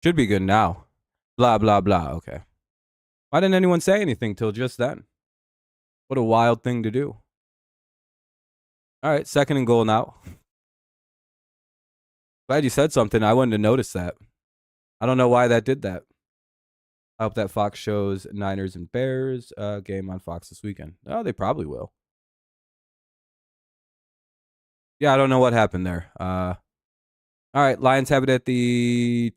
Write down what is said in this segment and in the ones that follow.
Should be good now. Blah, blah, blah. Okay. Why didn't anyone say anything till just then? What a wild thing to do. All right, 2nd and goal now. Glad you said something. I wouldn't have noticed that. I don't know why that did that. I hope that Fox shows Niners and Bears game on Fox this weekend. Oh, they probably will. Yeah, I don't know what happened there. All right, Lions have it at the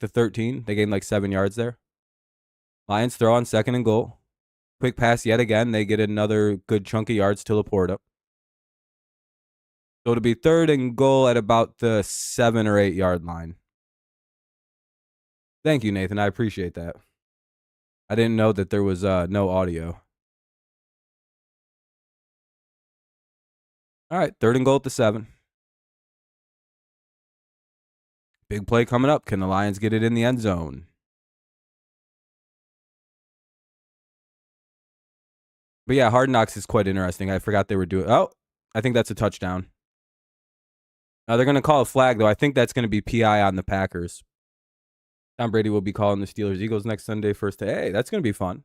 13. They gained like 7 yards there. Lions throw on 2nd and goal. Quick pass yet again. They get another good chunk of yards to Laporta. So it'll be 3rd and goal at about the 7 or 8 yard line. Thank you, Nathan. I appreciate that. I didn't know that there was no audio. All right, 3rd and goal at the 7. Big play coming up. Can the Lions get it in the end zone? But yeah, Hard Knocks is quite interesting. I forgot they were doing. Oh, I think that's a touchdown. They're going to call a flag, though. I think that's going to be PI on the Packers. Tom Brady will be calling the Steelers-Eagles next Sunday first. Hey, that's going to be fun.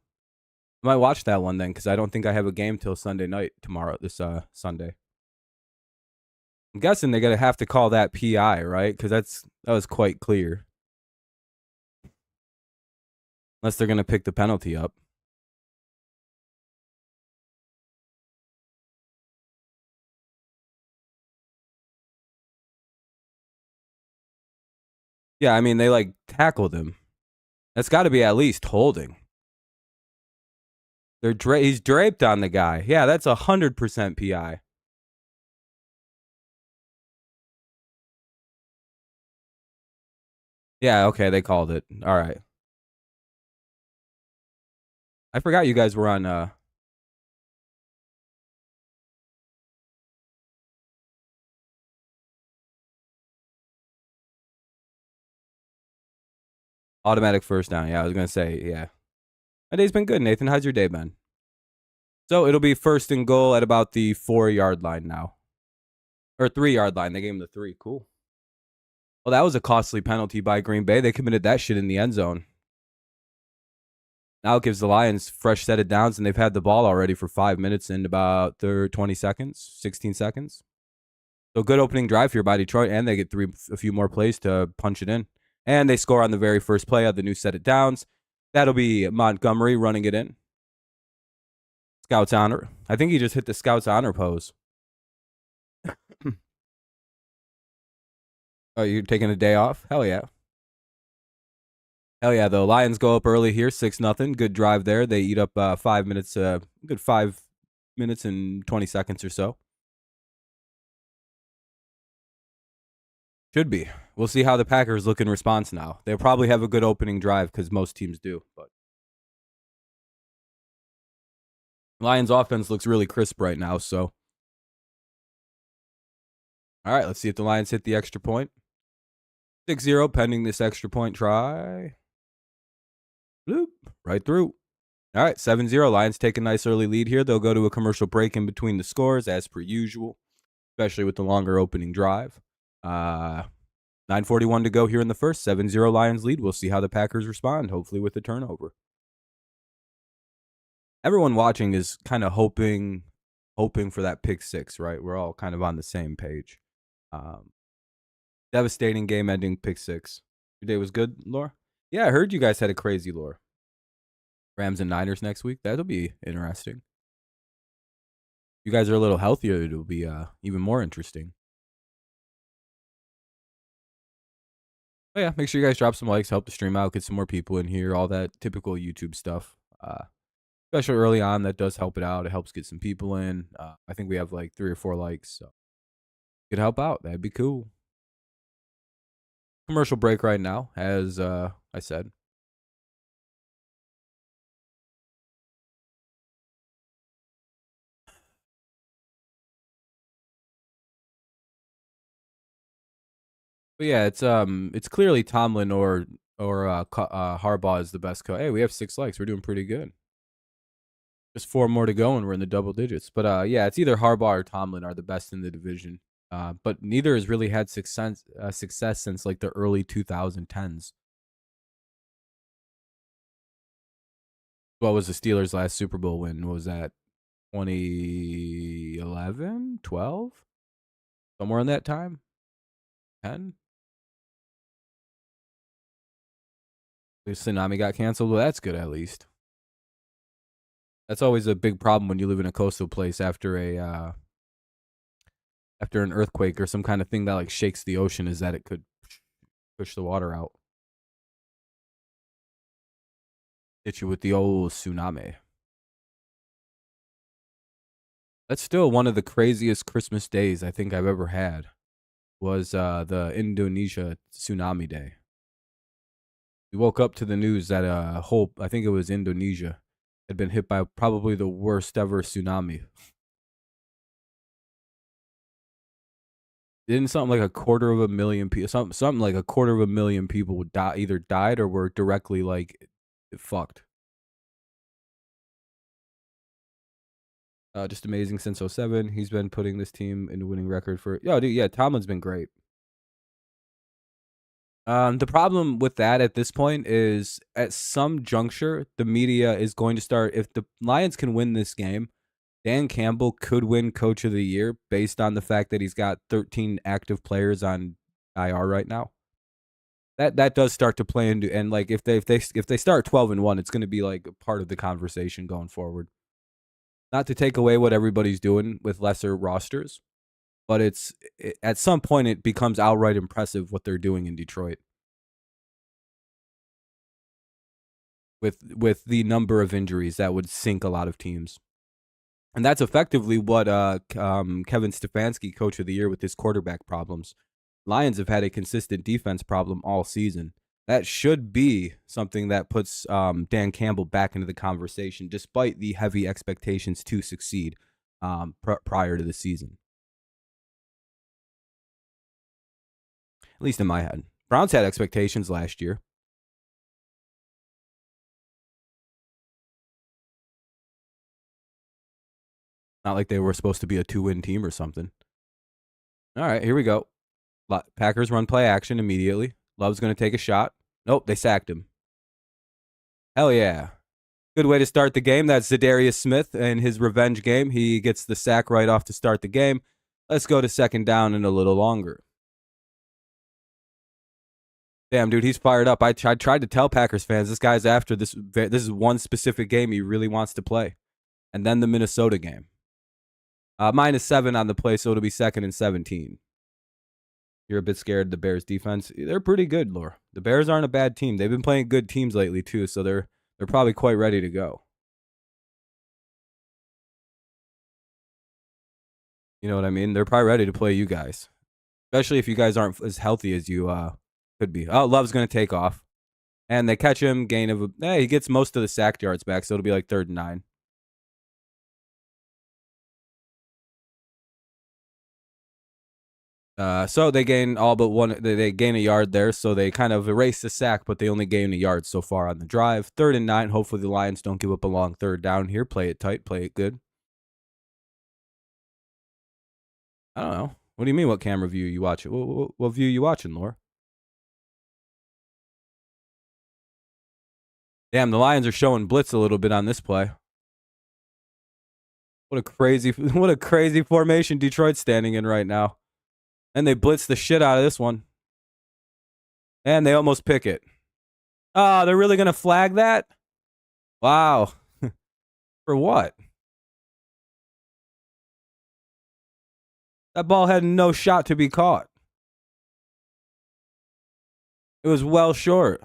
I might watch that one then because I don't think I have a game till Sunday night this Sunday. I'm guessing they're going to have to call that PI, right? Because that was quite clear. Unless they're going to pick the penalty up. Yeah, I mean, they like tackled him. That's got to be at least holding. He's draped on the guy. Yeah, that's 100% PI. Yeah, okay, they called it. All right. I forgot you guys were on automatic first down. Yeah, I was going to say, yeah. My day's been good, Nathan. How's your day been? So it'll be 1st and goal at about the 4 yard line now. Or 3 yard line. They gave him the 3. Cool. Well, that was a costly penalty by Green Bay. They committed that shit in the end zone. Now it gives the Lions fresh set of downs, and they've had the ball already for 5 minutes and about 20 seconds, 16 seconds. So good opening drive here by Detroit, and they get a few more plays to punch it in. And they score on the very first play of the new set of downs. That'll be Montgomery running it in. Scout's honor. I think he just hit the Scout's honor pose. Oh, you're taking a day off? Hell yeah. Hell yeah, though. Lions go up early here, 6-0. Good drive there. They eat up 5 minutes, good 5 minutes and 20 seconds or so. Should be. We'll see how the Packers look in response now. They'll probably have a good opening drive because most teams do. But Lions offense looks really crisp right now, so. All right, let's see if the Lions hit the extra point. 6-0 pending this extra point try. Bloop, right through. All right, 7-0. Lions take a nice early lead here. They'll go to a commercial break in between the scores as per usual, especially with the longer opening drive. 9:41 to go here in the first. 7-0 Lions lead. We'll see how the Packers respond, hopefully with a turnover. Everyone watching is kind of hoping for that pick 6, right? We're all kind of on the same page. Devastating game-ending pick 6. Your day was good, Laura? Yeah, I heard you guys had a crazy Laura. Rams and Niners next week. That'll be interesting. You guys are a little healthier. It'll be even more interesting. Oh yeah, make sure you guys drop some likes, help the stream out, get some more people in here, all that typical YouTube stuff. Especially early on, that does help it out. It helps get some people in. I think we have like 3 or 4 likes, so you could help out. That'd be cool. Commercial break right now, as I said. But yeah, it's clearly Tomlin or Harbaugh is the best coach. Hey, we have 6 likes. We're doing pretty good. Just 4 more to go, and we're in the double digits. But yeah, it's either Harbaugh or Tomlin are the best in the division. But neither has really had success since like the early 2010s. What was the Steelers' last Super Bowl win? What was that? 2011, 12, somewhere in that time. 10. The tsunami got canceled. Well, that's good at least. That's always a big problem when you live in a coastal place after an earthquake or some kind of thing that like shakes the ocean, is that it could push the water out. Hit you with the old tsunami. That's still one of the craziest Christmas days I think I've ever had. Was the Indonesia tsunami day. We woke up to the news that I think it was Indonesia, had been hit by probably the worst ever tsunami. Didn't something like 250,000 people, something like 250,000 people would die, either died or were directly like fucked. Just amazing since 07. He's been putting this team in a winning record for. Yo, dude, yeah, Tomlin's been great. The problem with that at this point is at some juncture, the media is going to start. If the Lions can win this game, Dan Campbell could win Coach of the Year based on the fact that he's got 13 active players on IR right now. That does start to play into, and like if they start 12-1, it's going to be like part of the conversation going forward. Not to take away what everybody's doing with lesser rosters, but at some point it becomes outright impressive what they're doing in Detroit. With the number of injuries that would sink a lot of teams. And that's effectively what Kevin Stefanski, Coach of the Year, with his quarterback problems. Lions have had a consistent defense problem all season. That should be something that puts Dan Campbell back into the conversation, despite the heavy expectations to succeed prior to the season. At least in my head. Browns had expectations last year. Not like they were supposed to be a 2-win team or something. All right, here we go. Packers run play action immediately. Love's going to take a shot. Nope, they sacked him. Hell yeah. Good way to start the game. That's Zadarius Smith and his revenge game. He gets the sack right off to start the game. Let's go to second down and a little longer. Damn, dude, he's fired up. I tried to tell Packers fans, this guy's after this. This is one specific game he really wants to play. And then the Minnesota game. -7 on the play, so it'll be 2nd and 17. You're a bit scared of the Bears defense. They're pretty good, Laura. The Bears aren't a bad team. They've been playing good teams lately too, so they're probably quite ready to go. You know what I mean? They're probably ready to play you guys, especially if you guys aren't as healthy as you could be. Oh, Love's going to take off, and they catch him. Gain of he gets most of the sack yards back, so it'll be like 3rd and 9. So they gain all but one. They gain a yard there, so they kind of erase the sack, but they only gain a yard so far on the drive. 3rd and 9. Hopefully the Lions don't give up a long 3rd down here. Play it tight. Play it good. I don't know. What do you mean? What camera view you watching? What view you watching, Laura? Damn, the Lions are showing blitz a little bit on this play. What a crazy formation Detroit's standing in right now. And they blitz the shit out of this one. And they almost pick it. Oh, they're really going to flag that? Wow. For what? That ball had no shot to be caught. It was well short.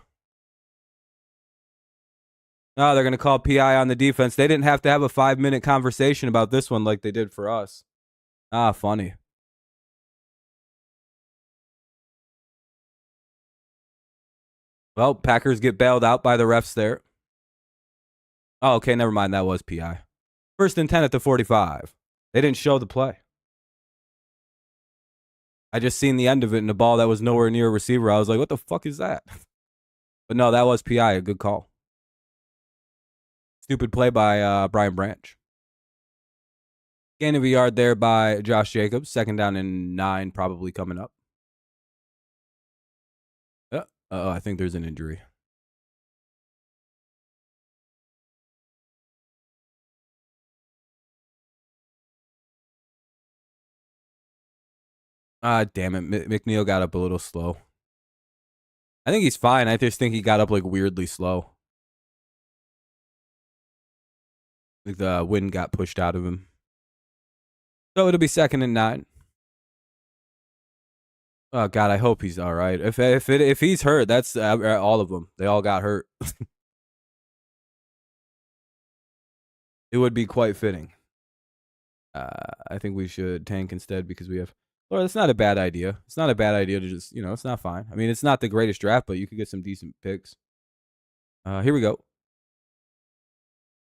Oh, they're going to call PI on the defense. They didn't have to have a 5-minute conversation about this one like they did for us. Ah, funny. Well, Packers get bailed out by the refs there. Oh, okay, never mind. That was PI. 1st and 10 at the 45. They didn't show the play. I just seen the end of it in a ball that was nowhere near a receiver. I was like, what the fuck is that? But no, that was PI. A good call. Stupid play by Brian Branch. Gain of a yard there by Josh Jacobs. 2nd down and 9 probably coming up. Oh, I think there's an injury. Damn it. McNeil got up a little slow. I think he's fine. I just think he got up like weirdly slow. Like the wind got pushed out of him. So it'll be 2nd and 9. Oh God, I hope he's all right. If he's hurt, that's all of them. They all got hurt. It would be quite fitting. I think we should tank instead because we have. Well, that's not a bad idea. It's not a bad idea to just, it's not fine. I mean, it's not the greatest draft, but you could get some decent picks. Here we go.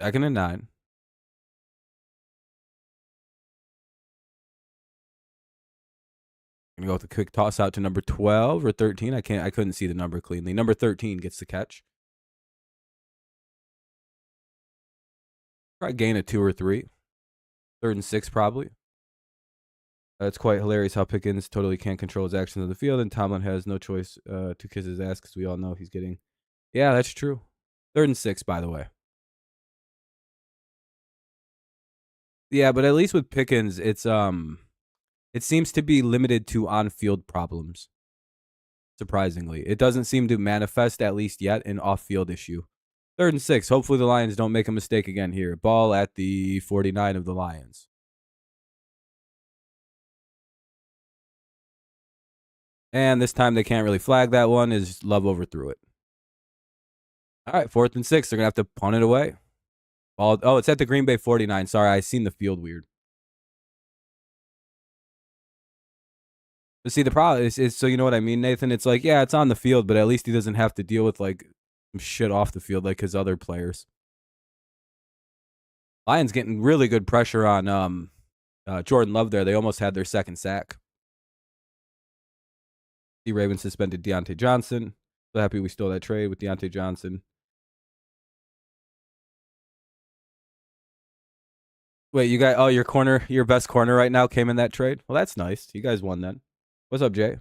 2nd and 9. Gonna go with a quick toss out to number 12 or 13. I couldn't see the number cleanly. Number 13 gets the catch. Probably gain a 2 or 3. 3rd and 6 probably. It's quite hilarious how Pickens totally can't control his actions on the field, and Tomlin has no choice to kiss his ass because we all know he's getting. Yeah, that's true. 3rd and 6, by the way. Yeah, but at least with Pickens, it seems to be limited to on-field problems. Surprisingly, it doesn't seem to manifest, at least yet, an off-field issue. 3rd and 6. Hopefully the Lions don't make a mistake again here. Ball at the 49 of the Lions. And this time they can't really flag that one as Love overthrew it. All right, 4th and 6. They're going to have to punt it away. Oh, it's at the Green Bay 49. Sorry, I seen the field weird. But see, the problem is so you know what I mean, Nathan? It's like, yeah, it's on the field, but at least he doesn't have to deal with like some shit off the field like his other players. Lions getting really good pressure on Jordan Love there. They almost had their 2nd sack. The Ravens suspended Deontay Johnson. So happy we stole that trade with Deontay Johnson. Wait, you got your best corner right now came in that trade? Well, that's nice. You guys won then. What's up, Jay?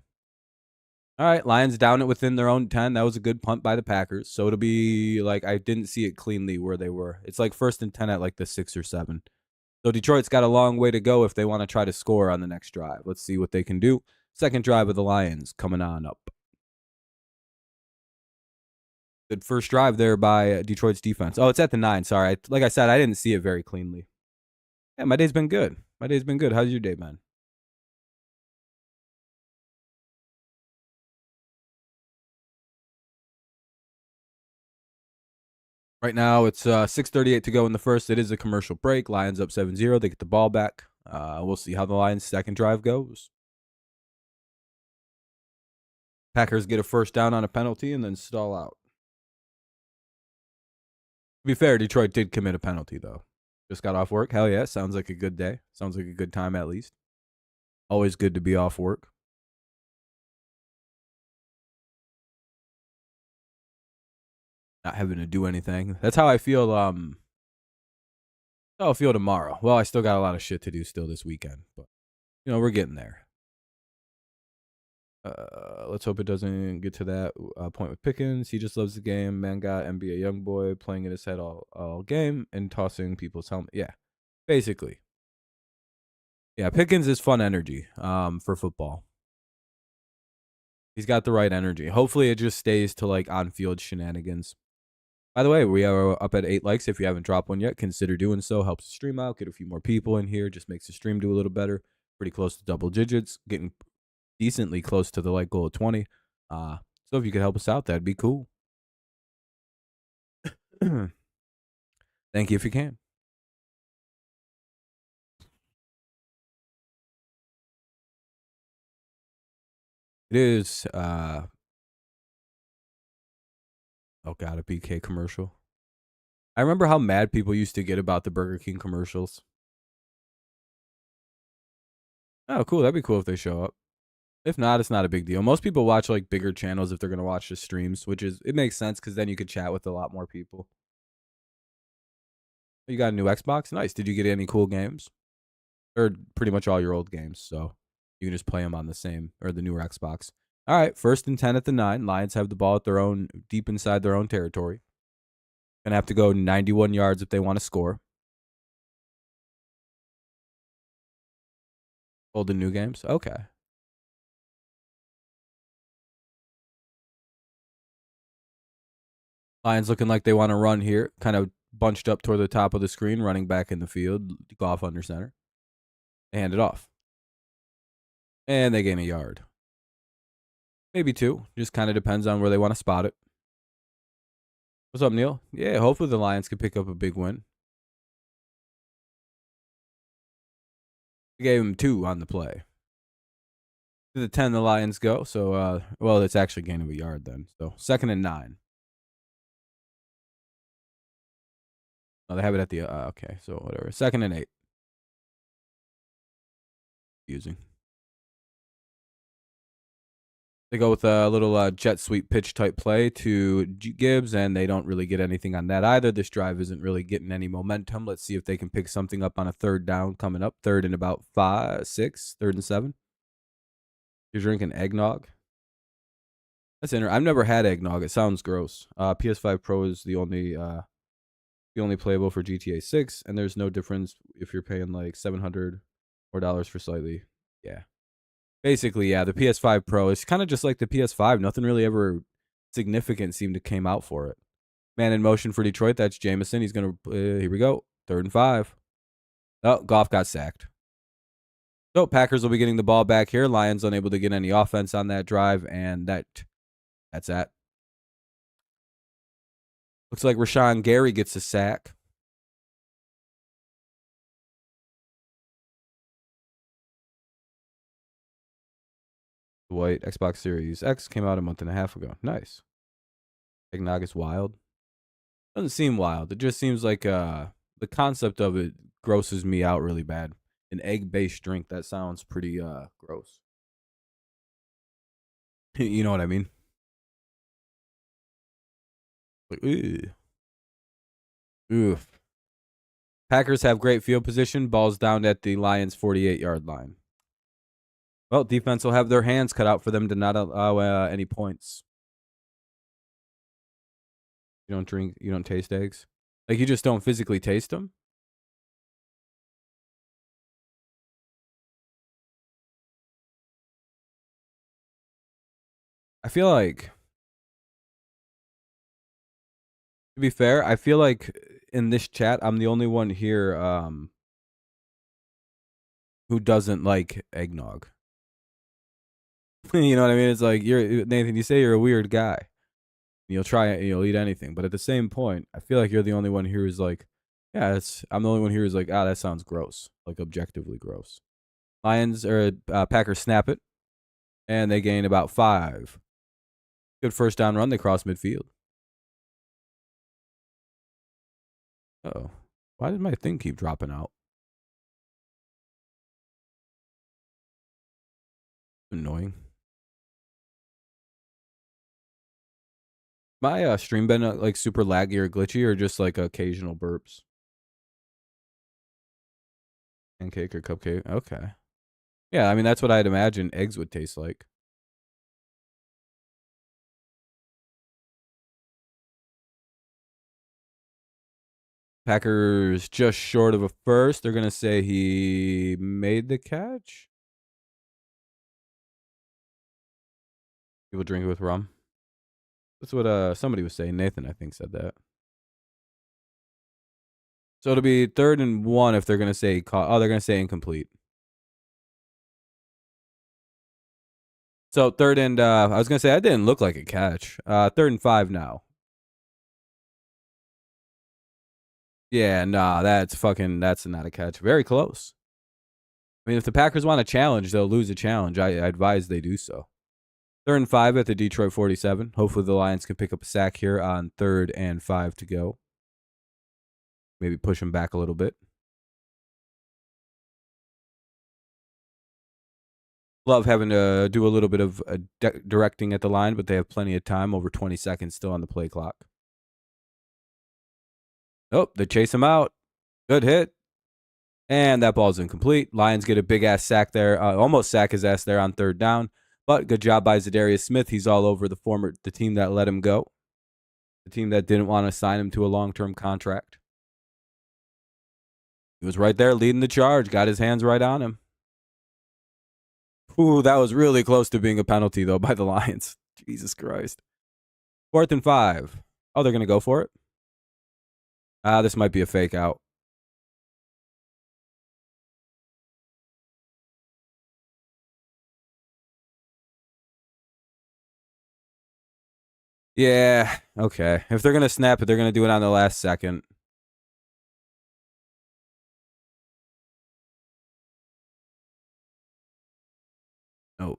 All right, Lions down it within their own 10. That was a good punt by the Packers. So it'll be like I didn't see it cleanly where they were. It's like 1st and 10 at like the 6 or 7. So Detroit's got a long way to go if they want to try to score on the next drive. Let's see what they can do. 2nd drive of the Lions coming on up. Good first drive there by Detroit's defense. Oh, it's at the 9. Sorry. Like I said, I didn't see it very cleanly. Yeah, my day's been good. How's your day, man? Right now, it's 6:38 to go in the first. It is a commercial break. Lions up 7-0. They get the ball back. We'll see how the Lions' 2nd drive goes. Packers get a 1st down on a penalty and then stall out. To be fair, Detroit did commit a penalty, though. Just got off work. Hell yeah. Sounds like a good day. Sounds like a good time, at least. Always good to be off work. Not having to do anything. That's how I feel. I'll feel tomorrow. Well, I still got a lot of shit to do still this weekend, but we're getting there. Let's hope it doesn't get to that point with Pickens. He just loves the game. Man got NBA Youngboy playing in his head all game and tossing people's helmet. Yeah, basically. Yeah, Pickens is fun energy for football. He's got the right energy. Hopefully it just stays to like on-field shenanigans. By the way, we are up at 8 likes. If you haven't dropped one yet, consider doing so. Helps the stream out. Get a few more people in here. Just makes the stream do a little better. Pretty close to double digits. Getting decently close to the like goal of 20. So if you could help us out, that'd be cool. Thank you if you can. It is oh god, a BK commercial. I remember how mad people used to get about the Burger King commercials. Oh, cool. That'd be cool if they show up. If not, it's not a big deal. Most people watch like bigger channels if they're gonna watch the streams, which is it makes sense because then you could chat with a lot more people. You got a new Xbox? Nice. Did you get any cool games? or pretty much all your old games. So you can just play them on the same or the newer Xbox. All right, 1st and 10 at the 9. Lions have the ball at their own, deep inside their own territory. Gonna have to go 91 yards if they want to score. Old and new games? Okay. Lions looking like they want to run here. Kind of bunched up toward the top of the screen, running back in the field. Goff under center. They hand it off. And they gain a yard. Maybe 2. Just kind of depends on where they want to spot it. What's up, Neil? Yeah, hopefully the Lions can pick up a big win. We gave him 2 on the play. To the 10, the Lions go. So, well, it's actually gain of a yard then. So, 2nd and 9. Oh, they have it at the, okay, so whatever. 2nd and 8. Confusing. They go with a little jet sweep pitch type play to Gibbs, and they don't really get anything on that either. This drive isn't really getting any momentum. Let's see if they can pick something up on a 3rd down coming up. 3rd and about 5, 6, 3rd and 7. You're drinking eggnog? That's interesting. I've never had eggnog. It sounds gross. PS5 Pro is the only playable for GTA 6, and there's no difference if you're paying like $700 for slightly. Yeah. Basically, yeah, the PS5 Pro is kind of just like the PS5. Nothing really ever significant seemed to came out for it. Man in motion for Detroit. That's Jameson. He's going to, here we go. 3rd and 5. Oh, Goff got sacked. So Packers will be getting the ball back here. Lions unable to get any offense on that drive, and that's that. Looks like Rashawn Gary gets a sack. White Xbox Series X came out a month and a half ago. Nice. Eggnog is wild. Doesn't seem wild. It just seems like the concept of it grosses me out really bad. An egg-based drink, that sounds pretty gross. You know what I mean? Like, ew. Oof. Packers have great field position. Ball's down at the Lions' 48-yard line. Well, defense will have their hands cut out for them to not allow any points. You don't taste eggs? Like, you just don't physically taste them? I feel like, to be fair, I feel like in this chat, I'm the only one here who doesn't like eggnog. You know what I mean? It's like, Nathan, you say you're a weird guy. You'll try it and you'll eat anything. But at the same point, I feel like you're the only one here who's like, yeah, I'm the only one here who's like, that sounds gross. Like, objectively gross. Lions or Packers snap it, and they gain about 5. Good 1st down run. They cross midfield. Uh-oh. Why did my thing keep dropping out? Annoying. My stream been like super laggy or glitchy, or just like occasional burps? Pancake or cupcake? Okay. Yeah, I mean, that's what I'd imagine eggs would taste like. Packers just short of a 1st. They're going to say he made the catch. People drink it with rum. That's what somebody was saying. Nathan, I think, said that. So it'll be 3rd and 1 if they're going to say they're going to say incomplete. So 3rd and I was going to say that didn't look like a catch. 3rd and 5 now. Yeah, nah, that's not a catch. Very close. I mean, if the Packers want a challenge, they'll lose a challenge. I advise they do so. 3rd and 5 at the Detroit 47. Hopefully the Lions can pick up a sack here on 3rd and 5 to go. Maybe push them back a little bit. Love having to do a little bit of directing at the line, but they have plenty of time. Over 20 seconds still on the play clock. Oh, they chase him out. Good hit. And that ball's incomplete. Lions get a big-ass sack there. Almost sack his ass there on third down. But good job by Zadarius Smith. He's all over the team that let him go. The team that didn't want to sign him to a long-term contract. He was right there leading the charge. Got his hands right on him. Ooh, that was really close to being a penalty, though, by the Lions. Jesus Christ. 4th and 5. Oh, they're going to go for it? This might be a fake out. Yeah, okay. If they're going to snap it, they're going to do it on the last second. Oh.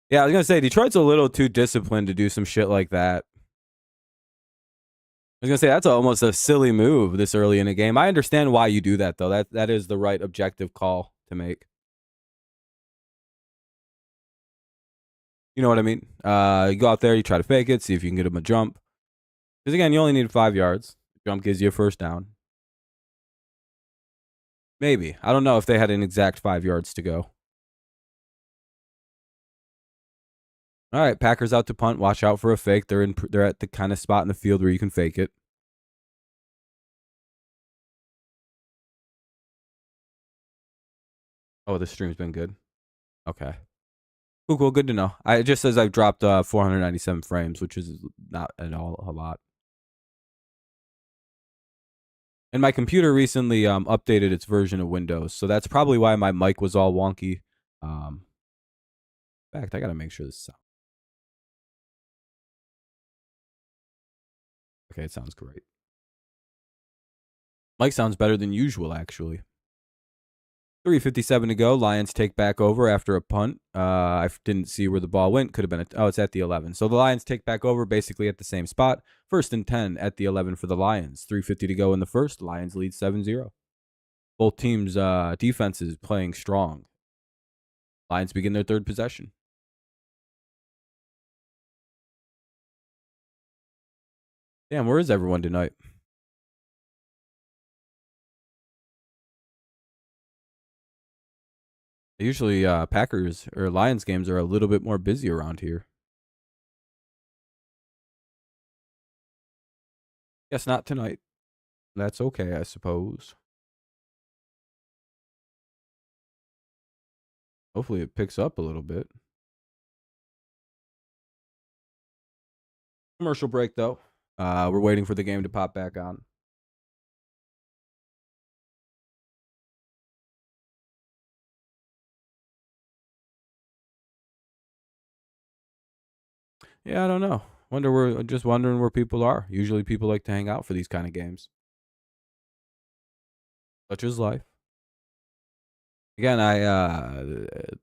Yeah, I was going to say, Detroit's a little too disciplined to do some shit like that. I was going to say, that's almost a silly move this early in the game. I understand why you do that, though. That is the right objective call to make. You know what I mean? You go out there, you try to fake it, see if you can get him a jump. Because, again, you only need 5 yards. Jump gives you a first down. Maybe. I don't know if they had an exact 5 yards to go. All right, Packers out to punt. Watch out for a fake. They're at the kind of spot in the field where you can fake it. Oh, the stream's been good. Okay. Cool. Good to know. It just says I've dropped 497 frames, which is not at all a lot. And my computer recently updated its version of Windows, so that's probably why my mic was all wonky. In fact, I gotta make sure this sounds. Okay, it sounds great. Mic sounds better than usual, actually. 3:57 to go. Lions take back over after a punt. I didn't see where the ball went. Could have been it's at the 11. So the Lions take back over basically at the same spot. 1st and 10 at the 11 for the Lions. 3:50 to go in the first. Lions lead 7-0. Both teams' defenses playing strong. Lions begin their third possession. Damn, where is everyone tonight? Usually Packers or Lions games are a little bit more busy around here. Guess not tonight. That's okay, I suppose. Hopefully it picks up a little bit. Commercial break, though. We're waiting for the game to pop back on. Yeah, I don't know. Just wondering where people are. Usually people like to hang out for these kind of games. Such is life. Again,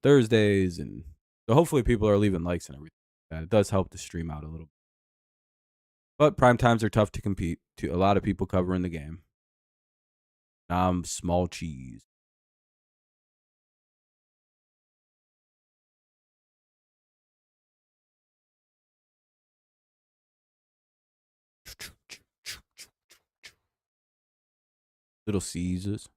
Thursdays, and so hopefully people are leaving likes and everything. It does help to stream out a little. But prime times are tough to compete. To a lot of people covering the game. Small cheese. Little Caesars.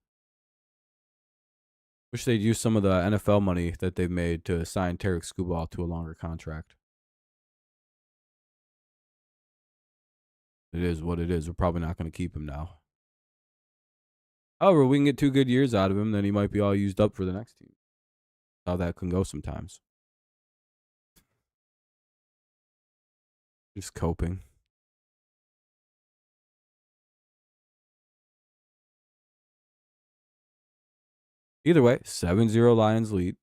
Wish they'd use some of the NFL money that they've made to sign Tarek Skubal to a longer contract. It is what it is. We're probably not going to keep him now. However, we can get 2 good years out of him, then he might be all used up for the next team. How that can go sometimes. Just coping. Either way, 7-0 Lions lead.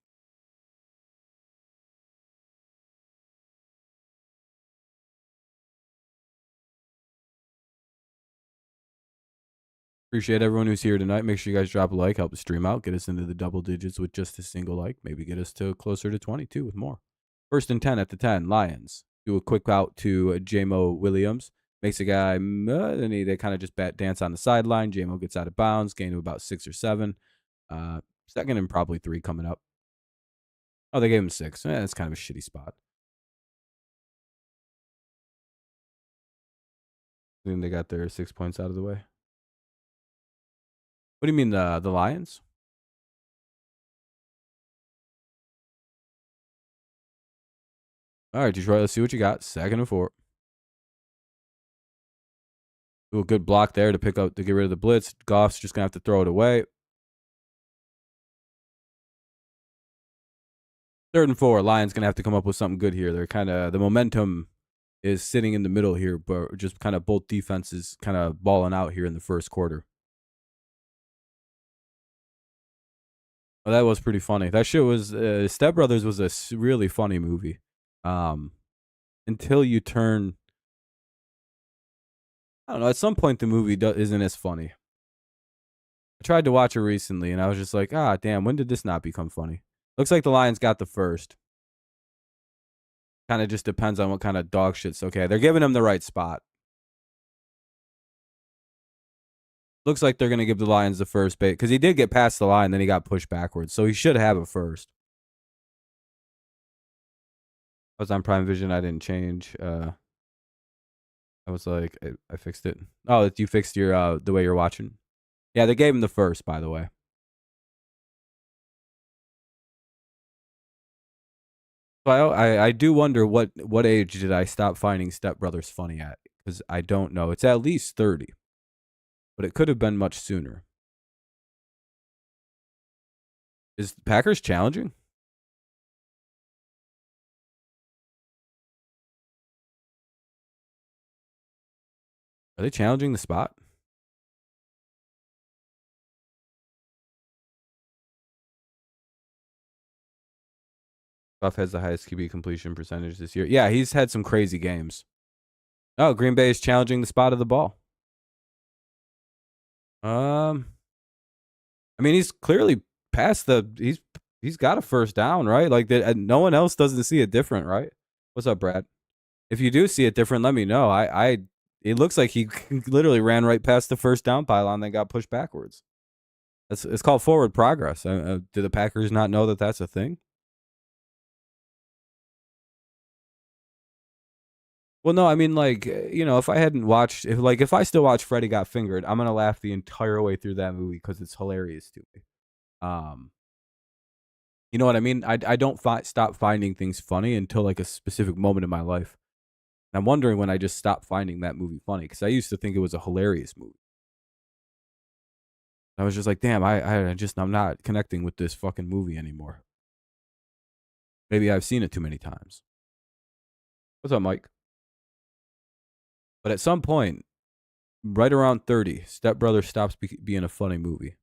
Appreciate everyone who's here tonight. Make sure you guys drop a like, help the stream out, get us into the double digits with just a single like. Maybe get us to closer to 22 with more. 1st and 10 at the 10. Lions do a quick out to Jamo Williams. Makes a guy, and they kind of just dance on the sideline. Jamo gets out of bounds, gain of about 6 or 7. 2nd and probably 3 coming up. Oh, they gave him 6. That's kind of a shitty spot. Then they got their 6 points out of the way. What do you mean the Lions? All right, Detroit. Let's see what you got. 2nd and 4. Ooh, a good block there to pick up to get rid of the blitz. Goff's just gonna have to throw it away. 3rd and 4. Lions gonna have to come up with something good here. They're kind of the momentum is sitting in the middle here, but just kind of both defenses kind of balling out here in the first quarter. Oh, that was pretty funny. That shit was Step Brothers was a really funny movie. Until you turn, I don't know. At some point, the movie isn't as funny. I tried to watch it recently, and I was just like, ah, damn. When did this not become funny? Looks like the Lions got the first. Kind of just depends on what kind of dog shit's okay. They're giving him the right spot. Looks like they're going to give the Lions the first bait because he did get past the line, then he got pushed backwards. So he should have it first. I was on Prime Vision. I didn't change. I was like, I fixed it. Oh, you fixed your the way you're watching? Yeah, they gave him the first, by the way. So I do wonder what age did I stop finding Step Brothers funny at? Because I don't know. It's at least 30. But it could have been much sooner. Is the Packers challenging? Are they challenging the spot? Buff has the highest QB completion percentage this year. Yeah, he's had some crazy games. Oh, Green Bay is challenging the spot of the ball. I mean, he's clearly past the. He's got a first down, right? Like no one else doesn't see it different, right? What's up, Brad? If you do see it different, let me know. It looks like he literally ran right past the first down pylon, then got pushed backwards. It's called forward progress. Do the Packers not know that that's a thing? Well, no, I mean, like, if I hadn't watched, if I still watch Freddy Got Fingered, I'm gonna laugh the entire way through that movie because it's hilarious to me. You know what I mean? I don't stop finding things funny until like a specific moment in my life. And I'm wondering when I just stopped finding that movie funny because I used to think it was a hilarious movie. I was just like, damn, I'm not connecting with this fucking movie anymore. Maybe I've seen it too many times. What's up, Mike? But at some point, right around 30, Step Brothers stops being a funny movie.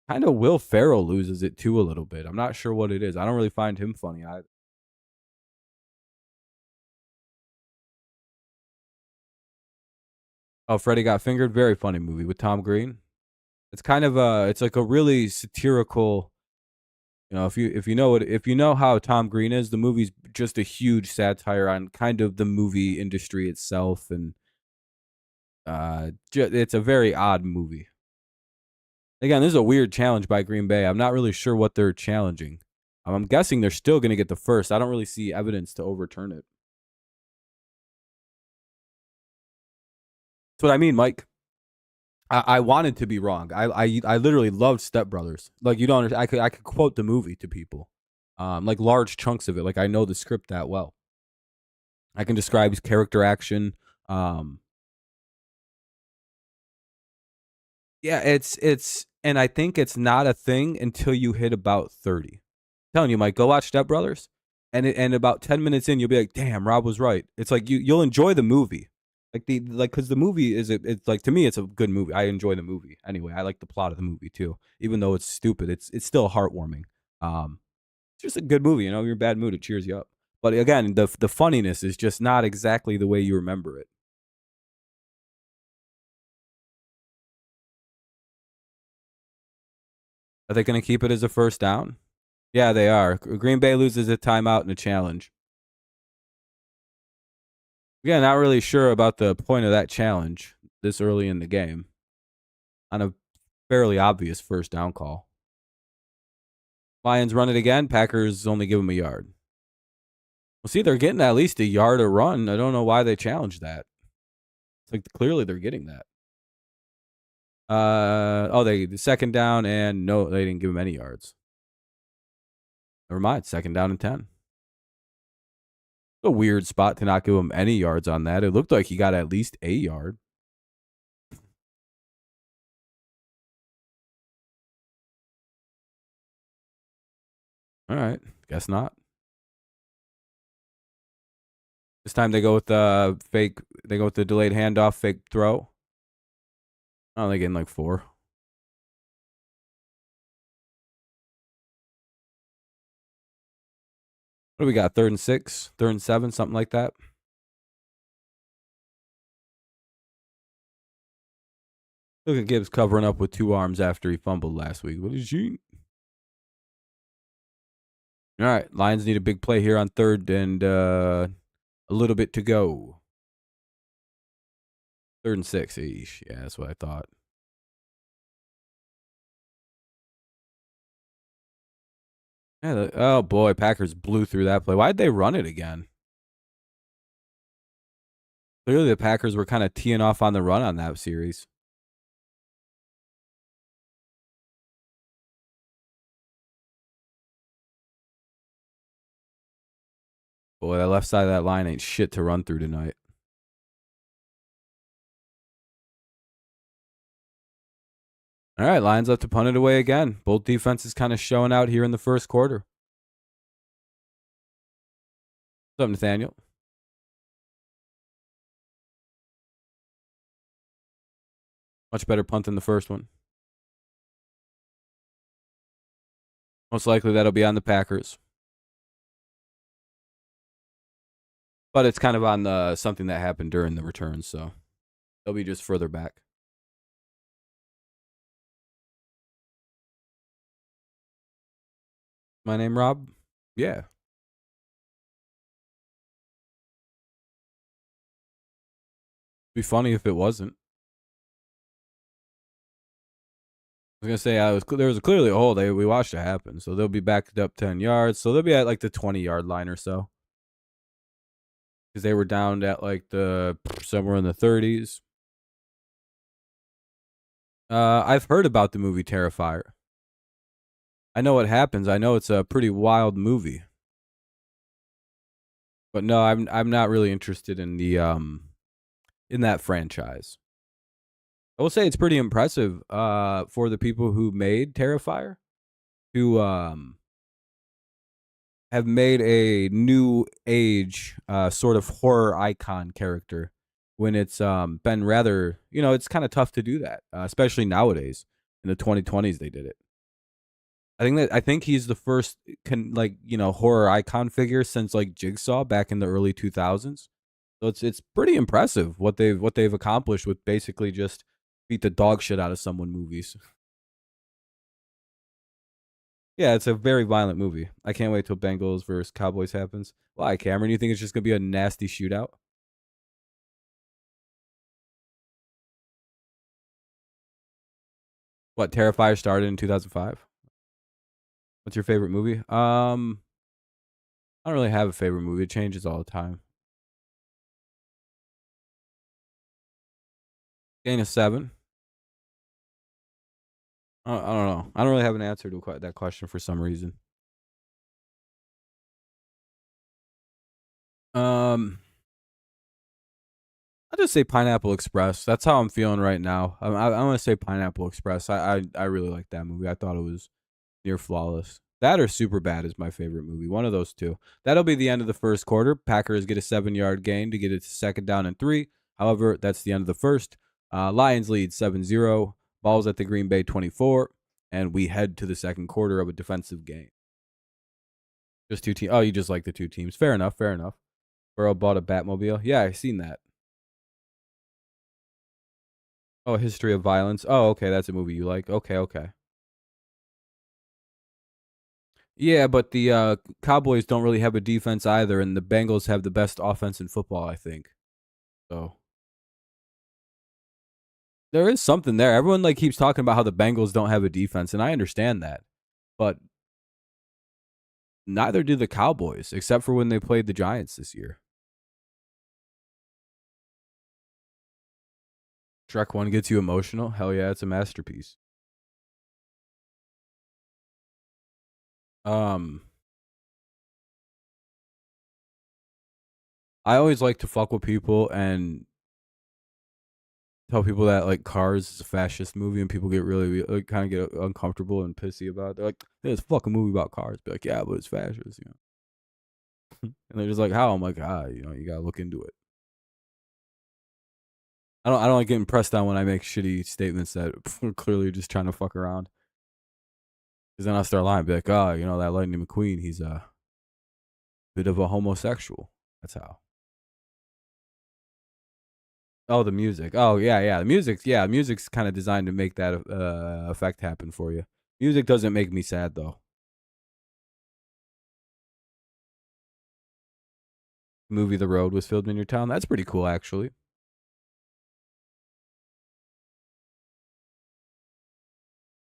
Kind of Will Ferrell loses it too a little bit. I'm not sure what it is. I don't really find him funny either. Oh, Freddy Got Fingered, very funny movie with Tom Green. It's kind of it's like a really satirical. If you know how Tom Green is, the movie's just a huge satire on kind of the movie industry itself, and it's a very odd movie. Again, this is a weird challenge by Green Bay. I'm not really sure what they're challenging. I'm guessing they're still going to get the first. I don't really see evidence to overturn it. That's what I mean, Mike. I wanted to be wrong. I literally loved Step Brothers. Like, you don't understand. I could quote the movie to people, like large chunks of it. Like, I know the script that well. I can describe his character action. Yeah, and I think it's not a thing until you hit about 30. I'm telling you, Mike, go watch Step Brothers, and about 10 minutes in, you'll be like, damn, Rob was right. It's like you'll enjoy the movie. Because the movie it's like, to me, it's a good movie. I enjoy the movie anyway. I like the plot of the movie too, even though it's stupid. It's still heartwarming. It's just a good movie. You're in a bad mood, it cheers you up. But again, the funniness is just not exactly the way you remember it. Are they going to keep it as a first down? Yeah, they are. Green Bay loses a timeout and a challenge. Again, not really sure about the point of that challenge this early in the game on a fairly obvious first down call. Lions run it again. Packers only give them a yard. Well, see, they're getting at least a yard a run. I don't know why they challenged that. It's like clearly they're getting that. The second down, and no, they didn't give him any yards. Never mind. Second down and 10. A weird spot to not give him any yards on that. It looked like he got at least a yard. All right. Guess not. This time they go with the fake. They go with the delayed handoff, fake throw. Oh, they getting like 4. What do we got? 3rd and 6, 3rd and 7, something like that. Look at Gibbs covering up with 2 arms after he fumbled last week. What is he? All right, Lions need a big play here on 3rd and a little bit to go. 3rd and 6. Eesh. Yeah, that's what I thought. Yeah, oh boy, Packers blew through that play. Why'd they run it again? Clearly, the Packers were kind of teeing off on the run on that series. Boy, that left side of that line ain't shit to run through tonight. All right, Lions up to punt it away again. Both defenses kind of showing out here in the first quarter. What's up, Nathaniel? Much better punt than the first one. Most likely that'll be on the Packers. But it's kind of on something that happened during the return, so they'll be just further back. My name, Rob? Yeah. Be funny if it wasn't. I was gonna say there was clearly a hole. We watched it happen, so they'll be backed up 10 yards. So they'll be at like the 20-yard line or so, because they were down at like the somewhere in the 30s. I've heard about the movie Terrifier. I know what happens. I know it's a pretty wild movie, but no, I'm not really interested in the in that franchise. I will say it's pretty impressive for the people who made Terrifier to have made a new age sort of horror icon character when it's been rather, it's kind of tough to do that, especially nowadays. In the 2020s they did it. I think he's the first horror icon figure since like Jigsaw back in the early 2000s. So it's pretty impressive what they've accomplished with basically just beat the dog shit out of someone movies. Yeah, it's a very violent movie. I can't wait till Bengals versus Cowboys happens. Why, Cameron? You think it's just gonna be a nasty shootout? What, Terrifier started in 2005? What's your favorite movie? I don't really have a favorite movie. It changes all the time. Gain of 7. I don't know. I don't really have an answer to that question for some reason. I'll just say Pineapple Express. That's how I'm feeling right now. I'm gonna say Pineapple Express. I really like that movie. I thought it was near flawless. That or Superbad is my favorite movie. One of those two. That'll be the end of the first quarter. Packers get a 7-yard gain to get it to 2nd down and 3. However, that's the end of the first. Lions lead 7-0. Balls at the Green Bay 24. And we head to the second quarter of a defensive game. Just 2 teams. Oh, you just like the 2 teams. Fair enough. Fair enough. Burrow bought a Batmobile. Yeah, I seen that. Oh, History of Violence. Oh, okay. That's a movie you like. Okay. Yeah, but the Cowboys don't really have a defense either, and the Bengals have the best offense in football, I think. So there is something there. Everyone keeps talking about how the Bengals don't have a defense, and I understand that. But neither do the Cowboys, except for when they played the Giants this year. Shrek 1 gets you emotional? Hell yeah, it's a masterpiece. I always like to fuck with people and tell people that like Cars is a fascist movie, and people get really like, kind of get uncomfortable and pissy about it. They're like, "It's a fucking movie about cars." Be like, "Yeah, but it's fascist," you know. And they're just like, "How?" I'm like, you know, you gotta look into it. I don't like getting pressed on when I make shitty statements that are clearly just trying to fuck around. Because then I'll start lying, be like, "Oh, you know that Lightning McQueen, he's a bit of a homosexual." That's how. Oh, the music. Oh, yeah. Music's kind of designed to make that effect happen for you. Music doesn't make me sad though. Movie The Road was filmed in your town. That's pretty cool, actually.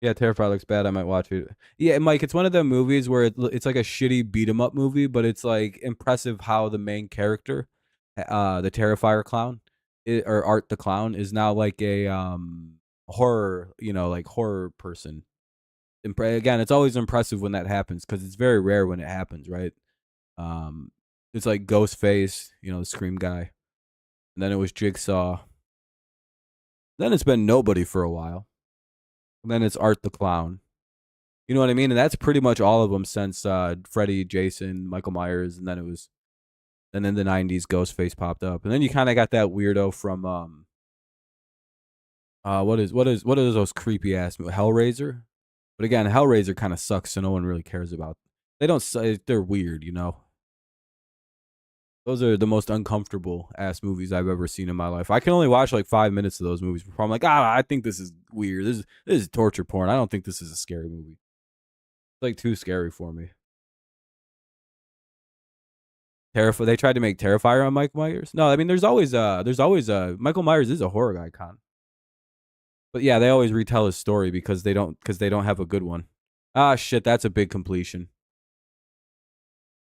Yeah, Terrifier looks bad. I might watch it. Yeah, Mike, it's one of the movies where it's like a shitty beat 'em up movie, but it's like impressive how the main character, the Terrifier clown, or Art the clown, is now like a horror, like horror person. Again, it's always impressive when that happens because it's very rare when it happens, right? Um, it's like Ghostface, the Scream guy, and then it was Jigsaw. Then it's been nobody for a while. And then it's Art the clown. You know what I mean? And that's pretty much all of them since Freddy, Jason, Michael Myers, and then it was, and then the '90s Ghostface popped up, and then you kind of got that weirdo from what is those creepy ass Hellraiser? But again, Hellraiser kind of sucks, so no one really cares about. They don't. They're weird, you know. Those are the most uncomfortable ass movies I've ever seen in my life. I can only watch like 5 minutes of those movies before I'm like, I think this is weird. This is torture porn. I don't think this is a scary movie. It's like too scary for me. They tried to make Terrifier on Mike Myers. No, I mean there's always Michael Myers is a horror icon. But yeah, they always retell his story because they don't have a good one. Ah shit, that's a big completion.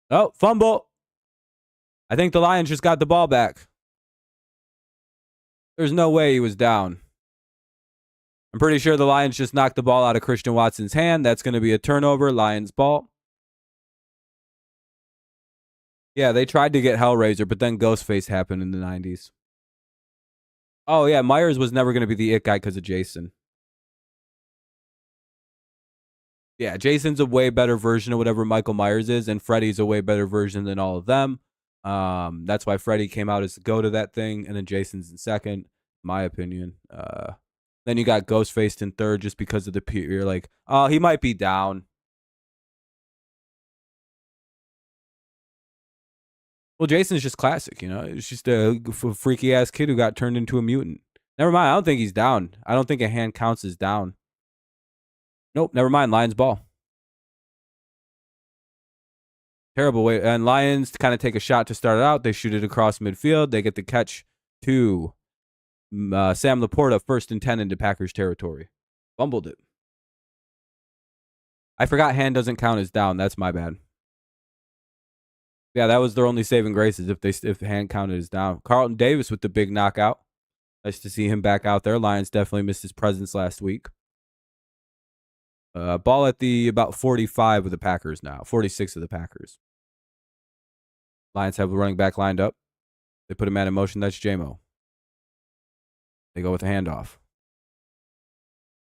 Oh, fumble. I think the Lions just got the ball back. There's no way he was down. I'm pretty sure the Lions just knocked the ball out of Christian Watson's hand. That's going to be a turnover. Lions ball. Yeah, they tried to get Hellraiser, but then Ghostface happened in the 90s. Oh, yeah, Myers was never going to be the it guy because of Jason. Yeah, Jason's a way better version of whatever Michael Myers is, and Freddy's a way better version than all of them. That's why Freddy came out as the go to that thing, and then Jason's in second, my opinion. Then you got Ghostface in third just because of the you're like, oh, he might be down. Well, Jason's just classic, It's just a freaky ass kid who got turned into a mutant. Never mind. I don't think he's down. I don't think a hand counts as down. Nope. Never mind. Lions ball. Terrible way. And Lions kind of take a shot to start it out. They shoot it across midfield. They get the catch to Sam Laporta, 1st and 10 into Packers territory. Fumbled it. I forgot hand doesn't count as down. That's my bad. Yeah, that was their only saving graces if hand counted as down. Carlton Davis with the big knockout. Nice to see him back out there. Lions definitely missed his presence last week. Ball at the about 45 of the Packers now. 46 of the Packers. Lions have the running back lined up. They put a man in motion. That's JMO. They go with a handoff.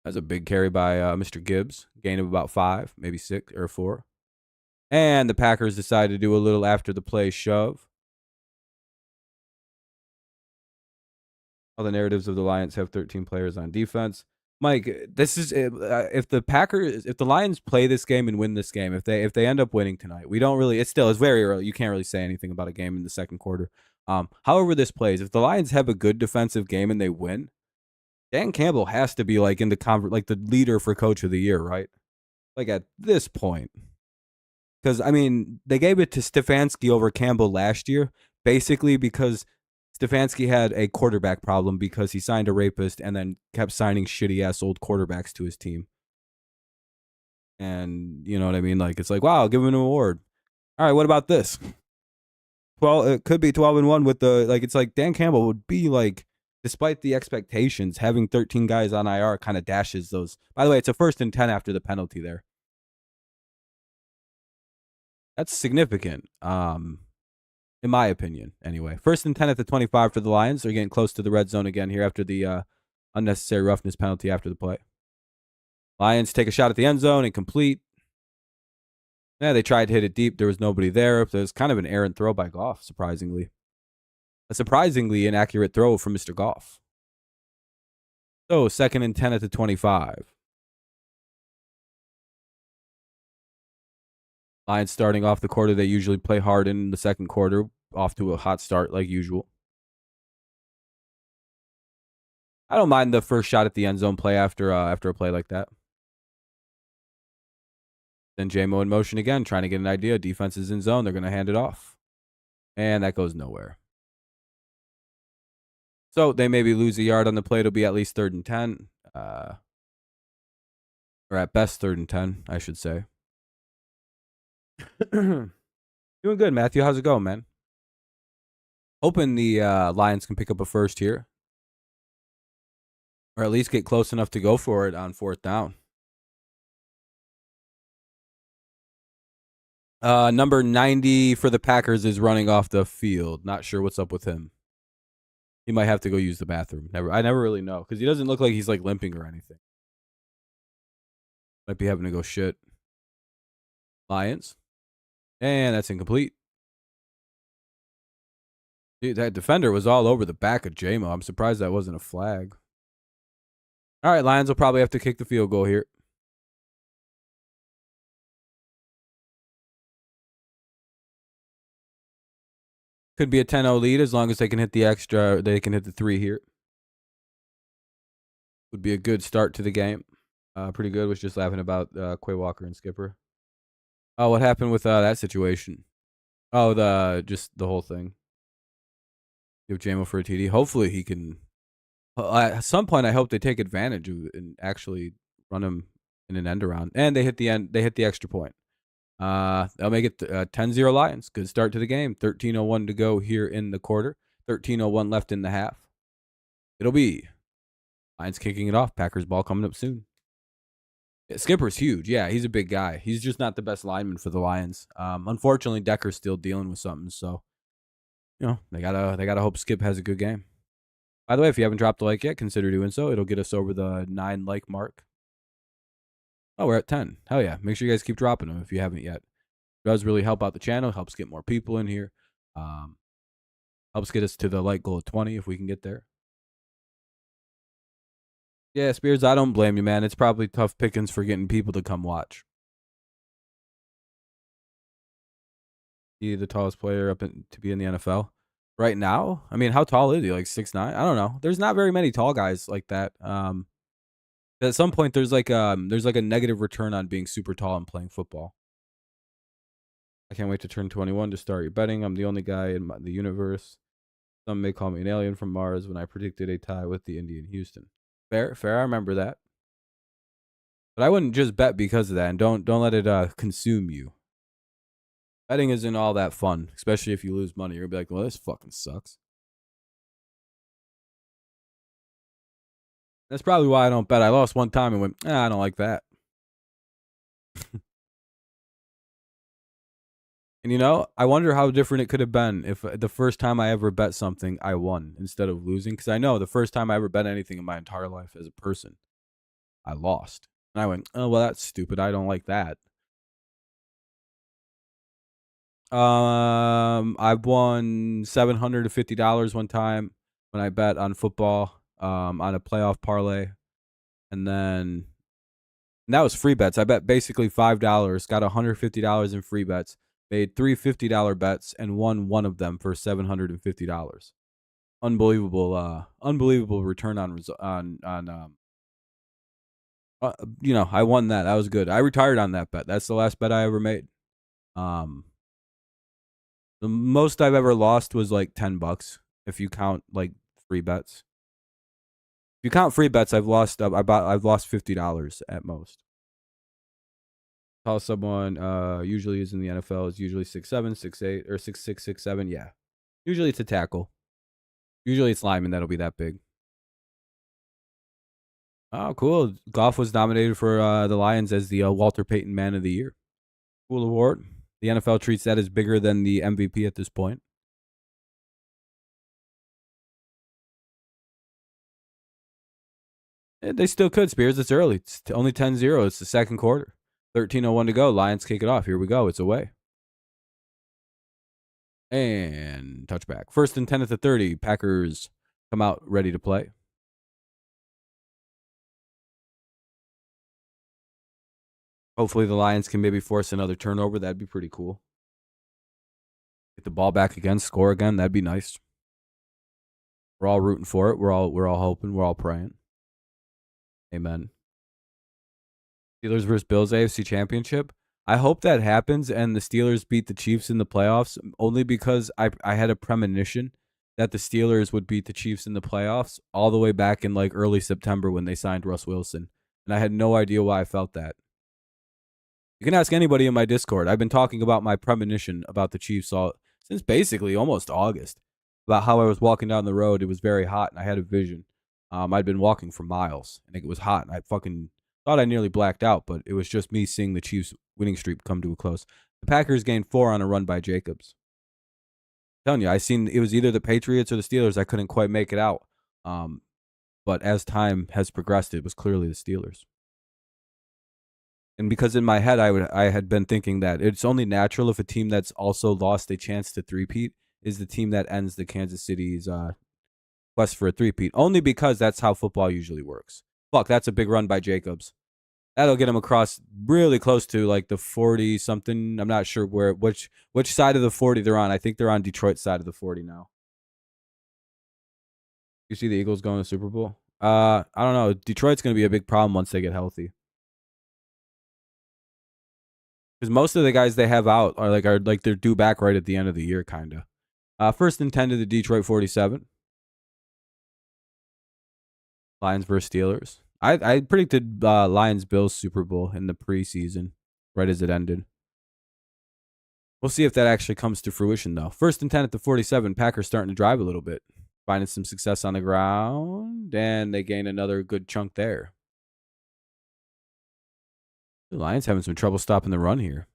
That's a big carry by Mr. Gibbs. Gain of about 5, maybe 6 or 4. And the Packers decide to do a little after the play shove. All the narratives of the Lions have 13 players on defense. Mike, this is if the Lions play this game and win this game, if they end up winning tonight, we don't really. It's very early. You can't really say anything about a game in the second quarter. However, this plays, if the Lions have a good defensive game and they win, Dan Campbell has to be like in the like the leader for Coach of the Year, right? Like at this point. Because, I mean, they gave it to Stefanski over Campbell last year, basically because Stefanski had a quarterback problem because he signed a rapist and then kept signing shitty-ass old quarterbacks to his team. And, you know what I mean? Like, it's like, wow, I'll give him an award. All right, what about this? Well, it could be 12-1 with the, like, it's like Dan Campbell would be like despite the expectations, having 13 guys on IR kind of dashes those. By the way, it's a 1st and 10 after the penalty there. That's significant, in my opinion, anyway. 1st and 10 at the 25 for the Lions. They're getting close to the red zone again here after the unnecessary roughness penalty after the play. Lions take a shot at the end zone, incomplete. Yeah, they tried to hit it deep. There was nobody there. There's kind of an errant throw by Goff, surprisingly. A surprisingly inaccurate throw from Mr. Goff. So, 2nd and 10 at the 25. Lions starting off the quarter. They usually play hard in the second quarter. Off to a hot start like usual. I don't mind the first shot at the end zone play after a play like that. Then J-Mo in motion again, trying to get an idea. Defense is in zone. They're going to hand it off. And that goes nowhere. So they maybe lose a yard on the play. It'll be at least 3rd and 10. Or at best 3rd and 10, I should say. Doing good, Matthew. How's it going, man? Hoping the Lions can pick up a first here. Or at least get close enough to go for it on 4th down. Number 90 for the Packers is running off the field. Not sure what's up with him. He might have to go use the bathroom. I never really know because he doesn't look like he's like limping or anything. Might be having to go shit. Lions. And that's incomplete. Dude, that defender was all over the back of J-Mo. I'm surprised that wasn't a flag. All right, Lions will probably have to kick the field goal here. Could be a 10-0 lead as long as they can hit the extra. They can hit the 3 here. Would be a good start to the game. Pretty good. Was just laughing about Quay Walker and Skipper. Oh, what happened with that situation? Oh, the whole thing. Give J-Mo for a TD. Hopefully he can. At some point, I hope they take advantage of it and actually run him in an end around. And they hit the end. They hit the extra point. They'll make it 10-0 Lions. Good start to the game. 13:01 to go here in the quarter. 13:01 left in the half. It'll be Lions kicking it off. Packers ball coming up soon. Yeah, Skipper's huge. Yeah, he's a big guy. He's just not the best lineman for the Lions. Unfortunately, Decker's still dealing with something. So, they gotta hope Skip has a good game. By the way, if you haven't dropped a like yet, consider doing so. It'll get us over the 9 like mark. Oh, we're at 10. Hell yeah. Make sure you guys keep dropping them if you haven't yet. It does really help out the channel. Helps get more people in here. Helps get us to the like goal of 20 if we can get there. Yeah, Spears, I don't blame you, man. It's probably tough pickings for getting people to come watch. He's the tallest player to be in the NFL right now. I mean, how tall is he? Like 6'9"? I don't know. There's not very many tall guys like that. At some point, there's like a negative return on being super tall and playing football. I can't wait to turn 21 to start your betting. I'm the only guy in the universe. Some may call me an alien from Mars when I predicted a tie with the Indy and Houston. Fair. I remember that. But I wouldn't just bet because of that, and don't let it consume you. Betting isn't all that fun, especially if you lose money. You're gonna be like, well, this fucking sucks. That's probably why I don't bet. I lost one time and went, I don't like that. And I wonder how different it could have been if the first time I ever bet something, I won instead of losing. Because I know the first time I ever bet anything in my entire life as a person, I lost. And I went, oh, well, that's stupid. I don't like that. I've won $750 one time when I bet on football, on a playoff parlay. And that was free bets. I bet basically $5, got $150 in free bets, made 3 $50 bets, and won one of them for $750. Unbelievable return on I won that. That was good. I retired on that bet. That's the last bet I ever made. The most I've ever lost was like $10 if you count like free bets. If you count free bets, I've lost $50 at most. Tall someone usually is in the NFL is usually 6'7", 6'8", or 6'6", 6'7". Yeah, usually it's a tackle. Usually it's lineman that'll be that big. Oh, cool. Goff was nominated for the Lions as the Walter Payton Man of the Year. Cool award. The NFL treats that as bigger than the MVP at this point. They still could, Spears. It's early. It's only 10-0. It's the second quarter. 13:01 to go. Lions kick it off. Here we go. It's away. And touchback. 1st and 10 at the 30. Packers come out ready to play. Hopefully the Lions can maybe force another turnover. That'd be pretty cool. Get the ball back again, score again. That'd be nice. We're all rooting for it. We're all hoping. We're all praying. Amen. Steelers versus Bills AFC Championship. I hope that happens and the Steelers beat the Chiefs in the playoffs, only because I had a premonition that the Steelers would beat the Chiefs in the playoffs all the way back in like early September when they signed Russ Wilson. And I had no idea why I felt that. You can ask anybody in my Discord. I've been talking about my premonition about the Chiefs since basically almost August, about how I was walking down the road. It was very hot, and I had a vision. I'd been walking for miles, and it was hot, and I fucking thought I nearly blacked out, but it was just me seeing the Chiefs' winning streak come to a close. The Packers gained 4 on a run by Jacobs. I'm telling you, I seen it was either the Patriots or the Steelers. I couldn't quite make it out. But as time has progressed, it was clearly the Steelers. And because in my head, I had been thinking that it's only natural if a team that's also lost a chance to three-peat is the team that ends the Kansas City's quest for a three-peat. Only because that's how football usually works. Fuck, that's a big run by Jacobs. That'll get him across really close to like the 40-something. I'm not sure which side of the 40 they're on. I think they're on Detroit's side of the 40 now. You see the Eagles going to the Super Bowl? I don't know. Detroit's going to be a big problem once they get healthy. Because most of the guys they have out are like they're due back right at the end of the year, kind of. 1st and 10 to the Detroit 47. Lions versus Steelers. I predicted Lions Bills Super Bowl in the preseason, right as it ended. We'll see if that actually comes to fruition, though. 1st and 10 at the 47. Packers starting to drive a little bit, finding some success on the ground, and they gain another good chunk there. The Lions having some trouble stopping the run here.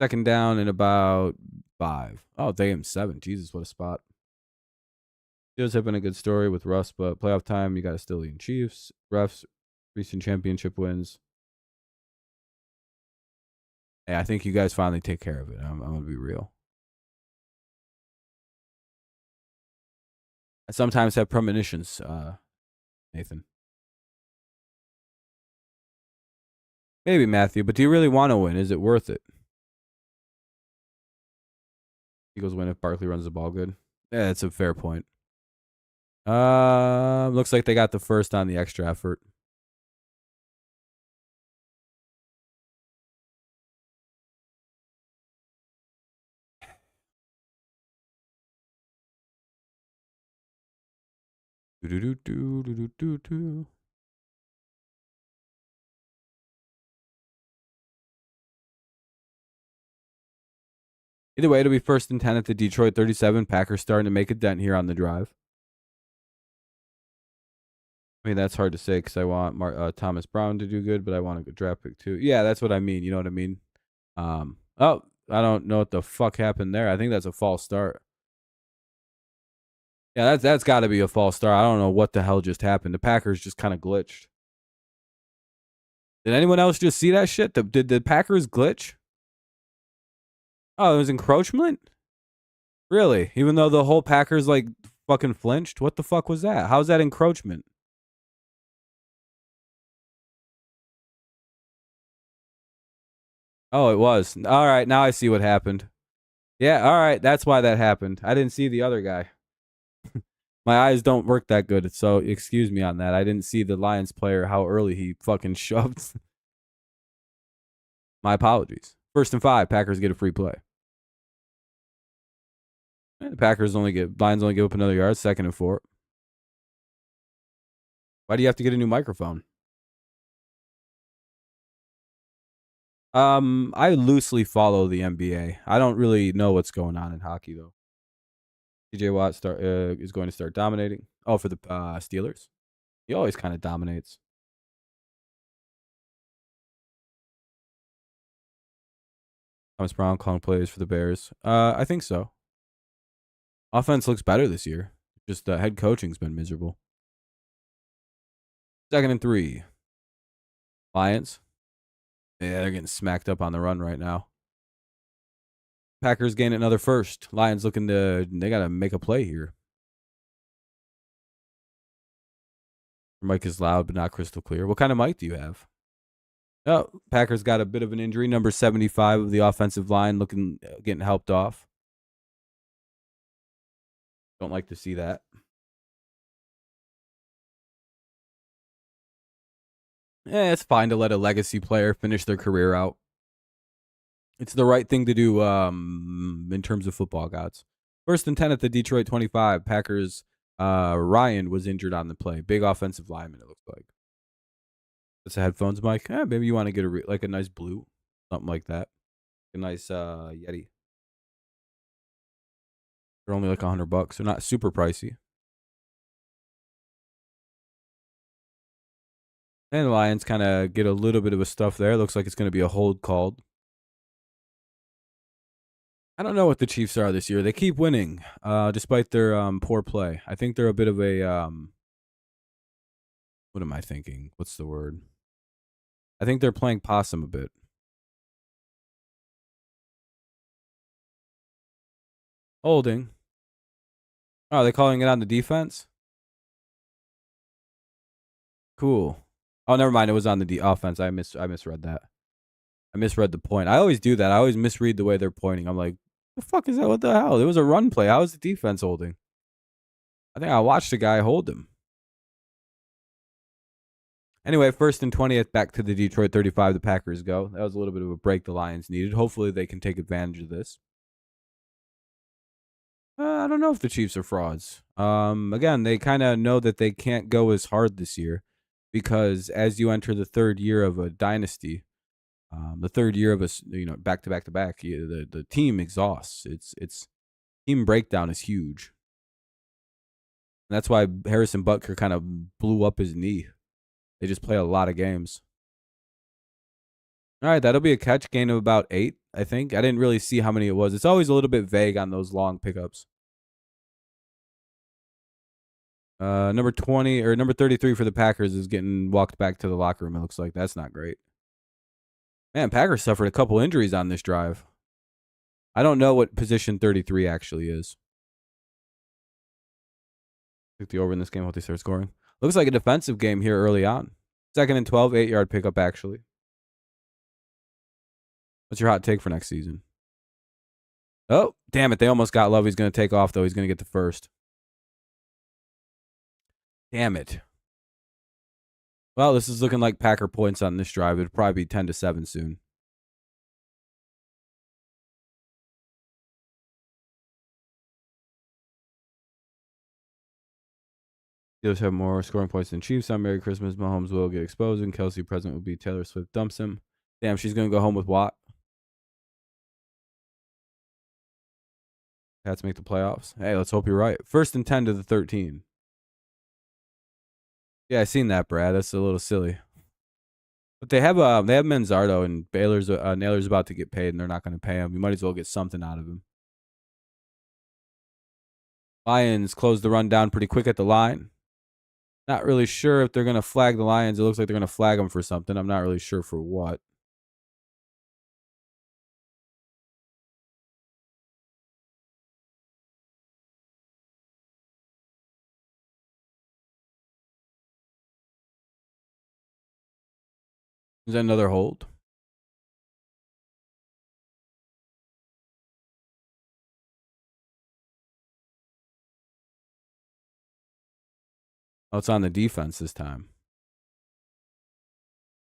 2nd down and about 5. Oh, damn, 7. Jesus, what a spot. Steelers have been a good story with Russ, but playoff time, you got to still lead Chiefs. Refs, recent championship wins. Hey, I think you guys finally take care of it. I'm going to be real. I sometimes have premonitions, Nathan. Maybe, Matthew, but do you really want to win? Is it worth it? Eagles win if Barkley runs the ball good. Yeah, that's a fair point. Looks like they got the first on the extra effort. Either way, it'll be 1st and 10 at the Detroit 37. Packers starting to make a dent here on the drive. I mean, that's hard to say because I want Thomas Brown to do good, but I want a good draft pick too. Yeah, that's what I mean. You know what I mean? Oh, I don't know what the fuck happened there. I think that's a false start. Yeah, that's got to be a false start. I don't know what the hell just happened. The Packers just kind of glitched. Did anyone else just see that shit? Did the Packers glitch? Oh, it was encroachment? Really? Even though the whole Packers like fucking flinched? What the fuck was that? How's that encroachment? Oh, it was. All right, now I see what happened. Yeah, all right, that's why that happened. I didn't see the other guy. My eyes don't work that good, so excuse me on that. I didn't see the Lions player, how early he fucking shoved. My apologies. 1st and 5, Packers get a free play. And the Lions only give up another yard, 2nd and 4. Why do you have to get a new microphone? I loosely follow the NBA. I don't really know what's going on in hockey though. TJ Watt is going to start dominating. Oh, for the Steelers. He always kind of dominates. Thomas Brown calling plays for the Bears. I think so. Offense looks better this year. Just head coaching's been miserable. 2nd and 3. Lions. Yeah, they're getting smacked up on the run right now. Packers gain another first. Lions looking to, they got to make a play here. Mic is loud, but not crystal clear. What kind of mic do you have? Oh, Packers got a bit of an injury. Number 75 of the offensive line looking, getting helped off. Don't like to see that. It's fine to let a legacy player finish their career out. It's the right thing to do in terms of football gods. 1st and 10 at the Detroit 25. Packers, Ryan was injured on the play. Big offensive lineman, it looks like. That's a headphones mic. Maybe you want to get like a nice blue. Something like that. A nice Yeti. They're only like $100. They're not super pricey. And the Lions kind of get a little bit of a stuff there. Looks like it's going to be a hold called. I don't know what the Chiefs are this year. They keep winning, despite their poor play. I think they're a bit of a what am I thinking? What's the word? I think they're playing possum a bit. Holding. Oh, are they calling it on the defense? Cool. Oh, never mind. It was on the offense. I misread that. I misread the point. I always do that. I always misread the way they're pointing. I'm like, the fuck is that? What the hell? It was a run play. How is the defense holding? I think I watched a guy hold him. Anyway, 1st and 20th, back to the Detroit 35. The Packers go. That was a little bit of a break the Lions needed. Hopefully, they can take advantage of this. I don't know if the Chiefs are frauds. Again, they kind of know that they can't go as hard this year because as you enter the 3rd year of a dynasty, the 3rd year of a back to back to back, the team exhausts. It's team breakdown is huge. And that's why Harrison Butker kind of blew up his knee. They just play a lot of games. All right, that'll be a catch, gain of about 8, I think. I didn't really see how many it was. It's always a little bit vague on those long pickups. Number 20 or number 33 for the Packers is getting walked back to the locker room. It looks like that's not great. Man, Packers suffered a couple injuries on this drive. I don't know what position 33 actually is. Took the over in this game. What they start scoring. Looks like a defensive game here early on. 2nd and 12, 8-yard pickup actually. What's your hot take for next season? Oh, damn it. They almost got Love. He's going to take off, though. He's going to get the first. Damn it. Well, this is looking like Packer points on this drive. It'd probably be 10-7 soon. Steelers have more scoring points than Chiefs on Merry Christmas. Mahomes will get exposed, and Kelsey present will be Taylor Swift dumps him. Damn, she's going to go home with Watt. Pats make the playoffs. Hey, let's hope you're right. 1st and 10 to the 13. Yeah, I seen that, Brad. That's a little silly. But they have Manzardo, and Naylor's about to get paid, and they're not going to pay him. You might as well get something out of him. Lions close the run down pretty quick at the line. Not really sure if they're going to flag the Lions. It looks like they're going to flag them for something. I'm not really sure for what. Is that another hold? Oh, it's on the defense this time.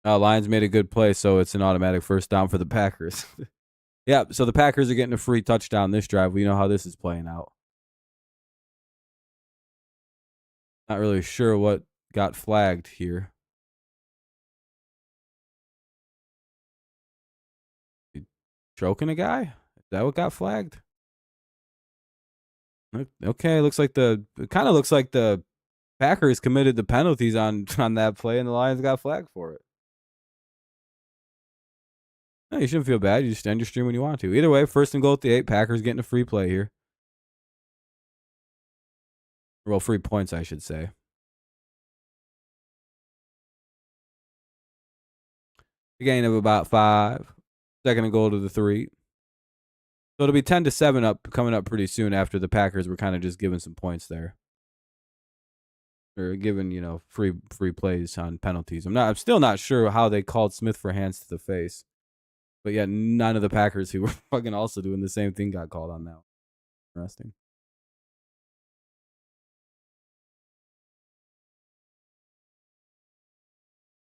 Lions made a good play, so it's an automatic first down for the Packers. Yeah, so the Packers are getting a free touchdown this drive. We know how this is playing out. Not really sure what got flagged here. Choking a guy? Is that what got flagged? Okay, it kind of looks like the Packers committed the penalties on that play, and the Lions got flagged for it. No, you shouldn't feel bad. You just end your stream when you want to. Either way, 1st and goal at the 8. Packers getting a free play here. Well, free points, I should say. A gain of about 5. 2nd and goal to the 3. So it'll be 10-7 up, coming up pretty soon after the Packers were kind of just giving some points there. Or giving, free plays on penalties. I'm still not sure how they called Smith for hands to the face. But yet none of the Packers who were fucking also doing the same thing got called on that. Interesting.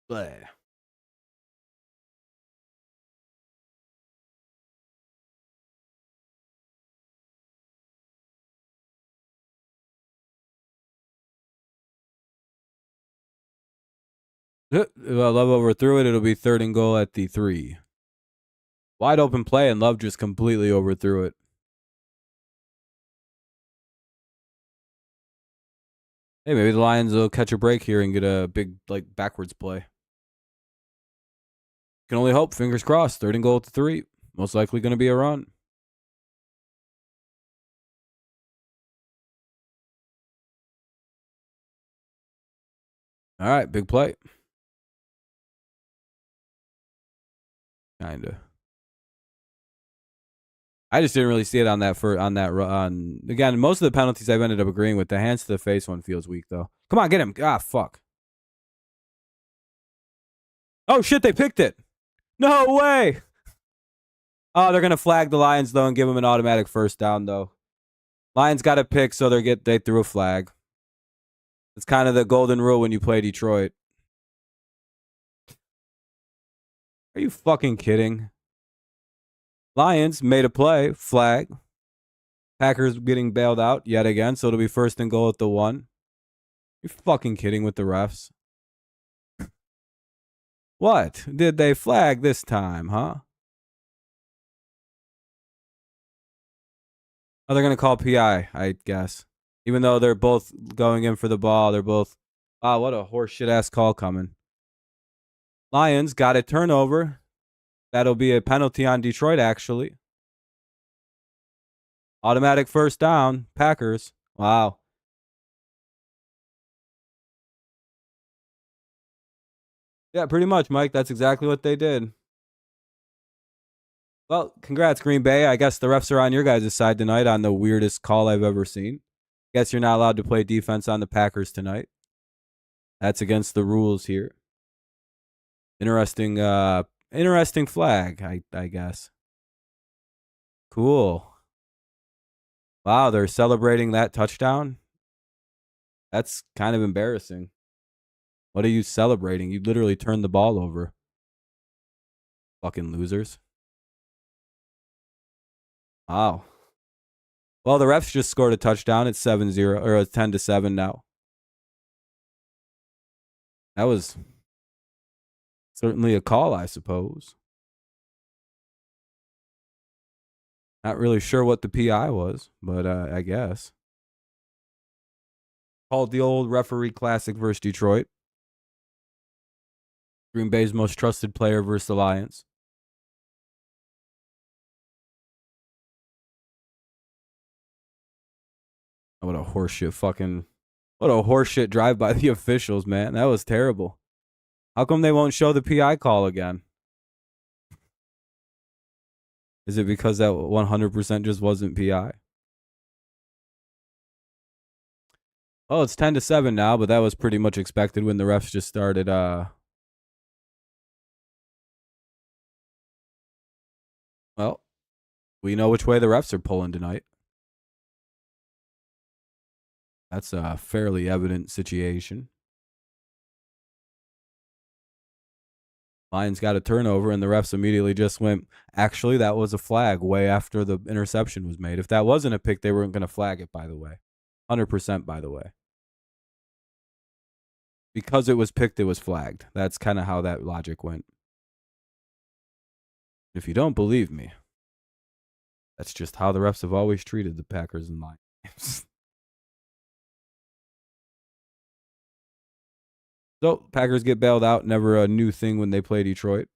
Bleh. Love overthrew it. It'll be 3rd and goal at the 3. Wide open play, and Love just completely overthrew it. Hey, maybe the Lions will catch a break here and get a big, backwards play. Can only hope. Fingers crossed. 3rd and goal at the 3. Most likely going to be a run. All right, big play. Kinda. I just didn't really see it on that again, most of the penalties I've ended up agreeing with. The hands to the face one feels weak though. Come on, get him. Ah, fuck. Oh shit, they picked it. No way. Oh, they're gonna flag the Lions though and give them an automatic 1st down though. Lions got a pick, so they threw a flag. It's kind of the golden rule when you play Detroit. Are you fucking kidding? Lions made a play, flag. Packers getting bailed out yet again, so it'll be 1st and goal at the 1. You're fucking kidding with the refs. What did they flag this time, huh? Oh, they're going to call PI, I guess. Even though they're both going in for the ball, they're both... Wow, what a horseshit-ass call coming. Lions got a turnover. That'll be a penalty on Detroit, actually. Automatic 1st down. Packers. Wow. Yeah, pretty much, Mike. That's exactly what they did. Well, congrats, Green Bay. I guess the refs are on your guys' side tonight on the weirdest call I've ever seen. Guess you're not allowed to play defense on the Packers tonight. That's against the rules here. Interesting flag, I guess. Cool. Wow, they're celebrating that touchdown? That's kind of embarrassing. What are you celebrating? You literally turned the ball over. Fucking losers. Wow. Well, the refs just scored a touchdown. It's 7-0, or it's 10-7 now. That was certainly a call, I suppose. Not really sure what the PI was, but I guess. Called the old referee classic versus Detroit. Green Bay's most trusted player versus the Lions. What a horseshit drive by the officials, man. That was terrible. How come they won't show the PI call again? Is it because that 100% just wasn't PI? Oh, it's 10-7 now, but that was pretty much expected when the refs just started. Well, we know which way the refs are pulling tonight. That's a fairly evident situation. Lions got a turnover, and the refs immediately just went, actually, that was a flag way after the interception was made. If that wasn't a pick, they weren't going to flag it, by the way. 100%, by the way. Because it was picked, it was flagged. That's kind of how that logic went. If you don't believe me, that's just how the refs have always treated the Packers and Lions. So Packers get bailed out. Never a new thing when they play Detroit.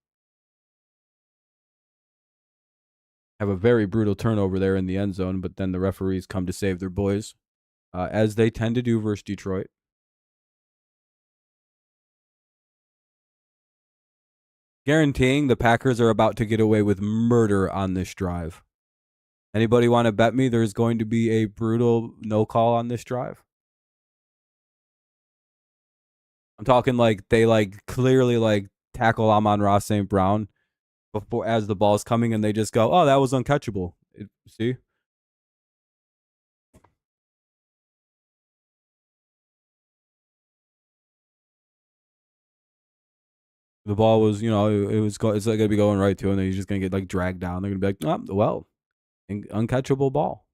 Have a very brutal turnover there in the end zone, but then the referees come to save their boys, as they tend to do versus Detroit. Guaranteeing the Packers are about to get away with murder on this drive. Anybody want to bet me there's going to be a brutal no call on this drive? I'm talking like they clearly tackle Amon-Ra St. Brown before as the ball's coming and they just go, oh, that was uncatchable. See? The ball was, it's like gonna be going right to him, and then he's just gonna get like dragged down. They're gonna be like, oh, well, uncatchable ball.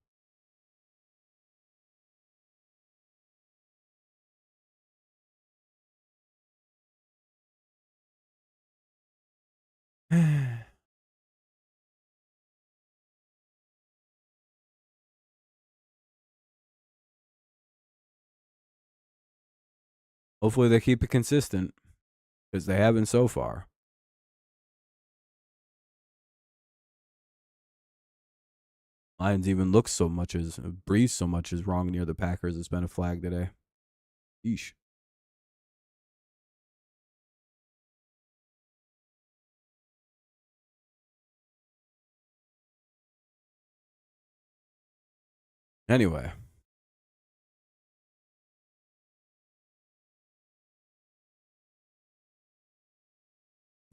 Hopefully they keep it consistent because they haven't so far. Lions even look so much as breathe so much as wrong near the Packers. It's been a flag today. Yeesh. Anyway.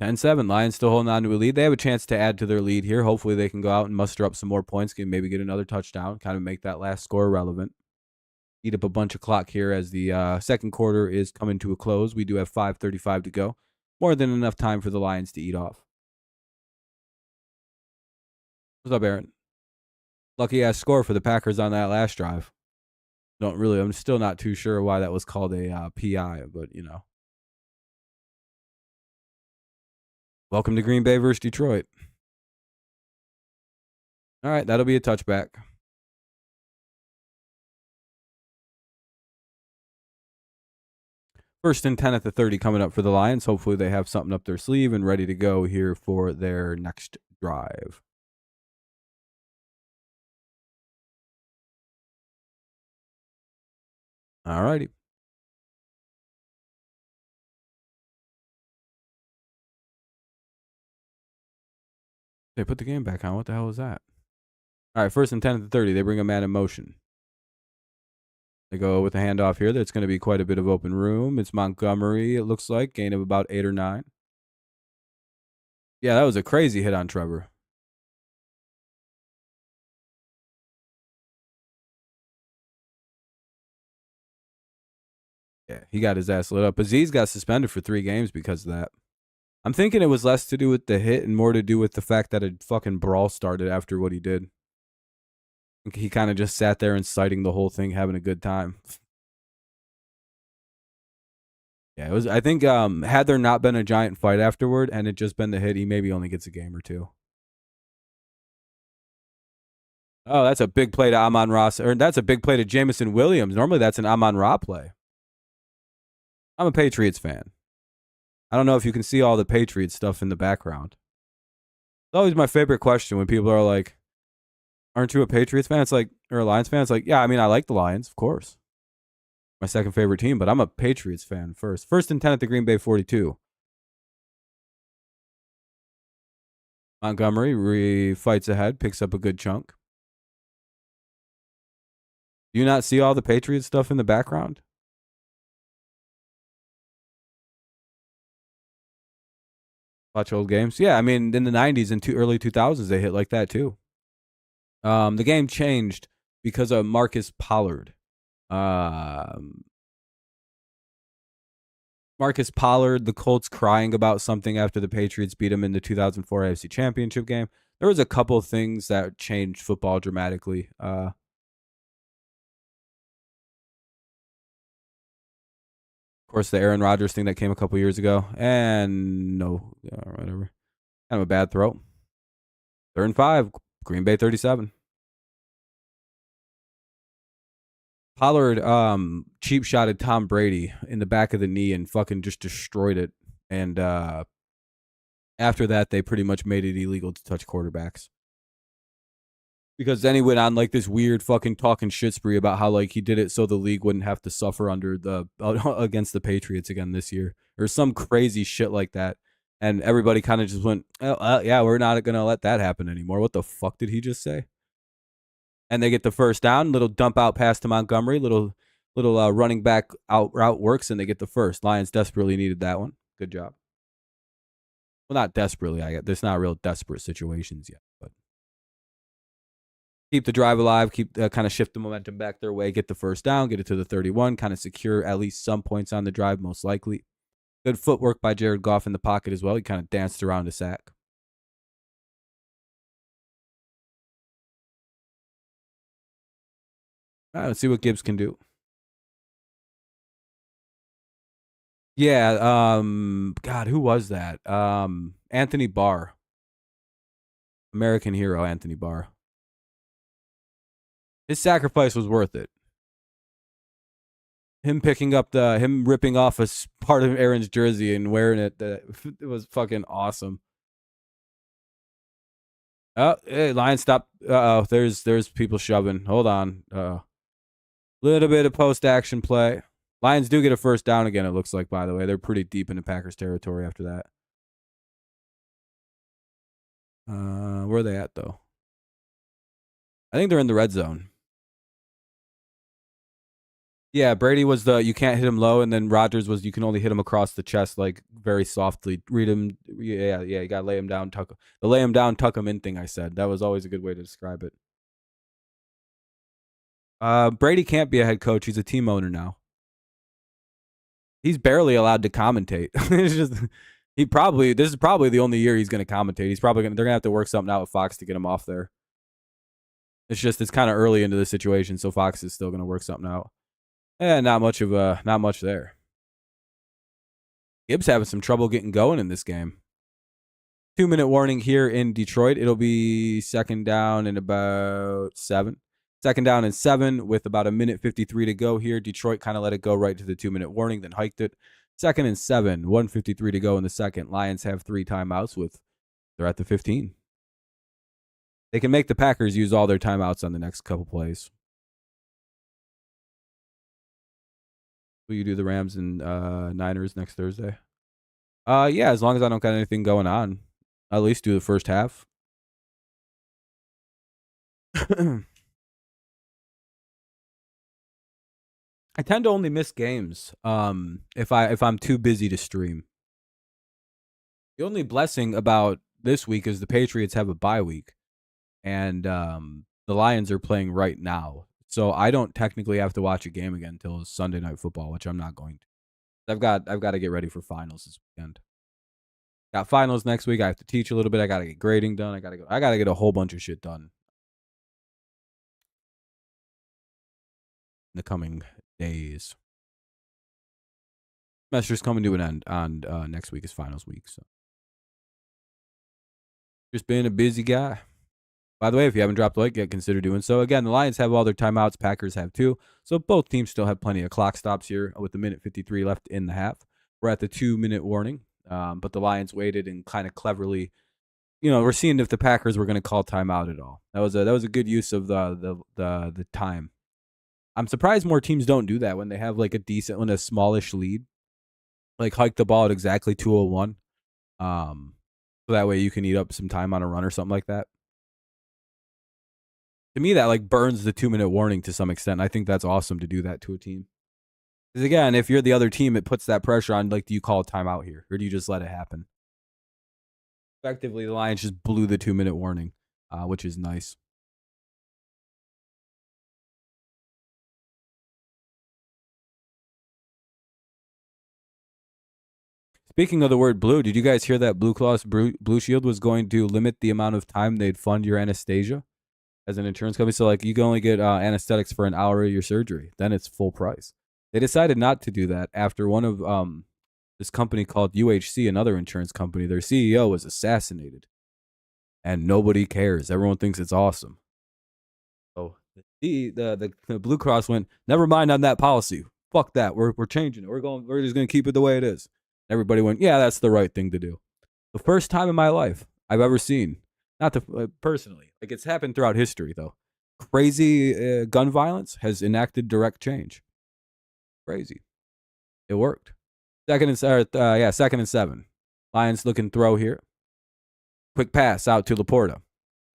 10-7. Lions still holding on to a lead. They have a chance to add to their lead here. Hopefully they can go out and muster up some more points, maybe get another touchdown, kind of make that last score relevant. Eat up a bunch of clock here as the second quarter is coming to a close. We do have 5:35 to go. More than enough time for the Lions to eat off. What's up, Aaron? Lucky ass score for the Packers on that last drive. I'm still not too sure why that was called a PI, but Welcome to Green Bay versus Detroit. All right, that'll be a touchback. First and 10 at the 30 coming up for the Lions. Hopefully they have something up their sleeve and ready to go here for their next drive. All righty. They put the game back on. What the hell was that? All right, first and 10 at the 30. They bring a man in motion. They go with a handoff here. That's going to be quite a bit of open room. It's Montgomery, it looks like. Gain of about 8 or 9. Yeah, that was a crazy hit on Trevor. Yeah, he got his ass lit up. Aziz got suspended for 3 games because of that. I'm thinking it was less to do with the hit and more to do with the fact that a fucking brawl started after what he did. He kind of just sat there inciting the whole thing, having a good time. Yeah, it was. I think had there not been a giant fight afterward and it just been the hit, he maybe only gets a game or 2. Oh, that's a big play to Amon-Ra, or that's a big play to Jameson Williams. Normally that's an Amon-Ra play. I'm a Patriots fan. I don't know if you can see all the Patriots stuff in the background. It's always my favorite question when people are like, aren't you a Patriots fan? It's like, or a Lions fan? It's like, yeah, I mean, I like the Lions, of course. My second favorite team, but I'm a Patriots fan first. First and 10 at the Green Bay 42. Montgomery fights ahead, picks up a good chunk. Do you not see all the Patriots stuff in the background? Watch old games. Yeah, I mean, in the 90s and early 2000s, they hit like that too. The game changed because of Marcus Pollard. Marcus Pollard, the Colts crying about something after the Patriots beat him in the 2004 AFC Championship game. There was a couple of things that changed football dramatically. Of course, the Aaron Rodgers thing that came a couple years ago. And no, whatever. Kind of a bad throw. 3rd and 5, Green Bay 37. Pollard cheap shotted Tom Brady in the back of the knee and fucking just destroyed it. And after that, they pretty much made it illegal to touch quarterbacks. Because then he went on like this weird fucking talking shit spree about how like he did it so the league wouldn't have to suffer under the against the Patriots again this year or some crazy shit like that. And everybody kind of just went, yeah, we're not going to let that happen anymore. What the fuck did he just say? And they get the first down, little dump out pass to Montgomery, little running back out route works, and they get the first. Lions desperately needed that one. Good job. Well, not desperately. There's not real desperate situations yet, but keep the drive alive, keep kind of shift the momentum back their way, get the first down, get it to the 31, kind of secure at least some points on the drive, most likely. Good footwork by Jared Goff in the pocket as well. He kind of danced around a sack. All right, let's see what Gibbs can do. Yeah, God, who was that? Anthony Barr. American hero, Anthony Barr. His sacrifice was worth it. Him ripping off a part of Aaron's jersey and wearing it, it was fucking awesome. Oh, hey, Lions stop. Uh-oh, there's people shoving. Hold on. Little bit of post-action play. Lions do get a first down again, it looks like, by the way. They're pretty deep into Packers territory after that. Where are they at, though? I think they're in the red zone. Yeah, Brady was you can't hit him low, and then Rodgers was you can only hit him across the chest, like, very softly. Read him. Yeah, you got to lay him down, tuck him. The lay him down, tuck him in thing I said. That was always a good way to describe it. Brady can't be a head coach. He's a team owner now. He's barely allowed to commentate. It's just this is probably the only year he's going to commentate. They're going to have to work something out with Fox to get him off there. It's kind of early into the situation, so Fox is still going to work something out. Not much there. Gibbs having some trouble getting going in this game. 2-minute warning here in Detroit. It'll be second down and about 7. Second down and 7 with about 1:53 to go here. Detroit kind of let it go right to the 2-minute warning, then hiked it. Second and 7, 1:53 to go in the second. Lions have 3 timeouts they're at the 15. They can make the Packers use all their timeouts on the next couple plays. Will you do the Rams and Niners next Thursday? Yeah, as long as I don't got anything going on. I'll at least do the first half. I tend to only miss games if I'm too busy to stream. The only blessing about this week is the Patriots have a bye week, and the Lions are playing right now. So I don't technically have to watch a game again until Sunday Night Football, which I'm not going to. I've got to get ready for finals this weekend. Got finals next week. I have to teach a little bit. I got to get grading done. I got to get a whole bunch of shit done in the coming days. Semester's coming to an end on next week is finals week. So just being a busy guy. By the way, if you haven't dropped a like yet, consider doing so. Again, the Lions have all their timeouts. Packers have 2. So both teams still have plenty of clock stops here with 1:53 left in the half. We're at the 2-minute warning. But the Lions waited and kind of cleverly, we're seeing if the Packers were going to call timeout at all. That was a good use of the time. I'm surprised more teams don't do that when they have like a smallish lead. Like hike the ball at exactly 2:01. So that way you can eat up some time on a run or something like that. To me, that like burns the 2-minute warning to some extent. I think that's awesome to do that to a team. Because again, if you're the other team, it puts that pressure on, like, do you call a timeout here? Or do you just let it happen? Effectively, the Lions just blew the 2-minute warning, which is nice. Speaking of the word blue, did you guys hear that Blue Cross Blue Shield was going to limit the amount of time they'd fund your anesthesia as an insurance company? So, like, you can only get anesthetics for an hour of your surgery. Then it's full price. They decided not to do that after one of this company called UHC, another insurance company, their CEO was assassinated. And nobody cares. Everyone thinks it's awesome. So The Blue Cross went, never mind on that policy. Fuck that. We're changing it. We're just gonna keep it the way it is. Everybody went, yeah, that's the right thing to do. The first time in my life I've ever seen, not to personally, like it's happened throughout history though. Crazy gun violence has enacted direct change. Crazy. It worked. Second and 7. Lions looking throw here. Quick pass out to Laporta.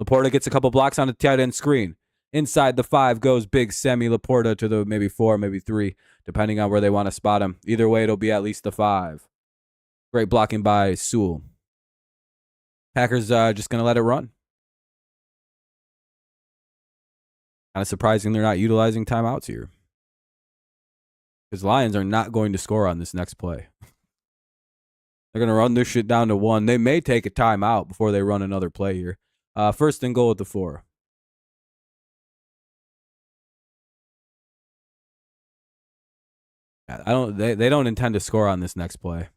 Laporta gets a couple blocks on the tight end screen. Inside the 5 goes big Semi Laporta to the maybe 4, maybe 3, depending on where they want to spot him. Either way, it'll be at least the 5. Great blocking by Sewell. Packers just going to let it run. Kind of surprising they're not utilizing timeouts here. Because Lions are not going to score on this next play. They're going to run this shit down to 1. They may take a timeout before they run another play here. First and goal at the 4. They don't intend to score on this next play.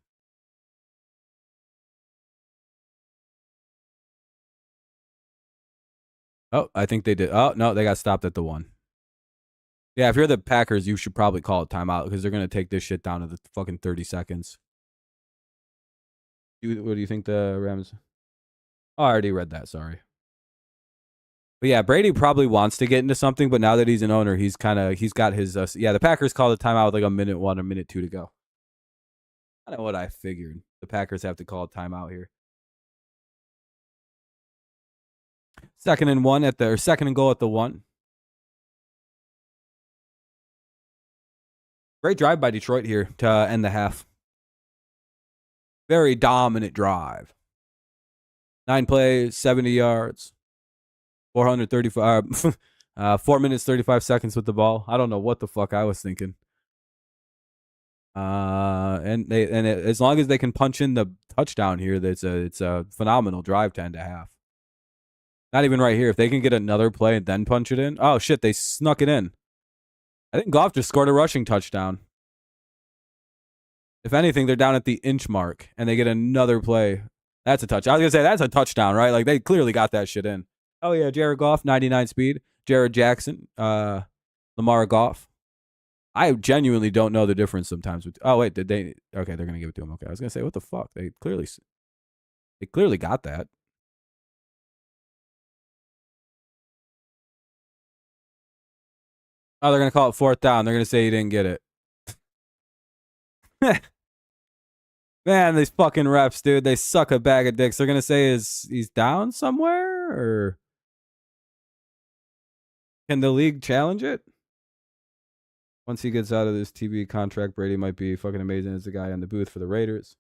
Oh, I think they did. Oh, no, they got stopped at the 1. Yeah, if you're the Packers, you should probably call it timeout because they're going to take this shit down to the fucking 30 seconds. What do you think the Rams? Oh, I already read that. Sorry. But yeah, Brady probably wants to get into something, but now that he's an owner, he's got his, the Packers called a timeout with like a minute 1, a minute 2 to go. I know what I figured. The Packers have to call a timeout here. Second and goal at the 1. Great drive by Detroit here to end the half. Very dominant drive. 9 plays, 70 yards, 435, 4 minutes, 35 seconds with the ball. I don't know what the fuck I was thinking. As long as they can punch in the touchdown here, it's a phenomenal drive to end a half. Not even right here. If they can get another play and then punch it in. Oh, shit, they snuck it in. I think Goff just scored a rushing touchdown. If anything, they're down at the inch mark, and they get another play. That's a touch. I was going to say, that's a touchdown, right? Like, they clearly got that shit in. Oh, yeah, Jared Goff, 99 speed. Jared Jackson, Lamar Goff. I genuinely don't know the difference sometimes. Oh, wait, did they? Okay, they're going to give it to him. Okay, I was going to say, what the fuck? They clearly got that. Oh, they're going to call it 4th down. They're going to say he didn't get it. Man, these fucking refs, dude, they suck a bag of dicks. They're going to say he's down somewhere? Or can the league challenge it? Once he gets out of this TV contract, Brady might be fucking amazing as the guy in the booth for the Raiders.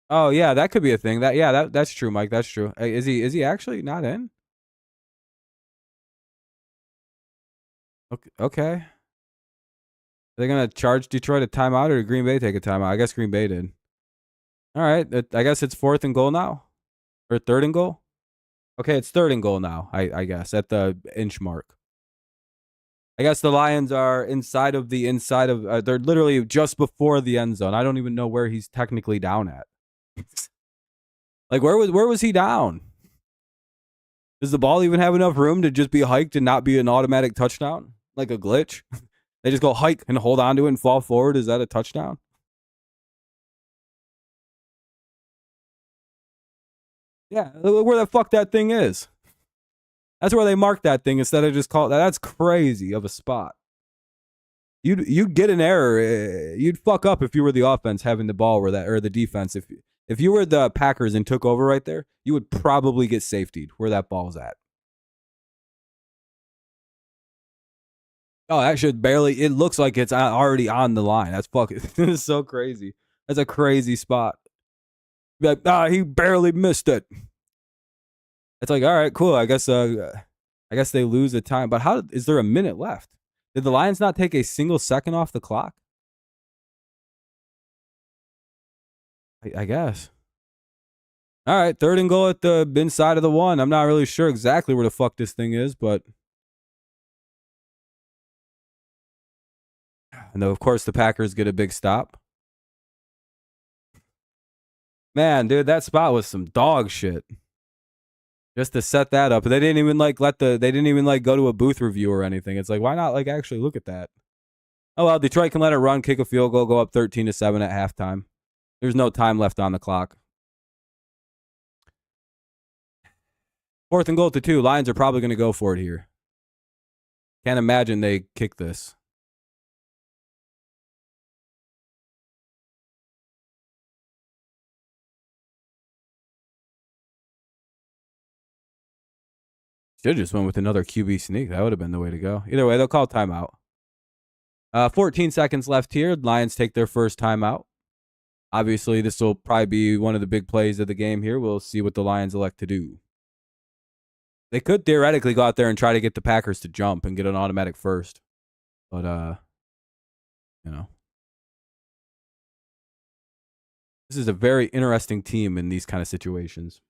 Oh, yeah, that could be a thing. That's true, Mike. That's true. Is he actually not in? Okay. They're going to charge Detroit a timeout, or did Green Bay take a timeout? I guess Green Bay did. All right. I guess it's 4th and goal now. Or 3rd and goal? Okay, it's 3rd and goal now, I guess, at the inch mark. I guess the Lions are inside of they're literally just before the end zone. I don't even know where he's technically down at. Like, where was he down? Does the ball even have enough room to just be hiked and not be an automatic touchdown? Like a glitch? They just go hike and hold on to it and fall forward. Is that a touchdown? Yeah, look where the fuck that thing is. That's where they marked that thing instead of just call it. That's crazy of a spot. You'd get an error. You'd fuck up if you were the offense having the ball or the defense. If you were the Packers and took over right there, you would probably get safetied where that ball's at. Oh, that should barely. It looks like it's already on the line. That's fucking. It's so crazy. That's a crazy spot. Like, he barely missed it. It's like, all right, cool. I guess they lose the time. But how is there a minute left? Did the Lions not take a single second off the clock? I guess. All right, 3rd and goal at the inside of the 1. I'm not really sure exactly where the fuck this thing is, but. And of course, the Packers get a big stop. Man, dude, that spot was some dog shit. Just to set that up. They didn't even like they didn't even like go to a booth review or anything. It's like, why not like actually look at that? Oh well, Detroit can let it run, kick a field goal, go up 13-7 at halftime. There's no time left on the clock. 4th and goal to 2. Lions are probably going to go for it here. Can't imagine they kick this. Should just went with another QB sneak. That would have been the way to go. Either way, they'll call timeout. 14 seconds left here. Lions take their first timeout. Obviously, this will probably be one of the big plays of the game here. We'll see what the Lions elect to do. They could theoretically go out there and try to get the Packers to jump and get an automatic first. But, you know. This is a very interesting team in these kind of situations.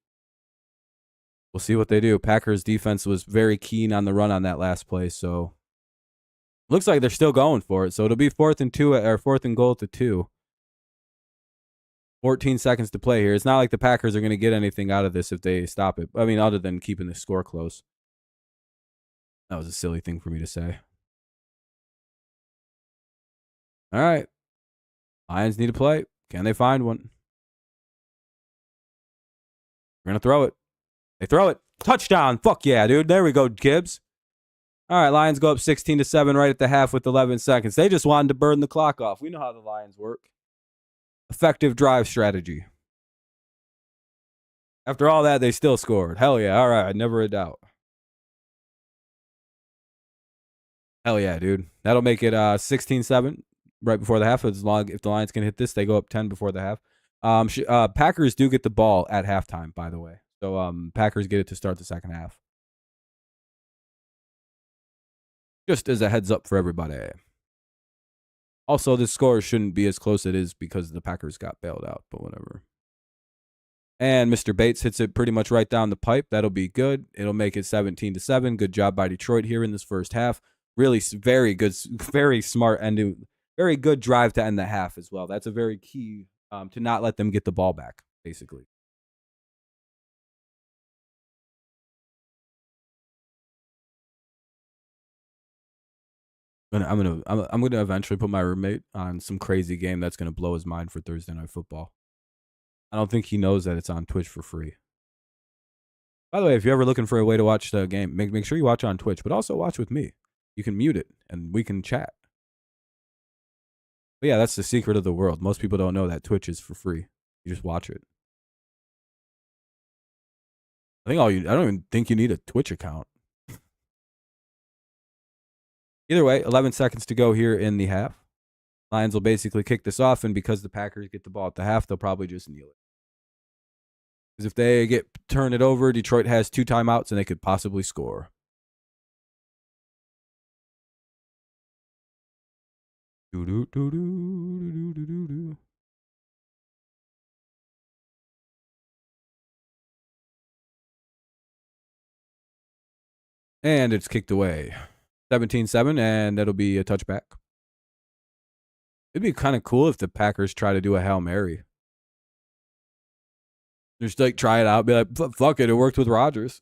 We'll see what they do. Packers defense was very keen on the run on that last play, so looks like they're still going for it. So it'll be 4th and 2 or 4th and goal to 2. 14 seconds to play here. It's not like the Packers are going to get anything out of this if they stop it. I mean, other than keeping the score close. That was a silly thing for me to say. All right. Lions need to play. Can they find one? We're going to throw it. They throw it. Touchdown. Fuck yeah, dude. There we go, Gibbs. All right, Lions go up 16-7 right at the half with 11 seconds. They just wanted to burn the clock off. We know how the Lions work. Effective drive strategy. After all that, they still scored. Hell yeah. All right, never a doubt. Hell yeah, dude. That'll make it 16-7 right before the half. If the Lions can hit this, they go up 10 before the half. Packers do get the ball at halftime, by the way. So Packers get it to start the second half. Just as a heads up for everybody. Also, this score shouldn't be as close as it is because the Packers got bailed out, but whatever. And Mr. Bates hits it pretty much right down the pipe. That'll be good. It'll make it 17-7. Good job by Detroit here in this first half. Really very good, very smart ending. Very good drive to end the half as well. That's a very key to not let them get the ball back, basically. I'm gonna eventually put my roommate on some crazy game that's gonna blow his mind for Thursday Night Football. I don't think he knows that it's on Twitch for free. By the way, if you're ever looking for a way to watch the game, make sure you watch on Twitch, but also watch with me. You can mute it and we can chat. But yeah, that's the secret of the world. Most people don't know that Twitch is for free. You just watch it. I don't even think you need a Twitch account. Either way, 11 seconds to go here in the half. Lions will basically kick this off, and because the Packers get the ball at the half, they'll probably just kneel it. Because if they turn it over, Detroit has 2 timeouts, and they could possibly score. And it's kicked away. 17-7, and that'll be a touchback. It'd be kind of cool if the Packers try to do a Hail Mary. Just like try it out, be like, fuck it, it worked with Rodgers.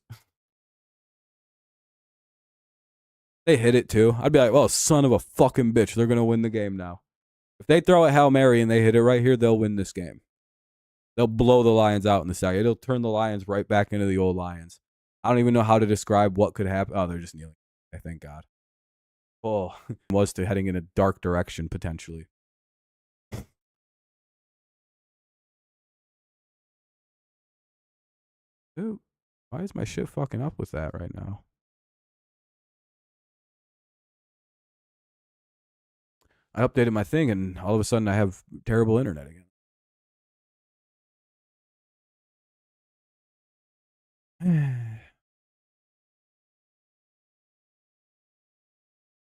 They hit it too. I'd be like, well, son of a fucking bitch, they're going to win the game now. If they throw a Hail Mary and they hit it right here, they'll win this game. They'll blow the Lions out in the second. It'll turn the Lions right back into the old Lions. I don't even know how to describe what could happen. Oh, they're just kneeling. Thank God. Oh, was to heading in a dark direction potentially. Dude, why is my shit fucking up with that right now? I updated my thing and all of a sudden I have terrible internet again.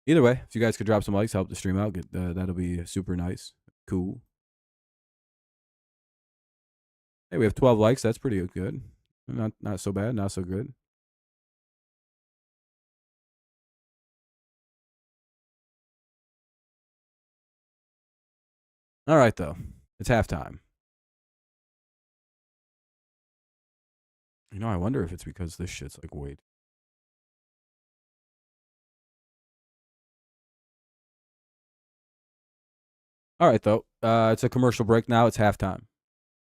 Either way, if you guys could drop some likes, help the stream out, that'll be super nice. Cool. Hey, we have 12 likes. That's pretty good. Not so bad, not so good. All right, though. It's halftime. You know, I wonder if it's because this shit's like wait. All right, though. It's a commercial break now. It's halftime.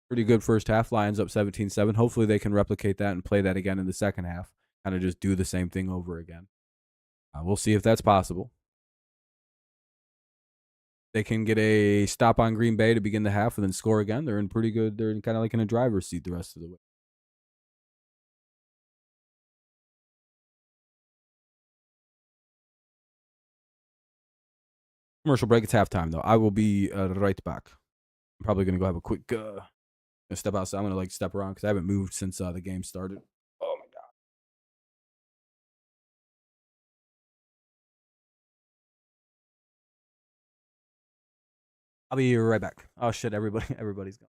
Pretty good first half. Lions up 17-7. Hopefully they can replicate that and play that again in the second half. Kind of just do the same thing over again. We'll see if that's possible. They can get a stop on Green Bay to begin the half and then score again. They're in pretty good. They're kind of like in a driver's seat the rest of the way. Commercial break. It's halftime though. I will be right back. I'm probably gonna go have a quick step outside. I'm gonna like step around because I haven't moved since the game started. Oh my god. I'll be right back. Oh shit! Everybody's gone.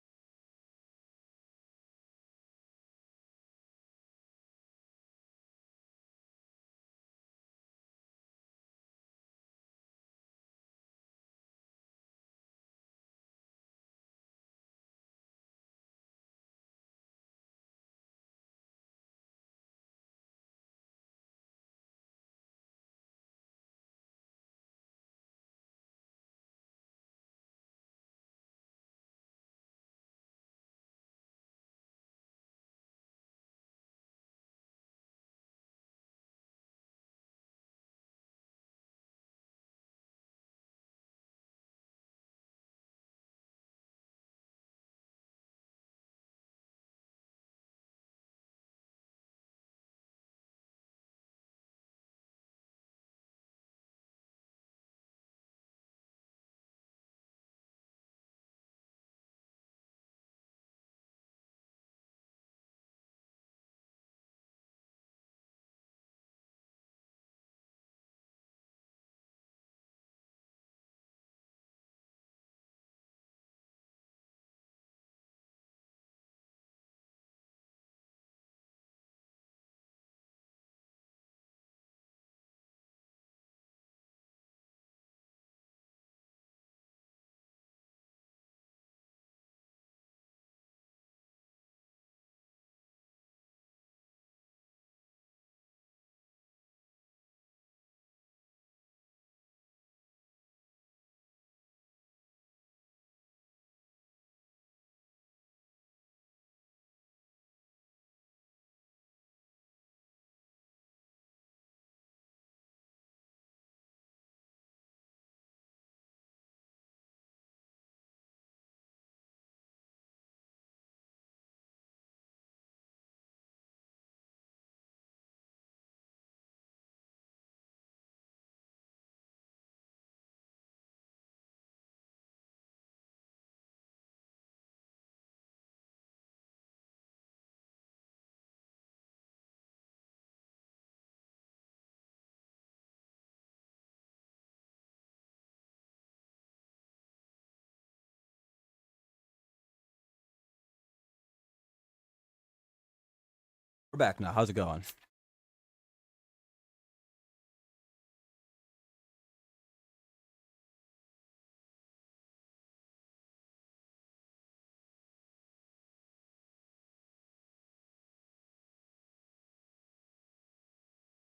We're back now. How's it going?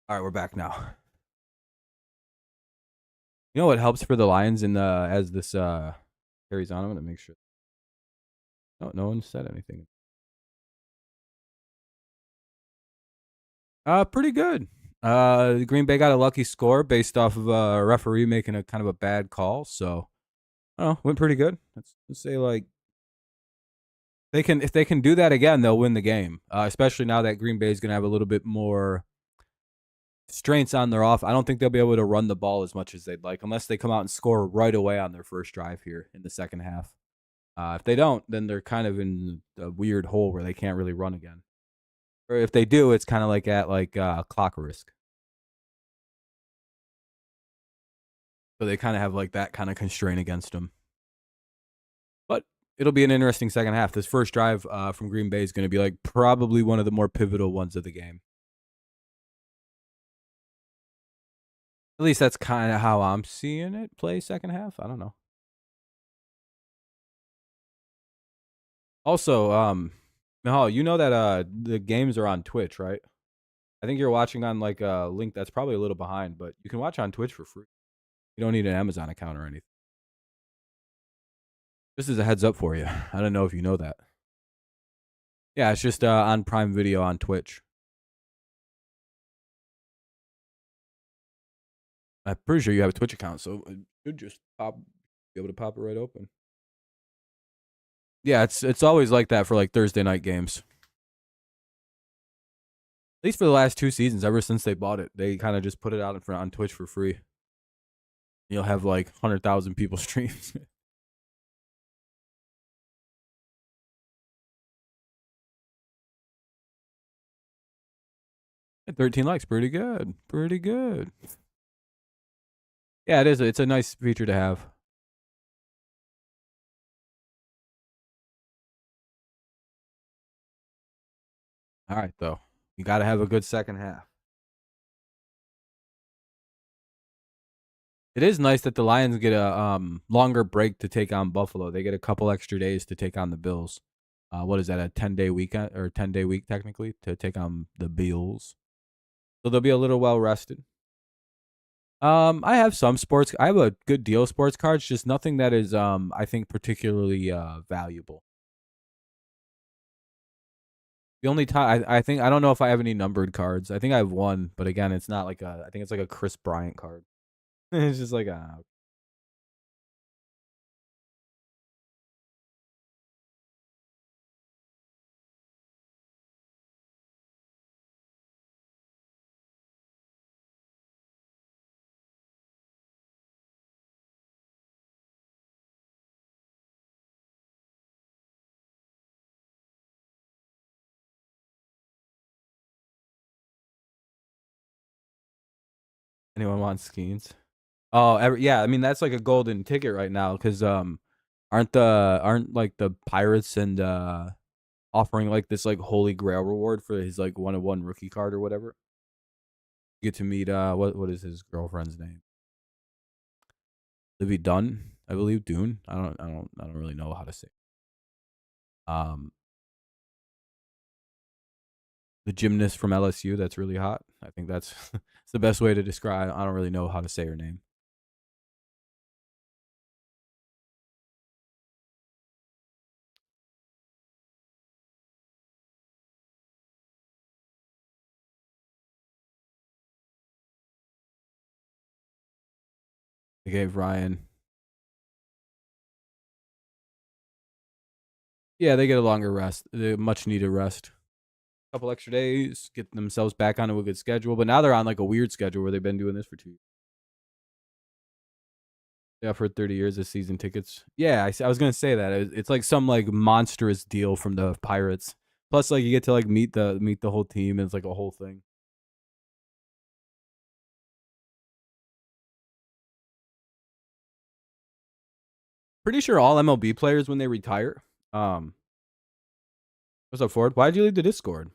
All right, we're back now. You know what helps for the Lions in the as this carries on? I'm gonna make sure. No one said anything. Pretty good. Green Bay got a lucky score based off of a referee making a kind of a bad call. So, I don't know, went pretty good. Let's say like if they can do that again, they'll win the game. Especially now that Green Bay is gonna have a little bit more strengths on their off. I don't think they'll be able to run the ball as much as they'd like unless they come out and score right away on their first drive here in the second half. If they don't, then they're kind of in a weird hole where they can't really run again. Or if they do, it's kind of like at clock risk. So they kind of have like that kind of constraint against them. But it'll be an interesting second half. This first drive from Green Bay is going to be like probably one of the more pivotal ones of the game. At least that's kind of how I'm seeing it play second half. I don't know. Also, Mahal, you know that the games are on Twitch, right? I think you're watching on like a link that's probably a little behind, but you can watch on Twitch for free. You don't need an Amazon account or anything. This is a heads up for you. I don't know if you know that. Yeah, it's just on Prime Video on Twitch. I'm pretty sure you have a Twitch account, so it should just be able to pop it right open. Yeah, it's always like that for like Thursday night games. At least for the last 2 seasons, ever since they bought it, they kind of just put it out in front on Twitch for free. You'll have like 100,000 people stream. 13 likes, pretty good, pretty good. Yeah, it is. It's a nice feature to have. All right, though, you got to have a good second half. It is nice that the Lions get a longer break to take on Buffalo. They get a couple extra days to take on the Bills. What is that? A 10-day weekend or 10-day week technically to take on the Bills. So they'll be a little well rested. I have some sports. I have a good deal of sports cards, just nothing that is I think particularly valuable. The only time I think I don't know if I have any numbered cards. I think I have one, but again, it's not like I think it's like a Chris Bryant card. It's just like anyone wants Skeens? Oh, yeah. I mean, that's like a golden ticket right now because aren't like the Pirates and offering like this like holy grail reward for his like 1-of-1 rookie card or whatever. You get to meet what is his girlfriend's name? Livy Dunn, I believe. Dune. I don't really know how to say. Um, the gymnast from LSU that's really hot. I think that's it's the best way to describe. I don't really know how to say her name. They gave Ryan. Yeah, they get a longer rest. They much needed rest. A couple extra days, get themselves back onto a good schedule. But now they're on like a weird schedule where they've been doing this for 2 years. They offered 30 years of season tickets. Yeah, I was gonna say that it's like some like monstrous deal from the Pirates. Plus, like you get to like meet the whole team. And it's like a whole thing. Pretty sure all MLB players when they retire. What's up, Ford? Why did you leave the Discord?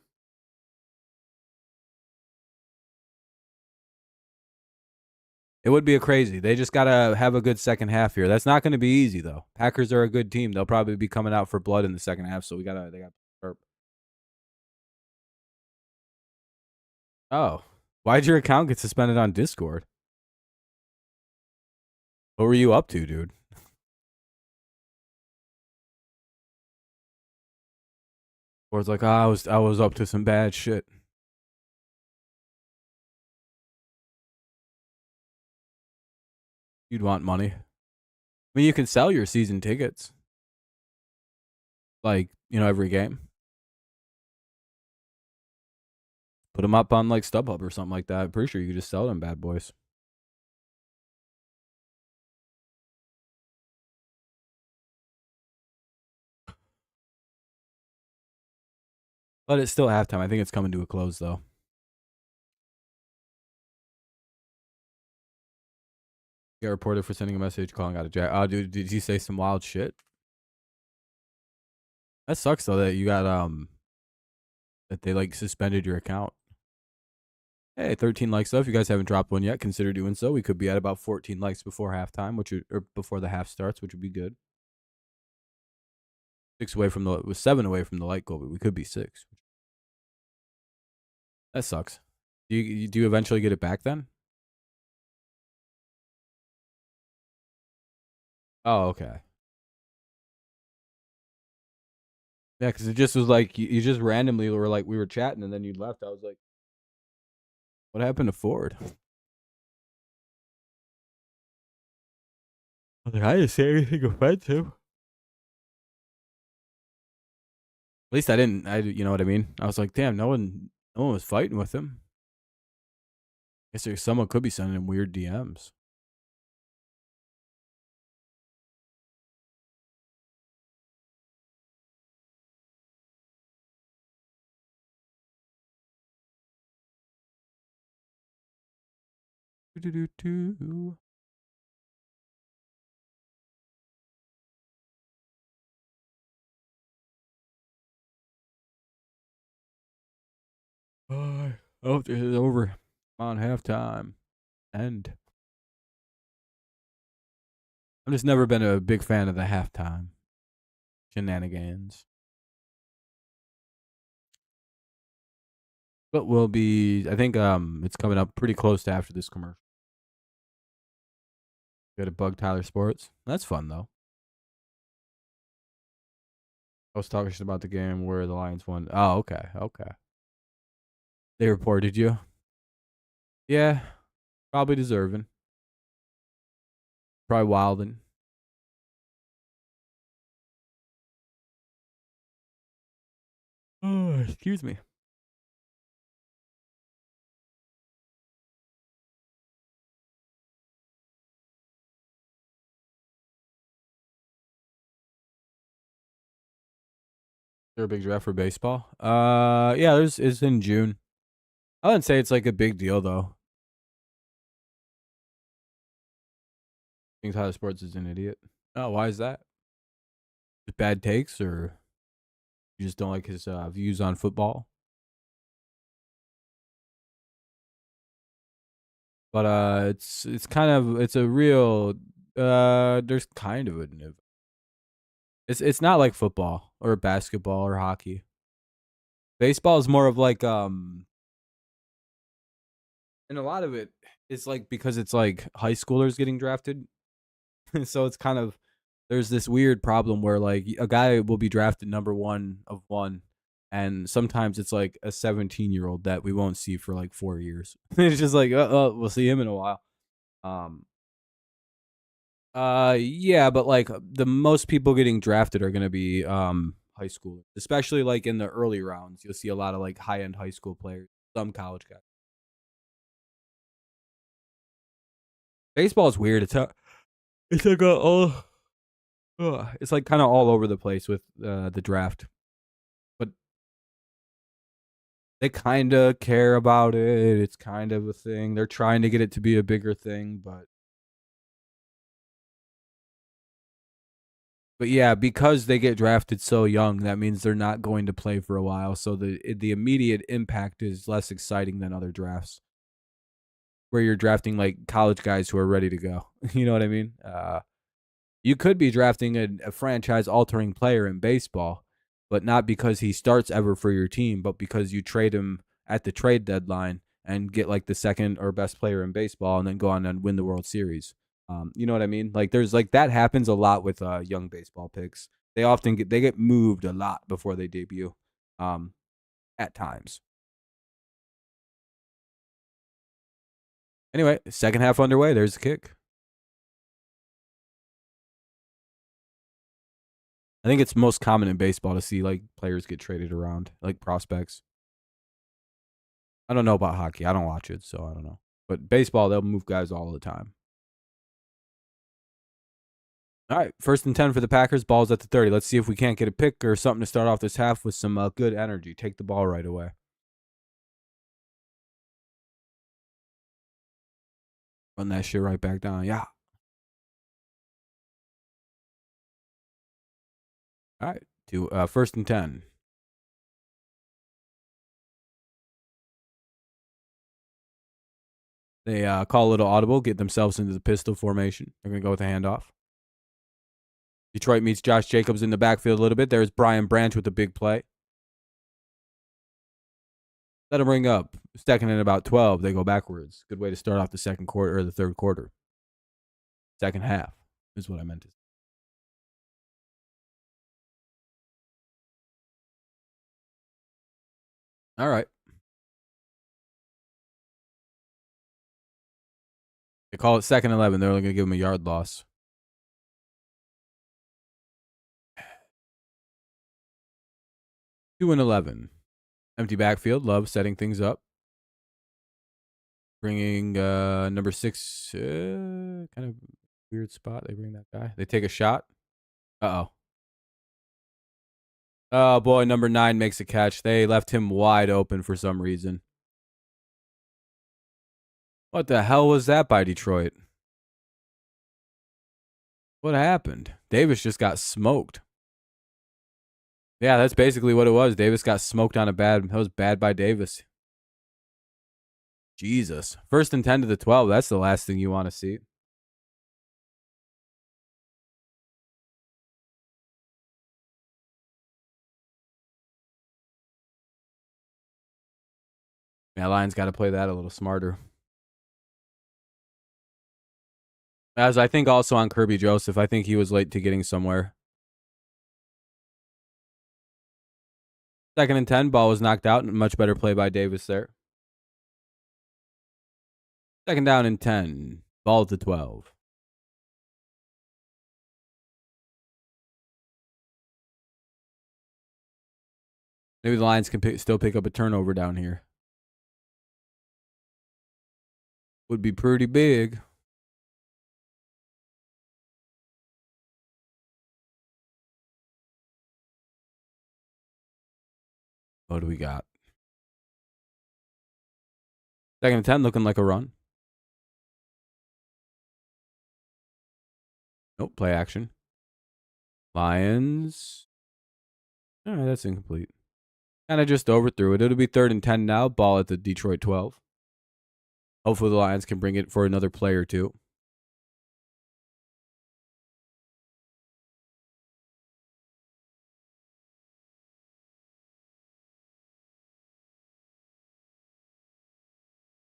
It would be a crazy. They just gotta have a good second half here. That's not going to be easy though. Packers are a good team. They'll probably be coming out for blood in the second half. So they got. Oh, why'd your account get suspended on Discord? What were you up to, dude? Or it's like, oh, I was up to some bad shit. You'd want money. I mean, you can sell your season tickets, like every game. Put them up on like StubHub or something like that. I'm pretty sure you could just sell them, bad boys. But it's still halftime. I think it's coming to a close though. Got reported for sending a message calling out a jack. Oh, dude, did you say some wild shit? That sucks though that you got that they like suspended your account. Hey, 13 likes though. If you guys haven't dropped one yet, consider doing so. We could be at about 14 likes before halftime, or before the half starts, which would be good. 6 away from the, it was 7 away from the light goal, but we could be 6. That sucks. Do you eventually get it back then? Oh, okay. Yeah, because it just was like you just randomly were like, we were chatting and then you left. I was like, what happened to Ford? I was like, I didn't say anything offensive. At least I didn't. You know what I mean? I was like, damn, no one was fighting with him. I guess someone could be sending him weird DMs. Do-do-do-do. Oh, this is over. On halftime. End. I've just never been a big fan of the halftime shenanigans. But we'll be. I think it's coming up pretty close to after this commercial. Got to bug Tyler Sports. That's fun though. I was talking shit about the game where the Lions won. Oh, okay, okay. They reported you. Yeah, probably deserving. Probably wilding. Oh, excuse me. There a big draft for baseball? Yeah, it's in June. I wouldn't say it's like a big deal though. I think Tyler Sports is an idiot. Oh, why is that? Just bad takes, or you just don't like his views on football? But it's kind of it's a real there's kind of a it's not like football or basketball or hockey. Baseball is more of like and a lot of it is like because it's like high schoolers getting drafted. So it's kind of there's this weird problem where like a guy will be drafted number 1 of 1 and sometimes it's like a 17-year-old that we won't see for like 4 years. It's just like we'll see him in a while. Um yeah, but like the most people getting drafted are going to be high schoolers, especially like in the early rounds. You'll see a lot of like high-end high school players, some college guys. Baseball is weird. It's like it's like kind of all over the place with the draft. But they kind of care about it. It's kind of a thing. They're trying to get it to be a bigger thing, but yeah, because they get drafted so young, that means they're not going to play for a while. So the immediate impact is less exciting than other drafts, where you're drafting like college guys who are ready to go. You know what I mean? You could be drafting a franchise altering player in baseball, but not because he starts ever for your team, but because you trade him at the trade deadline and get like the second or best player in baseball and then go on and win the World Series. You know what I mean? Like there's like that happens a lot with young baseball picks. They often get moved a lot before they debut. Um, at times. Anyway, second half underway. There's the kick. I think it's most common in baseball to see like players get traded around, like prospects. I don't know about hockey. I don't watch it, so I don't know. But baseball, they'll move guys all the time. All right, 1st and 10 for the Packers. Ball's at the 30. Let's see if we can't get a pick or something to start off this half with some good energy. Take the ball right away. Run that shit right back down. Yeah. All right, to 1st and 10. They call a little audible, get themselves into the pistol formation. They're going to go with a handoff. Detroit meets Josh Jacobs in the backfield a little bit. There's Brian Branch with a big play. Let him ring up. Second and about 12. They go backwards. Good way to start off the second quarter or the third quarter. Second half is what I meant to say. All right. They call it second 11. They're only going to give him a yard loss. Two and 11. Empty backfield. Love setting things up. Bringing number 6. Kind of weird spot. They bring that guy. They take a shot. Uh-oh. Oh, boy. Number 9 makes a catch. They left him wide open for some reason. What the hell was that by Detroit? What happened? Davis just got smoked. Yeah, that's basically what it was. Davis got smoked on a bad. That was bad by Davis. Jesus. 1st and 10 to the 12. That's the last thing you want to see. Yeah, Lions got to play that a little smarter. As I think also on Kirby Joseph, I think he was late to getting somewhere. 2nd and 10, ball was knocked out. Much better play by Davis there. 2nd down and 10, ball at the 12. Maybe the Lions can still pick up a turnover down here. Would be pretty big. What do we got? 2nd and 10, looking like a run. Nope, play action. Lions. All right, that's incomplete. Kind of just overthrew it. It'll be 3rd and 10 now. Ball at the Detroit 12. Hopefully the Lions can bring it for another play or two.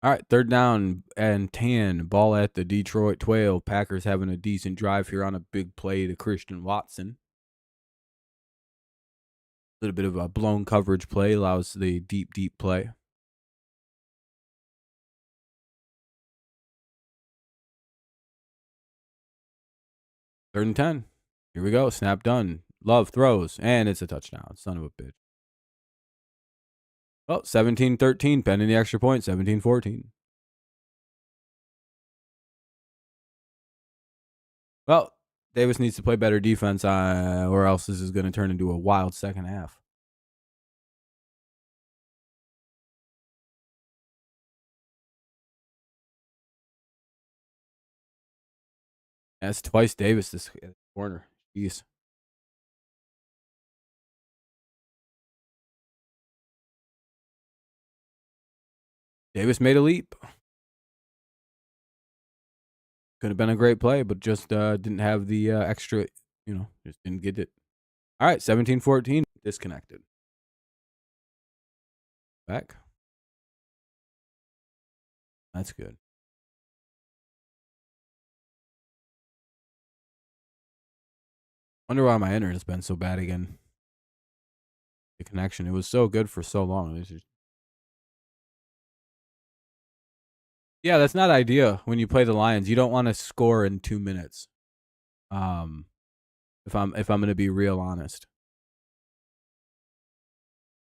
All right, 3rd down and 10. Ball at the Detroit 12. Packers having a decent drive here on a big play to Christian Watson. A little bit of a blown coverage play allows the deep play. Third and 10. Here we go. Snap done. Love throws, and it's a touchdown. Son of a bitch. Well, 17-13, pending the extra point, 17-14. Well, Davis needs to play better defense, or else this is going to turn into a wild second half. That's twice Davis this corner. Jeez. Davis made a leap. Could have been a great play, but just didn't have the extra, just didn't get it. All right, 17-14, disconnected. Back. That's good. Wonder why my internet has been so bad again. The connection. It was so good for so long. It's just... Yeah, that's not ideal when you play the Lions. You don't want to score in 2 minutes. If I'm going to be real honest.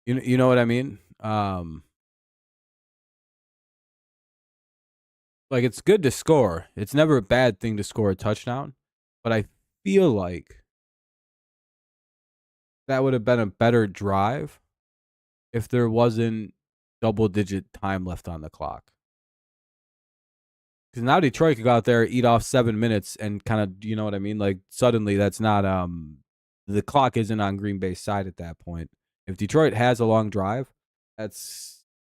You know what I mean? Like, it's good to score. It's never a bad thing to score a touchdown, but I feel like that would have been a better drive if there wasn't double-digit time left on the clock. Because now Detroit could go out there, eat off 7 minutes, and kind of, you know what I mean? Like, suddenly that's not, the clock isn't on Green Bay's side at that point. If Detroit has a long drive, that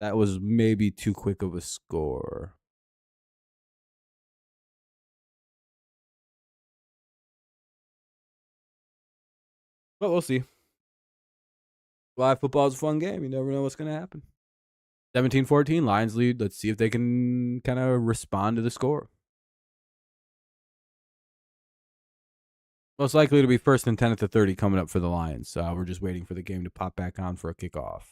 was maybe too quick of a score. But we'll see. Live football is a fun game. You never know what's going to happen. 17-14, Lions lead. Let's see if they can kind of respond to the score. Most likely to be 1st and 10 at the 30 coming up for the Lions. We're just waiting for the game to pop back on for a kickoff.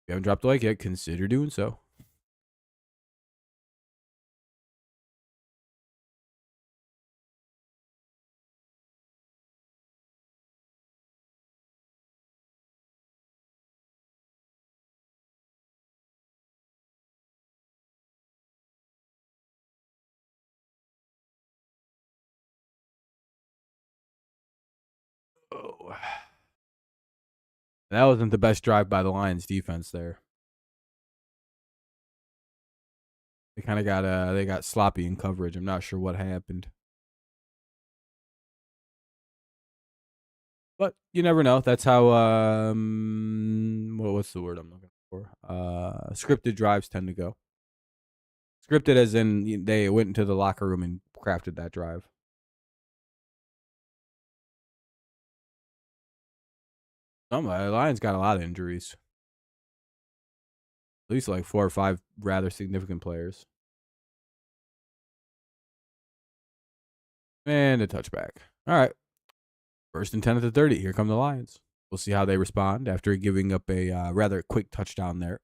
If you haven't dropped a like yet, consider doing so. Oh. That wasn't the best drive by the Lions defense there. They kind of got sloppy in coverage. I'm not sure what happened. But you never know. That's how what's the word I'm looking for? Scripted drives tend to go. Scripted as in they went into the locker room and crafted that drive. The Lions got a lot of injuries. At least like 4 or 5 rather significant players. And a touchback. All right. 1st and 10 at the 30. Here come the Lions. We'll see how they respond after giving up a rather quick touchdown there.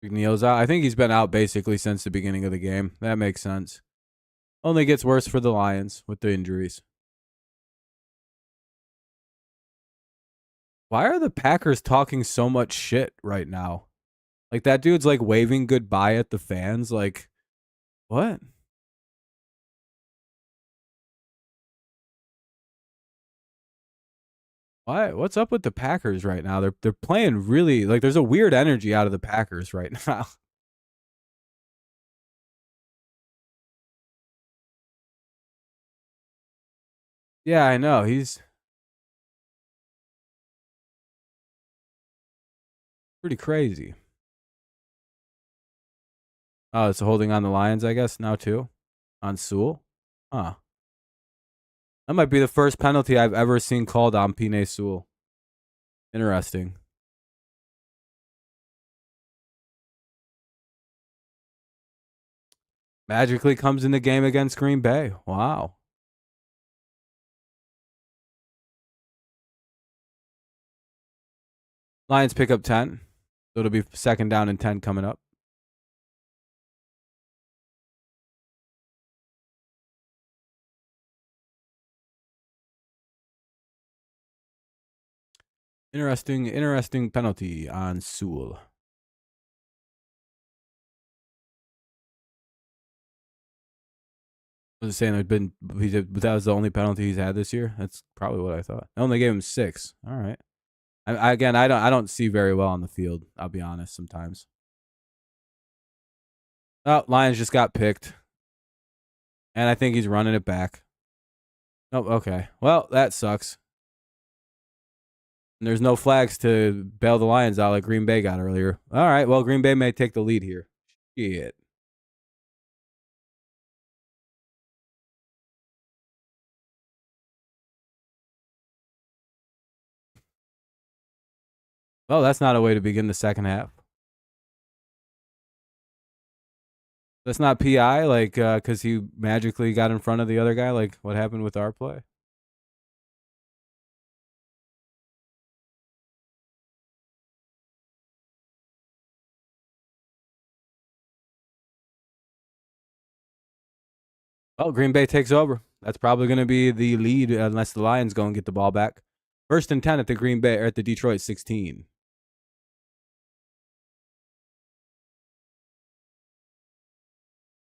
McNeil's out. I think he's been out basically since the beginning of the game. That makes sense. Only gets worse for the Lions with the injuries. Why are the Packers talking so much shit right now? Like, that dude's like waving goodbye at the fans. Like, what? Why? What's up with the Packers right now? They're playing really like there's a weird energy out of the Packers right now. Yeah, I know. He's pretty crazy. Oh, it's holding on the Lions, I guess, now too. On Sewell. Huh. That might be the first penalty I've ever seen called on Penei Sewell. Interesting. Magically comes in the game against Green Bay. Wow. Lions pick up 10. So it'll be 2nd down and 10 coming up. Interesting penalty on Sewell. I was saying that was the only penalty he's had this year. That's probably what I thought. I only gave him 6. All right. I don't see very well on the field. I'll be honest. Sometimes. Oh, Lions just got picked, and I think he's running it back. Oh, okay. Well, that sucks. And there's no flags to bail the Lions out like Green Bay got earlier. All right. Well, Green Bay may take the lead here. Shit. Well, that's not a way to begin the second half. That's not PI, like, because he magically got in front of the other guy, like what happened with our play. Oh, Green Bay takes over. That's probably going to be the lead unless the Lions go and get the ball back. 1st and 10 at the Green Bay or at the Detroit 16.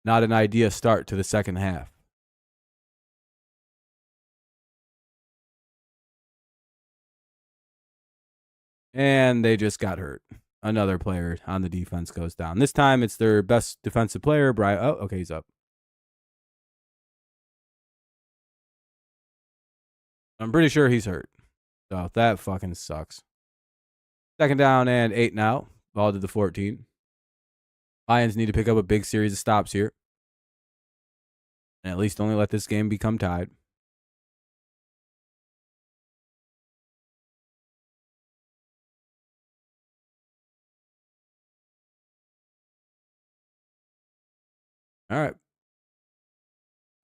Not an ideal start to the second half. And they just got hurt. Another player on the defense goes down. This time it's their best defensive player, Brian. Oh, okay, he's up. I'm pretty sure he's hurt. So that fucking sucks. Second down and 8 now. Ball to the 14. Lions need to pick up a big series of stops here. And at least only let this game become tied. All right.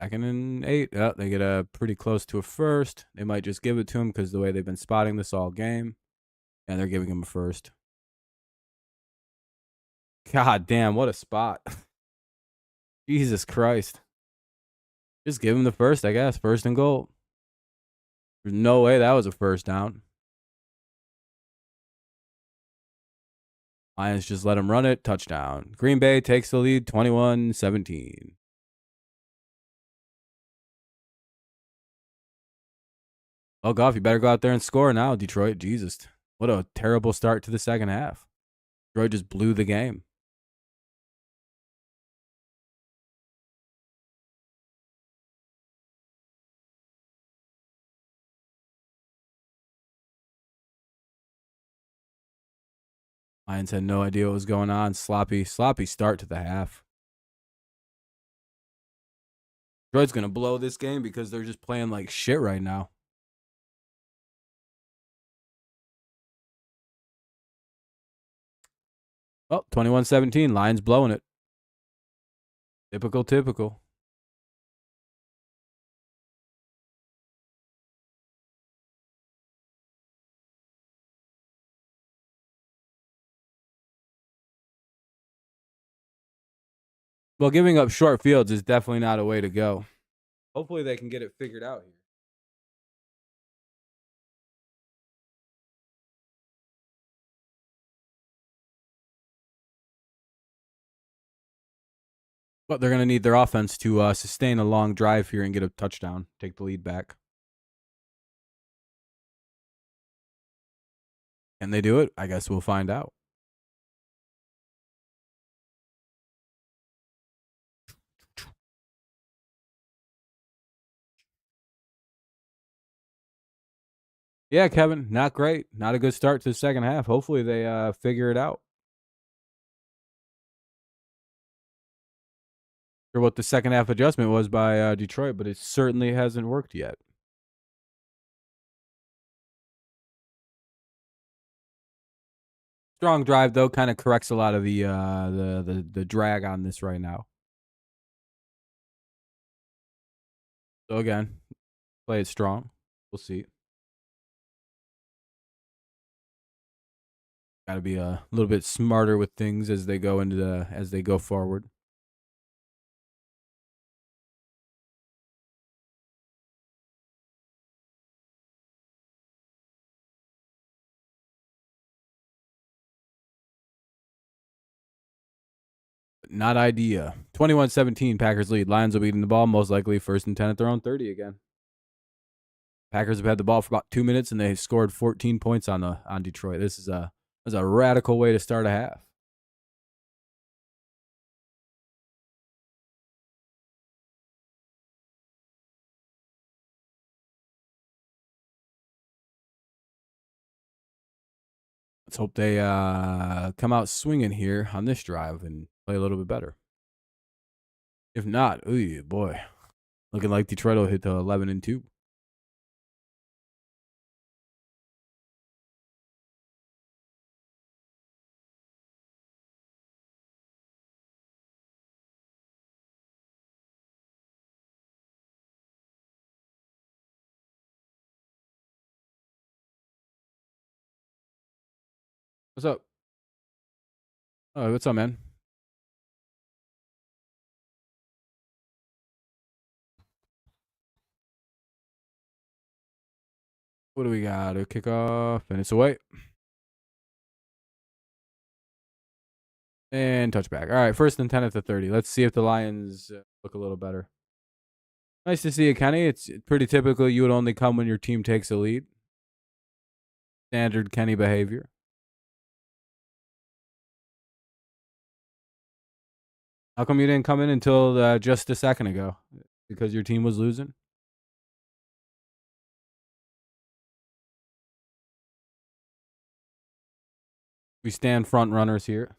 Second and 8. Oh, they get pretty close to a first. They might just give it to him because the way they've been spotting this all game. And they're giving him a first. God damn, what a spot. Jesus Christ. Just give him the first, I guess. First and goal. There's no way that was a first down. Lions just let him run it. Touchdown. Green Bay takes the lead 21-17. Oh, Goff, you better go out there and score now, Detroit. Jesus. What a terrible start to the second half. Detroit just blew the game. Lions had no idea what was going on. Sloppy start to the half. Detroit's going to blow this game because they're just playing like shit right now. Oh, 21-17. Lions blowing it. Typical. Well, giving up short fields is definitely not a way to go. Hopefully they can get it figured out here. But they're going to need their offense to sustain a long drive here and get a touchdown, take the lead back. Can they do it? I guess we'll find out. Yeah, Kevin, not great. Not a good start to the second half. Hopefully they figure it out. Or what the second half adjustment was by Detroit, but it certainly hasn't worked yet. Strong drive though kind of corrects a lot of the drag on this right now. So again, play it strong. We'll see. Got to be a little bit smarter with things as they go forward. Not idea. 21-17, Packers lead. Lions will be eating the ball, most likely first and 10 at their own 30 again. Packers have had the ball for about 2 minutes, and they scored 14 points on Detroit. This is a radical way to start a half. Let's hope they come out swinging here on this drive and play a little bit better. If not, ooh boy, looking like Detroit will hit the 11-2. What's up? Oh, what's up, man? What do we got? A kickoff, and it's away. And touchback. All right, first and 10 at the 30. Let's see if the Lions look a little better. Nice to see you, Kenny. It's pretty typical. You would only come when your team takes a lead. Standard Kenny behavior. How come you didn't come in until just a second ago? Because your team was losing? We stand front runners here.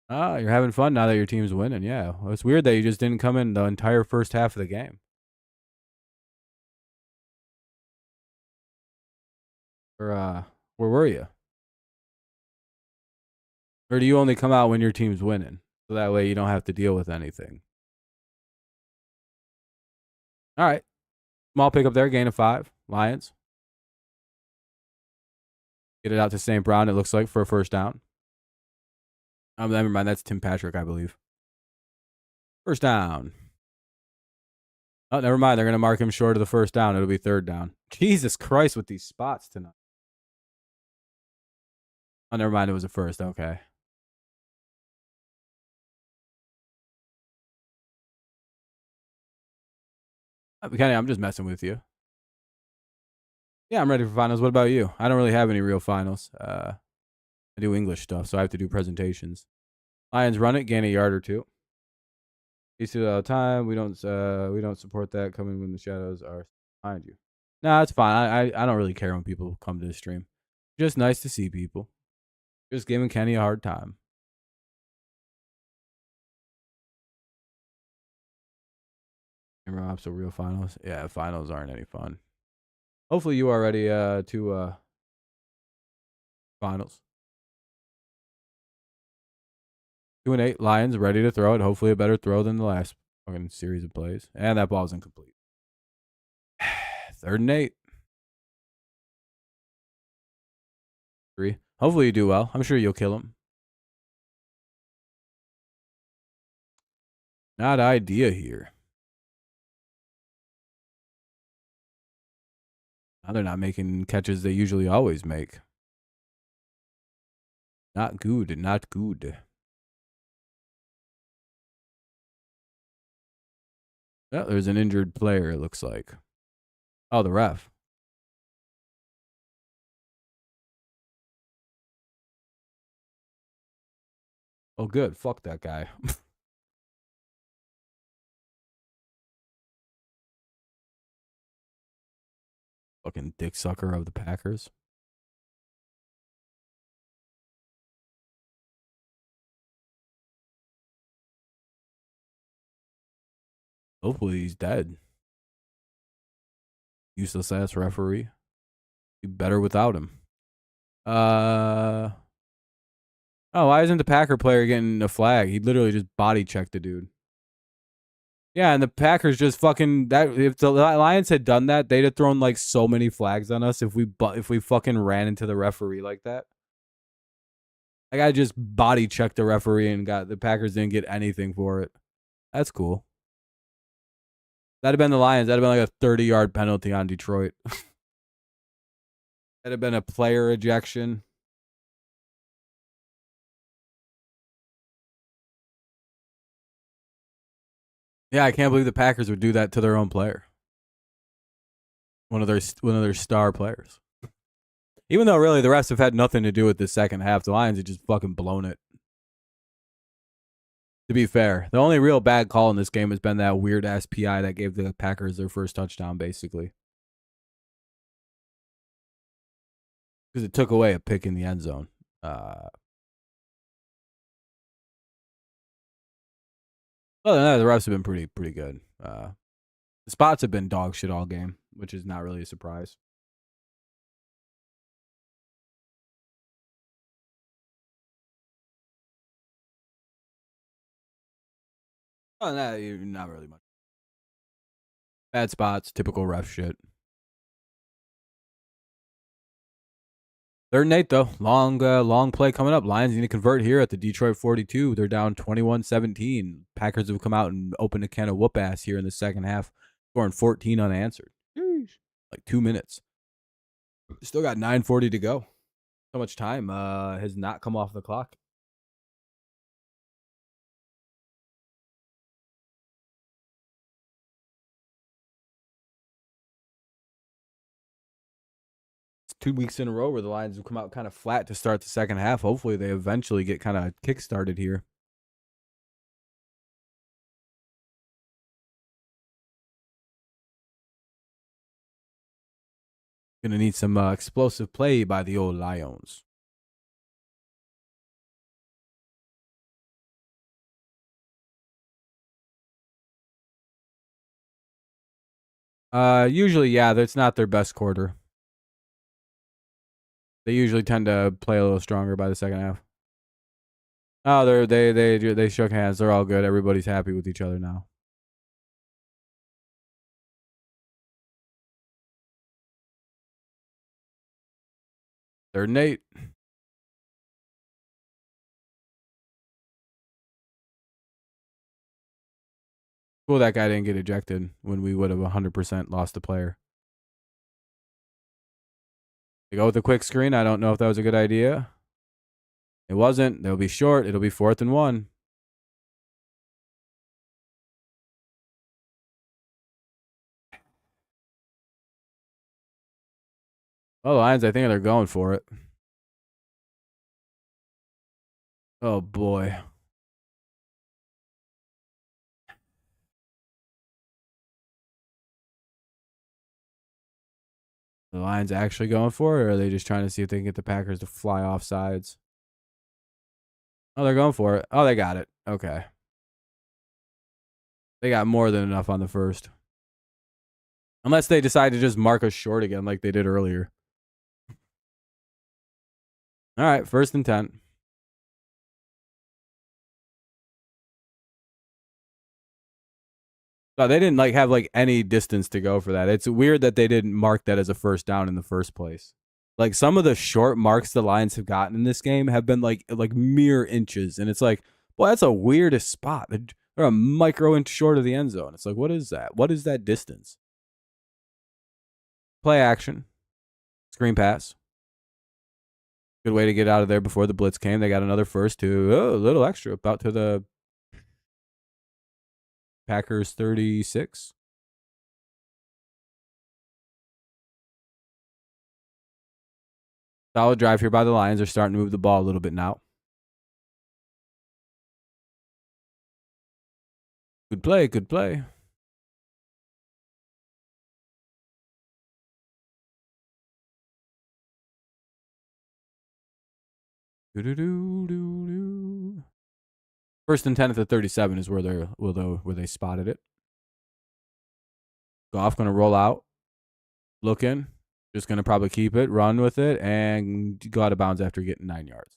Ah, you're having fun now that your team's winning. Yeah. Well, it's weird that you just didn't come in the entire first half of the game. Or where were you? Or do you only come out when your team's winning? So that way you don't have to deal with anything. All right. Small pickup there, gain of 5. Lions. Get it out to St. Brown, it looks like, for a first down. Never mind. That's Tim Patrick, I believe. First down. Oh, never mind. They're going to mark him short of the first down. It'll be third down. Jesus Christ with these spots tonight. Oh, never mind. It was a first. Okay. Kenny, I'm just messing with you. Yeah, I'm ready for finals. What about you? I don't really have any real finals. I do English stuff, so I have to do presentations. Lions run it, gain a yard or 2. You see it all the time. We don't support that coming when the shadows are behind you. No, it's fine. I don't really care when people come to the stream. Just nice to see people. Just giving Kenny a hard time. Camera ops are real finals. Yeah, finals aren't any fun. Hopefully you are ready to finals. 2-8. Lions ready to throw it. Hopefully a better throw than the last fucking series of plays. And that ball's incomplete. 3rd and 8. 3. Hopefully you do well. I'm sure you'll kill him. Not idea here. Now they're not making catches they usually always make. Not good. Not good. Oh, there's an injured player, it looks like. Oh, the ref. Oh, good. Fuck that guy. Fucking dick sucker of the Packers. Hopefully he's dead. Useless ass referee. Be better without him. Oh, why isn't the Packer player getting a flag? He literally just body checked the dude. Yeah, and the Packers just fucking that. If the Lions had done that, they'd have thrown like so many flags on us if we fucking ran into the referee like that. Like I just body checked the referee and got the Packers didn't get anything for it. That's cool. That'd have been the Lions. That'd have been like a 30-yard penalty on Detroit. That'd have been a player ejection. Yeah, I can't believe the Packers would do that to their own player. One of their star players. Even though really the refs have had nothing to do with the second half, the Lions have just fucking blown it. To be fair, the only real bad call in this game has been that weird ass PI that gave the Packers their first touchdown, basically. Because it took away a pick in the end zone. Other than that, the refs have been pretty good. The spots have been dog shit all game, which is not really a surprise. Other than that, not really much. Bad spots, typical ref shit. 3rd and 8, though. Long play coming up. Lions need to convert here at the Detroit 42. They're down 21-17. Packers have come out and opened a can of whoop ass here in the second half, scoring 14 unanswered. Like 2 minutes. Still got 9:40 to go. So much time has not come off the clock. It's 2 weeks in a row where the Lions have come out kind of flat to start the second half. Hopefully they eventually get kind of kick-started here. Gonna need some explosive play by the old Lions. Usually, yeah, that's not their best quarter. They usually tend to play a little stronger by the second half. Oh, they shook hands. They're all good. Everybody's happy with each other now. They're Nate. Cool, that guy didn't get ejected when we would have 100% lost the player. They go with a quick screen. I don't know if that was a good idea. It wasn't. They'll be short. It'll be 4th and 1. Oh, the Lions, I think they're going for it. Oh, boy. The Lions actually going for it, or are they just trying to see if they can get the Packers to fly off sides? Oh, they're going for it. Oh, they got it. Okay. They got more than enough on the first. Unless they decide to just mark us short again like they did earlier. All right, 1st and 10. No, they didn't have any distance to go for that. It's weird that they didn't mark that as a first down in the first place. Like some of the short marks the Lions have gotten in this game have been like mere inches, and it's like, well, that's a weirdest spot. They're a micro inch short of the end zone. It's like, what is that? What is that distance? Play action, screen pass. Good way to get out of there before the blitz came. They got another first to a little extra, about to the Packers 36. Solid drive here by the Lions. They're starting to move the ball a little bit now. Good play, good play. Do-do-do-do-do. 1st and 10 at the 37 is where they spotted it. Goff going to roll out. Looking. Just going to probably keep it, run with it, and go out of bounds after getting 9 yards.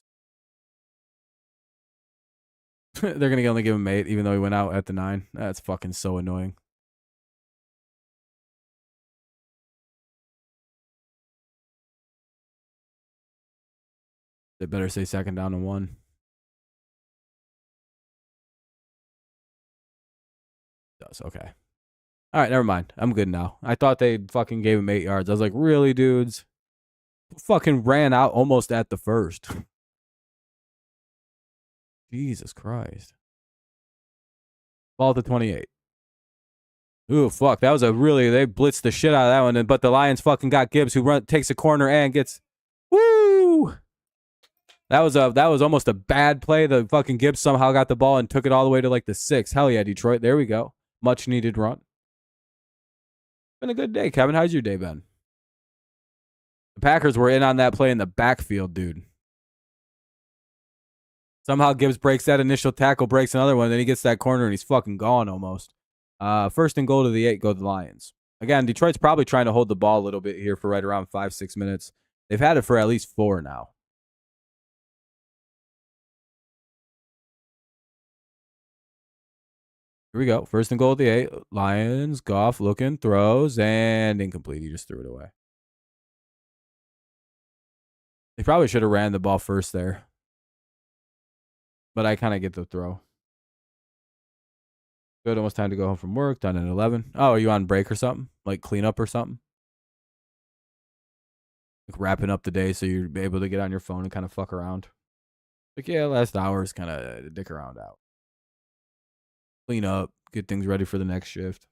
They're going to only give him 8, even though he went out at the 9. That's fucking so annoying. They better say 2nd down and 1. Does. Okay. All right, never mind. I'm good now. I thought they fucking gave him 8 yards. I was like, really, dudes? Fucking ran out almost at the first. Jesus Christ. Ball at the 28. Ooh, fuck. That was they blitzed the shit out of that one. But the Lions fucking got Gibbs, who takes a corner and gets, woo! That was almost a bad play. The fucking Gibbs somehow got the ball and took it all the way to the 6. Hell yeah, Detroit. There we go. Much needed run. Been a good day, Kevin. How's your day been? The Packers were in on that play in the backfield, dude. Somehow Gibbs breaks that initial tackle, breaks another one, then he gets that corner and he's fucking gone almost. 1st and goal to the 8, go the Lions. Again, Detroit's probably trying to hold the ball a little bit here for right around 5-6 minutes. They've had it for at least 4 now. Here we go. 1st and goal to the 8. Lions, Goff looking, throws, and incomplete. He just threw it away. They probably should have ran the ball first there. But I kind of get the throw. Good, almost time to go home from work. Done at 11. Oh, are you on break or something? Like cleanup or something? Like wrapping up the day so you're able to get on your phone and kind of fuck around. Like, yeah, last hour is kind of dick around out. Clean up, get things ready for the next shift.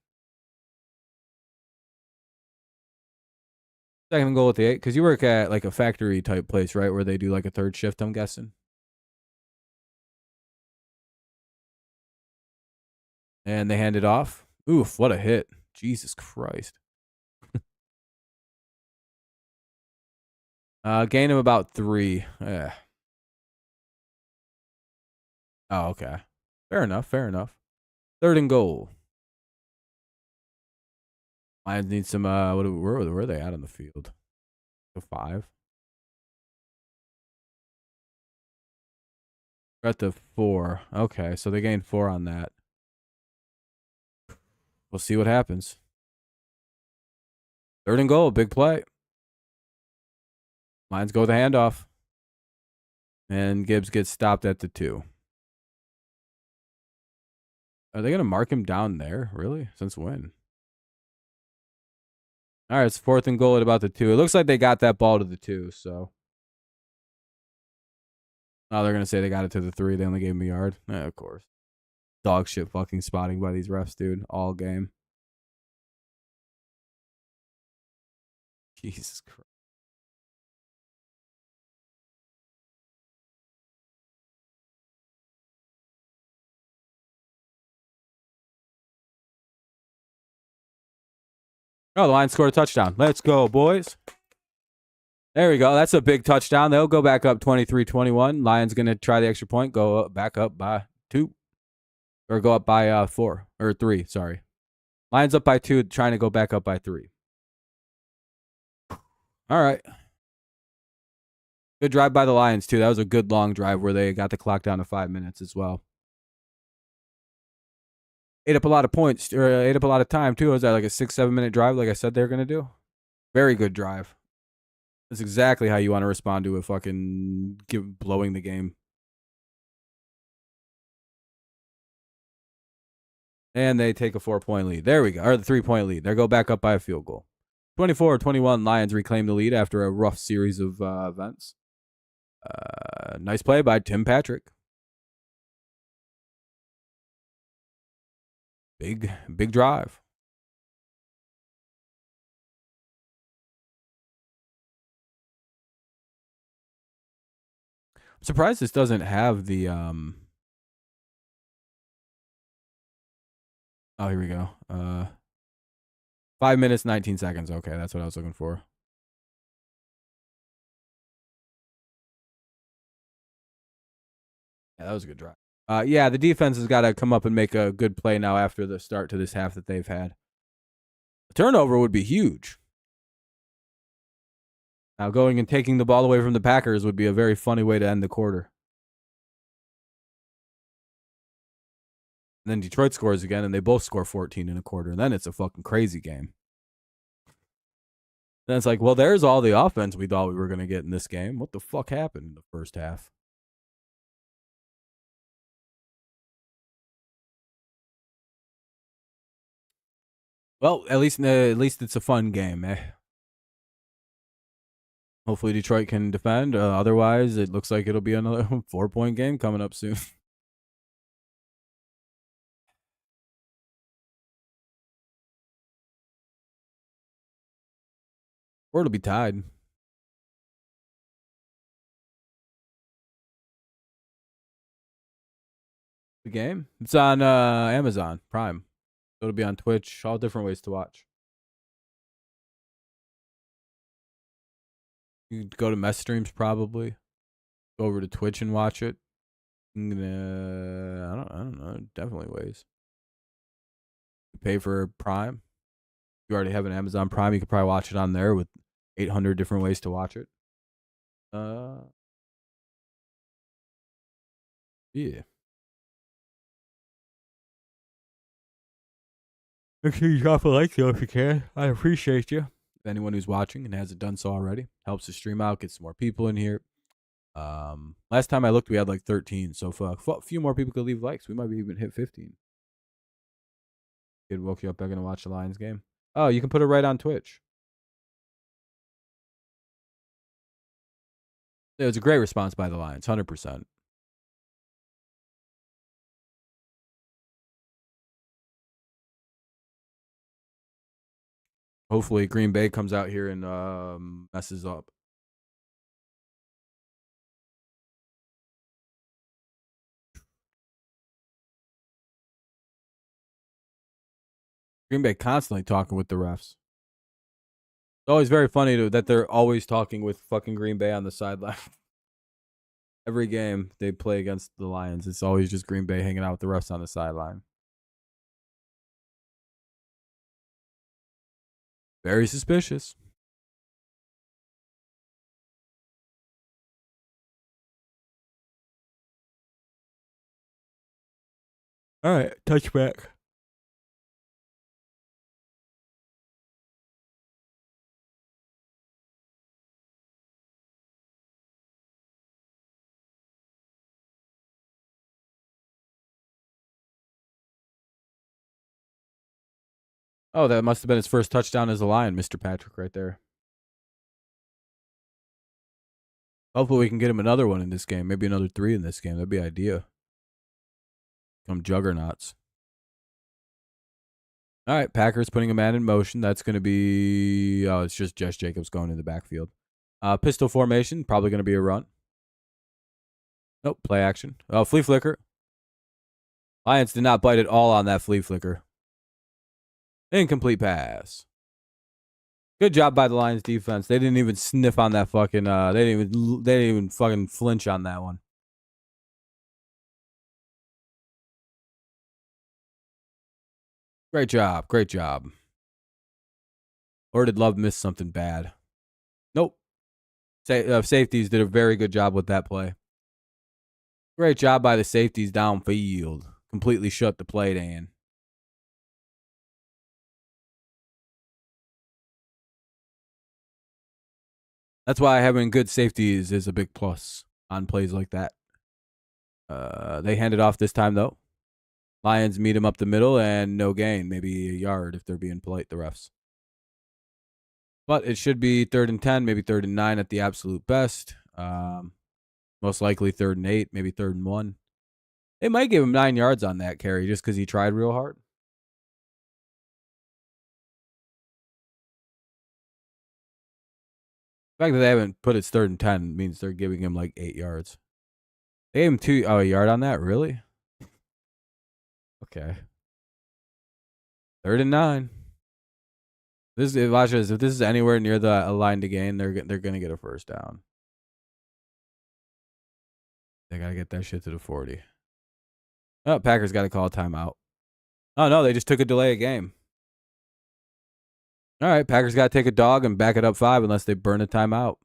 2nd goal at the 8, because you work at a factory type place, right? Where they do a 3rd shift, I'm guessing. And they hand it off. Oof, what a hit. Jesus Christ. Gain of about 3. Yeah. Oh, okay. Fair enough. 3rd and goal. Lions need some. Where are they at on the field? The 5. We're at the 4. Okay, so they gained 4 on that. We'll see what happens. 3rd and goal, big play. Lions go the handoff. And Gibbs gets stopped at the 2. Are they going to mark him down there? Really? Since when? All right, it's 4th and goal at about the 2. It looks like they got that ball to the 2, so. Oh, they're going to say they got it to the 3. They only gave him a yard. Of course. Dog shit fucking spotting by these refs, dude. All game. Jesus Christ. Oh, the Lions scored a touchdown. Let's go, boys. There we go. That's a big touchdown. They'll go back up 23-21. Lions going to try the extra point, go back up by 2. Or go up by 4. Or 3, sorry. Lions up by 2, trying to go back up by 3. All right. Good drive by the Lions, too. That was a good long drive where they got the clock down to 5 minutes as well. Ate up a lot of points, or ate up a lot of time, too. Was that like a 6-7 minute drive like I said they were going to do? Very good drive. That's exactly how you want to respond to a fucking blowing the game. And they take a 4-point lead. There we go. Or the 3-point lead. They go back up by a field goal. 24-21, Lions reclaim the lead after a rough series of events. Nice play by Tim Patrick. Big drive. I'm surprised this doesn't have the Oh, here we go. 5 minutes, 19 seconds. Okay, that's what I was looking for. Yeah, that was a good drive. Yeah, the defense has got to come up and make a good play now after the start to this half that they've had. A turnover would be huge. Now, going and taking the ball away from the Packers would be a very funny way to end the quarter. And then Detroit scores again, and they both score 14 in a quarter, and then it's a fucking crazy game. Then it's like, well, there's all the offense we thought we were going to get in this game. What the fuck happened in the first half? Well, at least it's a fun game, eh? Hopefully Detroit can defend. Otherwise, it looks like it'll be another 4-point game coming up soon. Or it'll be tied. The game? It's on Amazon Prime. So it'll be on Twitch. All different ways to watch. You go to Mess Streams probably. Go over to Twitch and watch it. I don't know. Definitely ways. You pay for Prime. If you already have an Amazon Prime, you could probably watch it on there with 800 different ways to watch it. Yeah. Make sure you drop a like though if you can. I appreciate you. Anyone who's watching and hasn't done so already, helps the stream out, gets some more people in here. Last time I looked, we had like 13. So if a few more people could leave likes, we might even hit 15. Kid woke you up. I'm gonna watch the Lions game. Oh, you can put it right on Twitch. It was a great response by the Lions, 100%. Hopefully Green Bay comes out here and messes up. Green Bay constantly talking with the refs. It's always very funny that they're always talking with fucking Green Bay on the sideline. Every game they play against the Lions, it's always just Green Bay hanging out with the refs on the sideline. Very suspicious. All right, touchback. Oh, that must have been his first touchdown as a Lion, Mr. Patrick, right there. Hopefully we can get him another one in this game. Maybe another 3 in this game. That'd be idea. Come juggernauts. All right, Packers putting a man in motion. That's going to be... Oh, it's just Jess Jacobs going in the backfield. Pistol formation, probably going to be a run. Nope, play action. Oh, flea flicker. Lions did not bite at all on that flea flicker. Incomplete pass. Good job by the Lions defense. They didn't even sniff on that fucking... They didn't even fucking flinch on that one. Great job. Great job. Or did Love miss something bad? Nope. Safeties did a very good job with that play. Great job by the safeties downfield. Completely shut the play, Dan. That's why having good safeties is a big plus on plays like that. They hand it off this time, though. Lions meet him up the middle and no gain. Maybe a yard if they're being polite, the refs. But it should be 3rd and 10, maybe 3rd and 9 at the absolute best. Most likely 3rd and 8, maybe 3rd and 1. They might give him 9 yards on that carry just because he tried real hard. The fact that they haven't put it 3rd and 10 means they're giving him like 8 yards. They gave him a yard on that? Really? Okay. 3rd and 9. If this is anywhere near the line to gain, they're gonna get a first down. They gotta get that shit to the 40. Oh, Packers gotta call a timeout. Oh no, they just took a delay of game. All right, Packers gotta take a dog and back it up 5 unless they burn a timeout.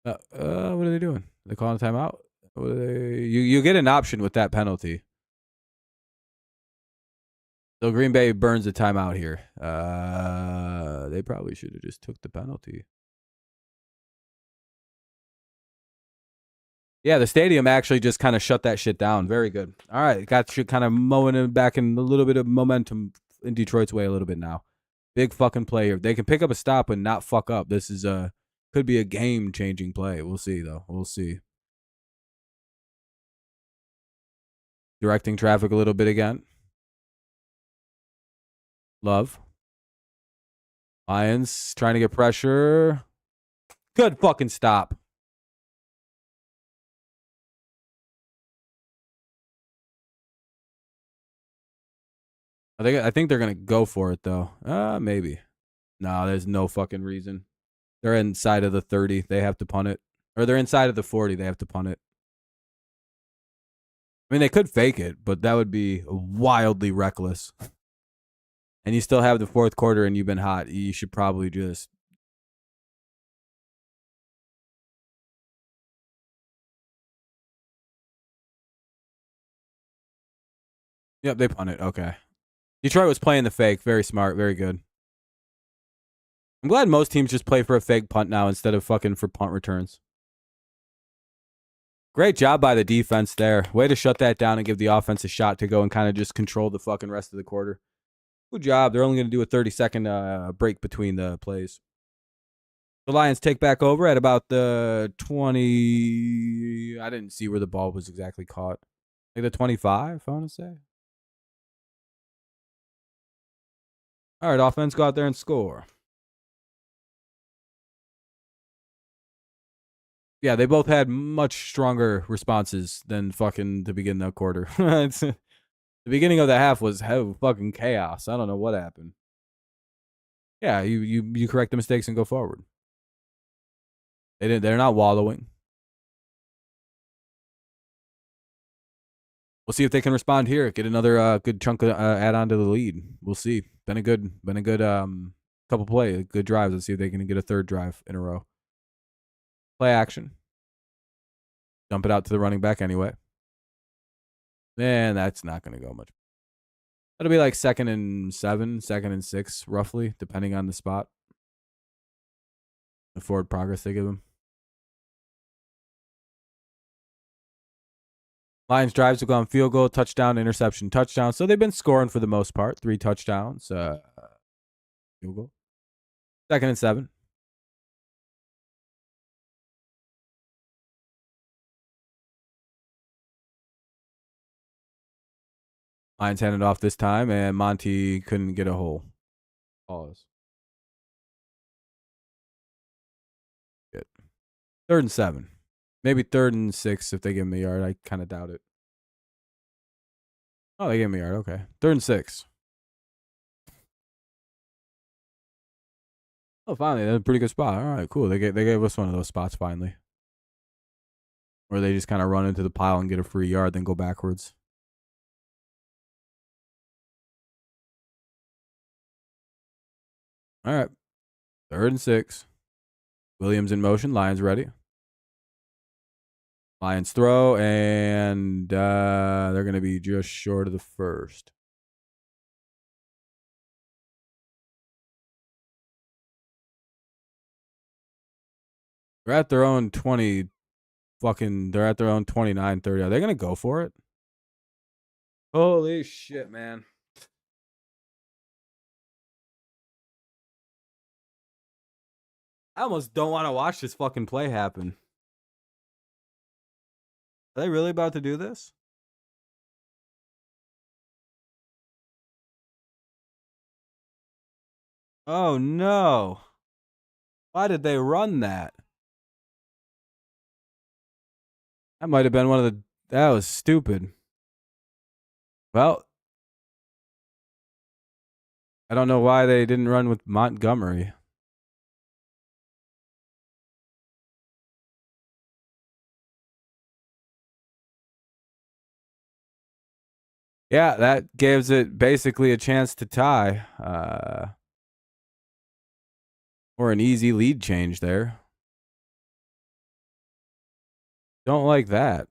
What are they doing? They calling a timeout? What are they? You get an option with that penalty. So Green Bay burns a timeout here. They probably should have just took the penalty. Yeah, the stadium actually just kind of shut that shit down. Very good. All right, got you kind of mowing it back in a little bit of momentum in Detroit's way a little bit now. Big fucking player. They can pick up a stop and not fuck up. This is could be a game-changing play. We'll see, though. We'll see. Directing traffic a little bit again. Love. Lions trying to get pressure. Good fucking stop. I think they're going to go for it, though. Maybe. No, there's no fucking reason. They're inside of the 30. They have to punt it. Or they're inside of the 40. They have to punt it. I mean, they could fake it, but that would be wildly reckless. And you still have the 4th quarter and you've been hot. You should probably just... Yep, they punt it. Okay. Detroit was playing the fake. Very smart. Very good. I'm glad most teams just play for a fake punt now instead of fucking for punt returns. Great job by the defense there. Way to shut that down and give the offense a shot to go and kind of just control the fucking rest of the quarter. Good job. They're only going to do a 30-second break between the plays. The Lions take back over at about the 20. I didn't see where the ball was exactly caught. Like the 25, I want to say. All right, offense, go out there and score. Yeah, they both had much stronger responses than fucking to begin the quarter. The beginning of the half was fucking chaos. I don't know what happened. Yeah, you correct the mistakes and go forward. They're not wallowing. We'll see if they can respond here. Get another good chunk of add on to the lead. We'll see. Been a good couple play, good drives. Let's see if they can get a third drive in a row. Play action. Dump it out to the running back anyway. Man, that's not going to go much. That'll be like 2nd and 7, 2nd and 6, roughly, depending on the spot. The forward progress they give them. Lions drives will go on field goal, touchdown, interception, touchdown. So they've been scoring for the most part. 3 touchdowns. Field goal. 2nd and 7. Lions handed off this time, and Monty couldn't get a hole. Pause. Good. 3rd and 7. Maybe 3rd and 6 if they give him a yard. I kind of doubt it. Oh, they gave him a yard. Okay. 3rd and 6. Oh, finally. That's a pretty good spot. All right, cool. They gave us one of those spots finally. Where they just kind of run into the pile and get a free yard, then go backwards. All right. 3rd and 6. Williams in motion. Lions ready. Lions throw, and they're going to be just short of the first. They're at their own 20. They're at their own 29, 30. Are they going to go for it? Holy shit, man. I almost don't want to watch this fucking play happen. Are they really about to do this? Oh, no. Why did they run that? That might have been one of the... That was stupid. Well, I don't know why they didn't run with Montgomery. Yeah, that gives it basically a chance to tie. Or an easy lead change there. Don't like that.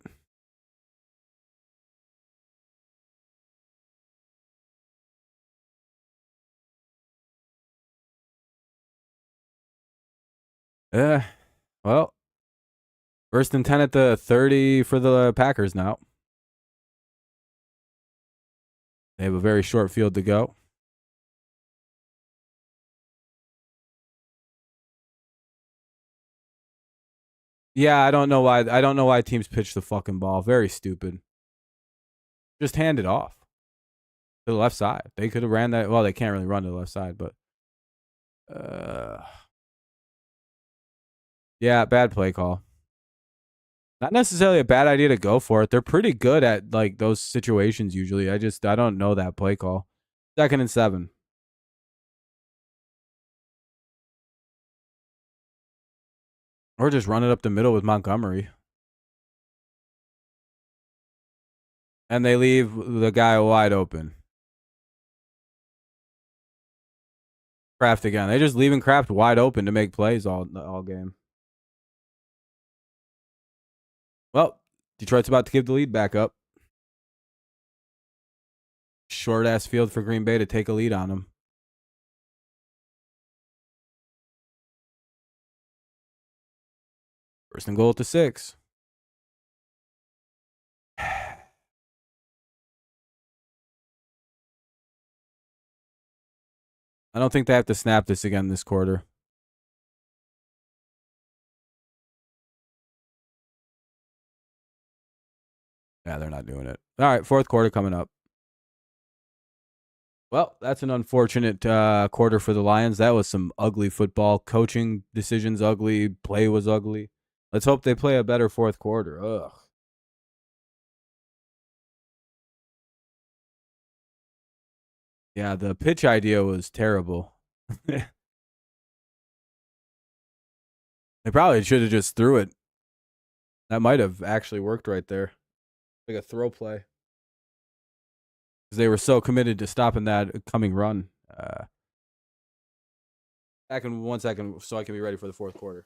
Well, 1st and 10 at the 30 for the Packers now. They have a very short field to go. Yeah, I don't know why. I don't know why teams pitch the fucking ball. Very stupid. Just hand it off to the left side. They could have ran that. Well, they can't really run to the left side, but yeah, bad play call. Not necessarily a bad idea to go for it. They're pretty good at like those situations usually. I don't know that play call. 2nd and 7. Or just run it up the middle with Montgomery. And they leave the guy wide open. Kraft again. They're just leaving Kraft wide open to make plays all game. Well, Detroit's about to give the lead back up. Short ass field for Green Bay to take a lead on them. 1st and goal to 6. I don't think they have to snap this again this quarter. Yeah, they're not doing it. All right, 4th quarter coming up. Well, that's an unfortunate quarter for the Lions. That was some ugly football. Coaching decisions ugly. Play was ugly. Let's hope they play a better 4th quarter. Ugh. Yeah, the pitch idea was terrible. They probably should have just threw it. That might have actually worked right there. Like a throw play. because they were so committed to stopping that coming run. Back in 1 second, so I can be ready for the fourth quarter.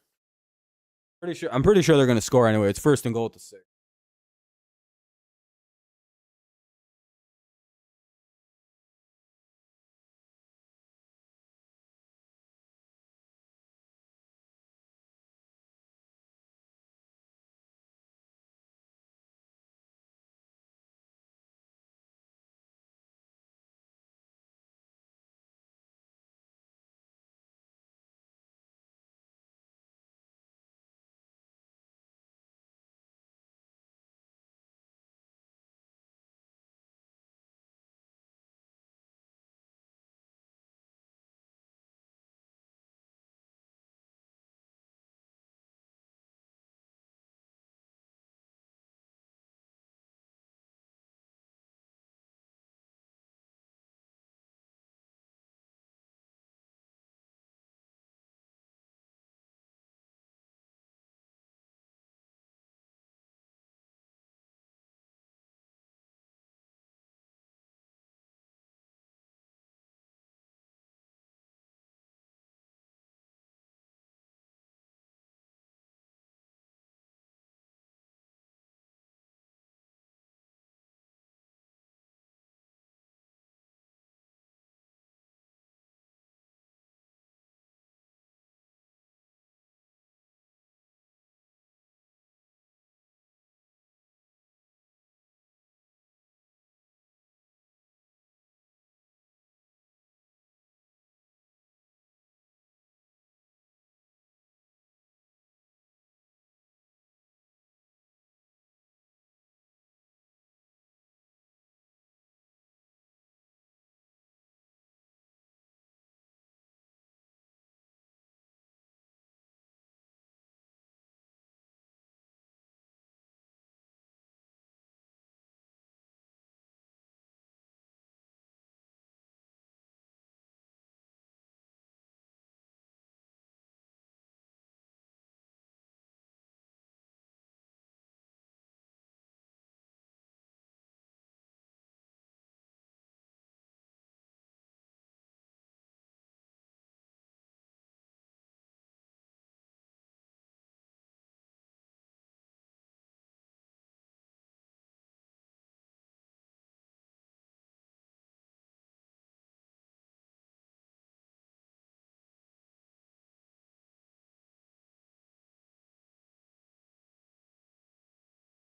I'm pretty sure they're going to score anyway. It's first and goal at the 6.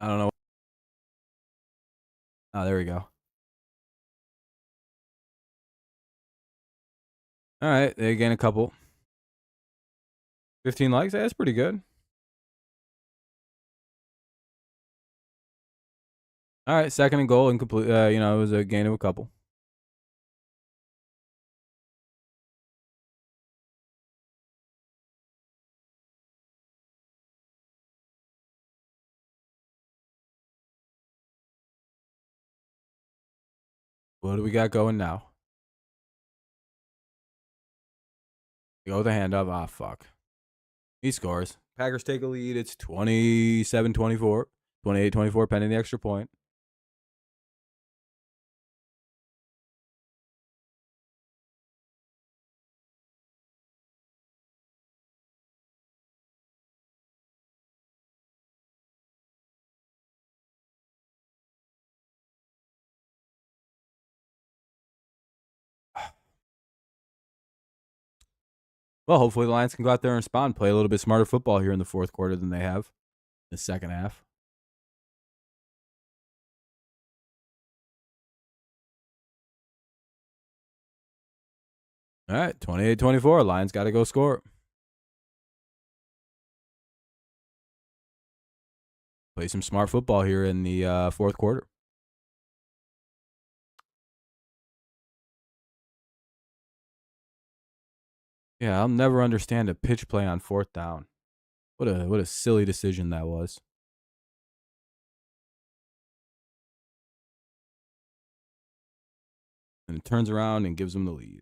I don't know. Oh, there we go. All right, they gain a couple. 15 likes. That's pretty good. All right, second and goal, incomplete. It was a gain of a couple. What do we got going now? Go with the handoff. Ah, fuck. He scores. Packers take a lead. It's 27-24. 28-24, pending the extra point. Well, hopefully the Lions can go out there and respond, play a little bit smarter football here in the fourth quarter than they have in the second half. All right, 28-24. Lions got to go score. Play some smart football here in the fourth quarter. Yeah, I'll never understand a pitch play on fourth down. What a silly decision that was. And it turns around and gives them the lead.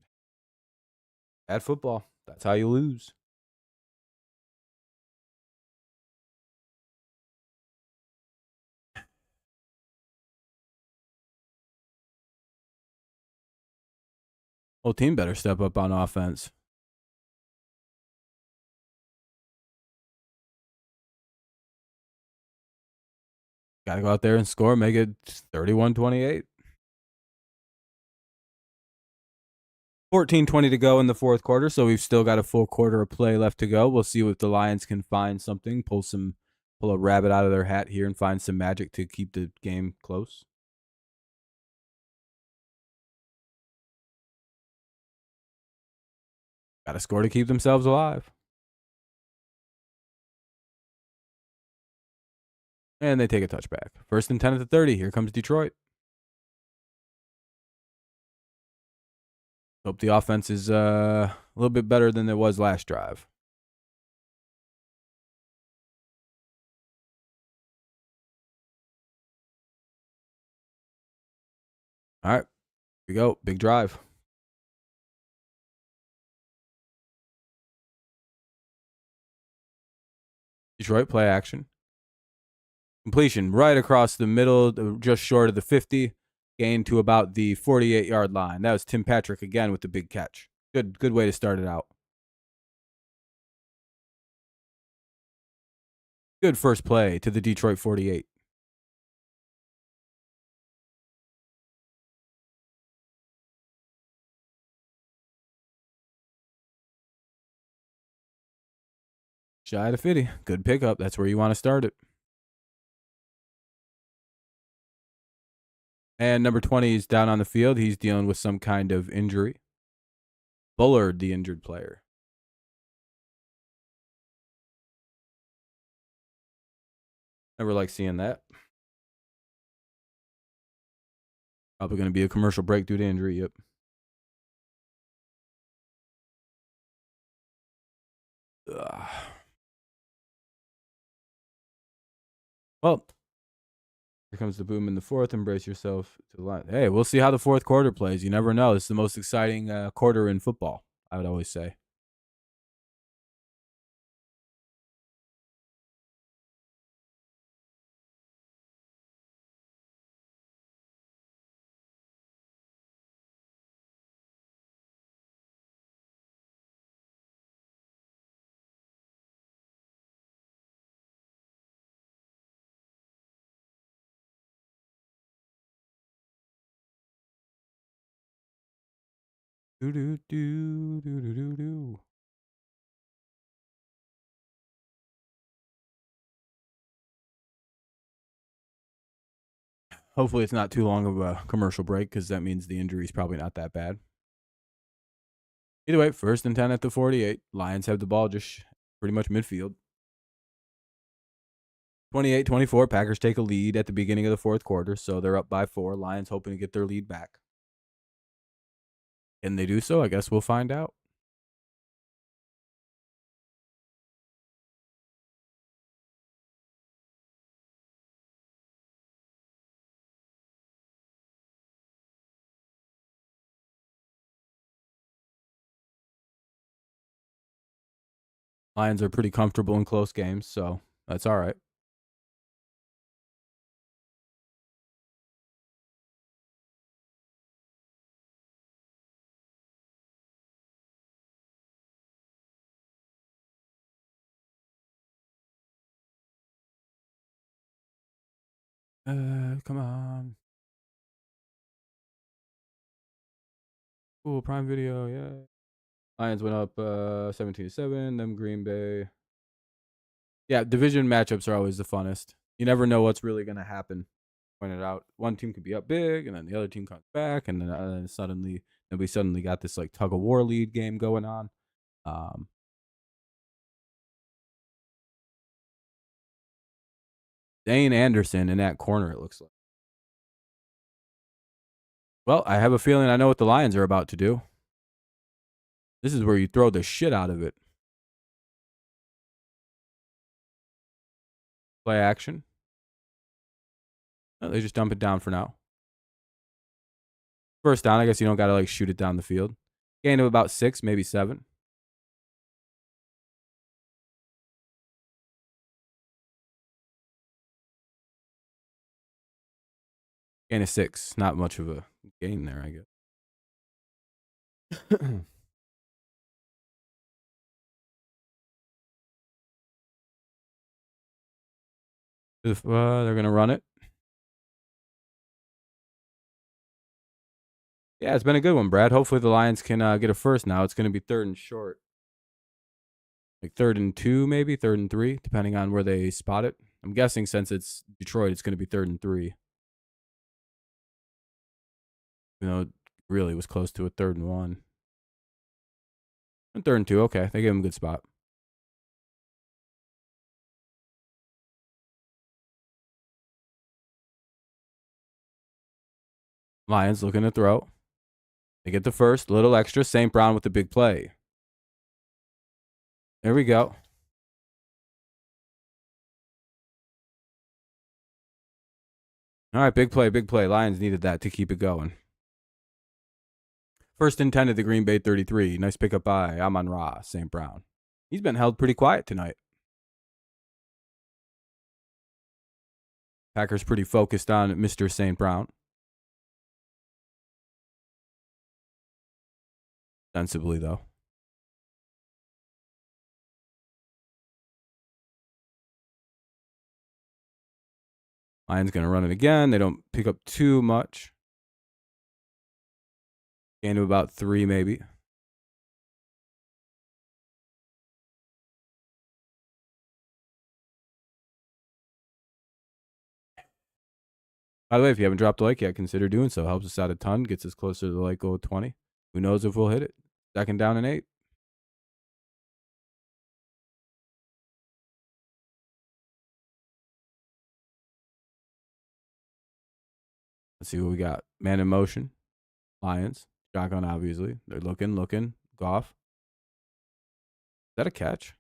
Bad football. That's how you lose. Whole team better step up on offense. Got to go out there and score, make it 31-28. 14:20 to go in the fourth quarter, so we've still got a full quarter of play left to go. We'll see if the Lions can find something, pull a rabbit out of their hat here and find some magic to keep the game close. Got to score to keep themselves alive. And they take a touchback. 1st and 10 at the 30. Here comes Detroit. Hope the offense is a little bit better than it was last drive. All right. Here we go. Big drive. Detroit play action. Completion right across the middle, just short of the 50. Gain to about the 48-yard line. That was Tim Patrick again with the big catch. Good way to start it out. Good first play to the Detroit 48. Shy to 50. Good pickup. That's where you want to start it. And number 20 is down on the field. He's dealing with some kind of injury. Bullard, the injured player. Never like seeing that. Probably going to be a commercial break due to injury. Yep. Ugh. Well, here comes the boom in the fourth. Embrace yourself to the line. Hey, we'll see how the fourth quarter plays. You never know. It's the most exciting quarter in football, I would always say. Do do do do do do do. Hopefully, it's not too long of a commercial break because that means the injury is probably not that bad. Either way, 1st and 10 at the 48. Lions have the ball just pretty much midfield. 28-24. Packers take a lead at the beginning of the fourth quarter, so they're up by 4. Lions hoping to get their lead back. Can they do so? I guess we'll find out. Lions are pretty comfortable in close games, so that's all right. Come on. Cool, Prime Video, yeah. Lions went up 17-7. Them Green Bay. Yeah, division matchups are always the funnest. You never know what's really going to happen. Pointed out, one team could be up big, and then the other team comes back, and then suddenly we suddenly got this like tug of war lead game going on. Dane Anderson in that corner, it looks like. Well, I have a feeling I know what the Lions are about to do. This is where you throw the shit out of it. Play action. Oh, they just dump it down for now. 1st down, I guess you don't got to like shoot it down the field. Gain of about 6, maybe 7. Gain of 6. Not much of a gain there, I guess. If they're gonna run it. Yeah, it's been a good one, Brad. Hopefully the Lions can get a first now. It's gonna be 3rd and short. Like 3rd and 2, maybe 3rd and 3, depending on where they spot it. I'm guessing since it's Detroit, it's gonna be 3rd and 3. You know, really was close to a 3rd and 1. And 3rd and 2, okay. They gave him a good spot. Lions looking to throw. They get the first, little extra. St. Brown with the big play. There we go. All right, big play, big play. Lions needed that to keep it going. 1st and 10 at the Green Bay 33. Nice pickup by Amon-Ra, St. Brown. He's been held pretty quiet tonight. Packers pretty focused on Mr. St. Brown. Sensibly, though. Lions going to run it again. They don't pick up too much. Gain of about 3, maybe. By the way, if you haven't dropped a like yet, consider doing so. Helps us out a ton. Gets us closer to the like goal of 20. Who knows if we'll hit it. 2nd down and 8. Let's see what we got. Man in motion. Lions. Shotgun, obviously. They're looking. Goff. Is that a catch?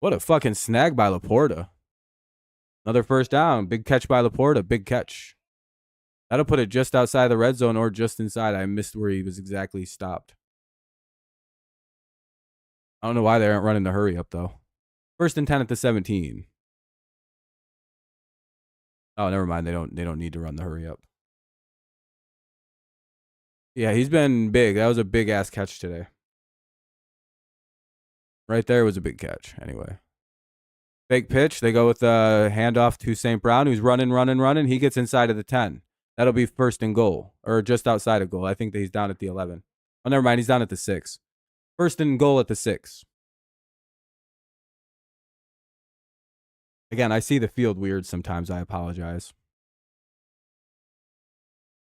What a fucking snag by Laporta. Another 1st down. Big catch by Laporta. Big catch. That'll put it just outside the red zone or just inside. I missed where he was exactly stopped. I don't know why they aren't running the hurry up, though. 1st and 10 at the 17. Oh, never mind. They don't need to run the hurry up. Yeah, he's been big. That was a big-ass catch today. Right there was a big catch, anyway. Fake pitch. They go with the handoff to St. Brown, who's running. He gets inside of the 10. That'll be 1st and goal, or just outside of goal. I think that he's down at the 11. Oh, never mind. He's down at the 6. 1st and goal at the 6. Again, I see the field weird sometimes. I apologize.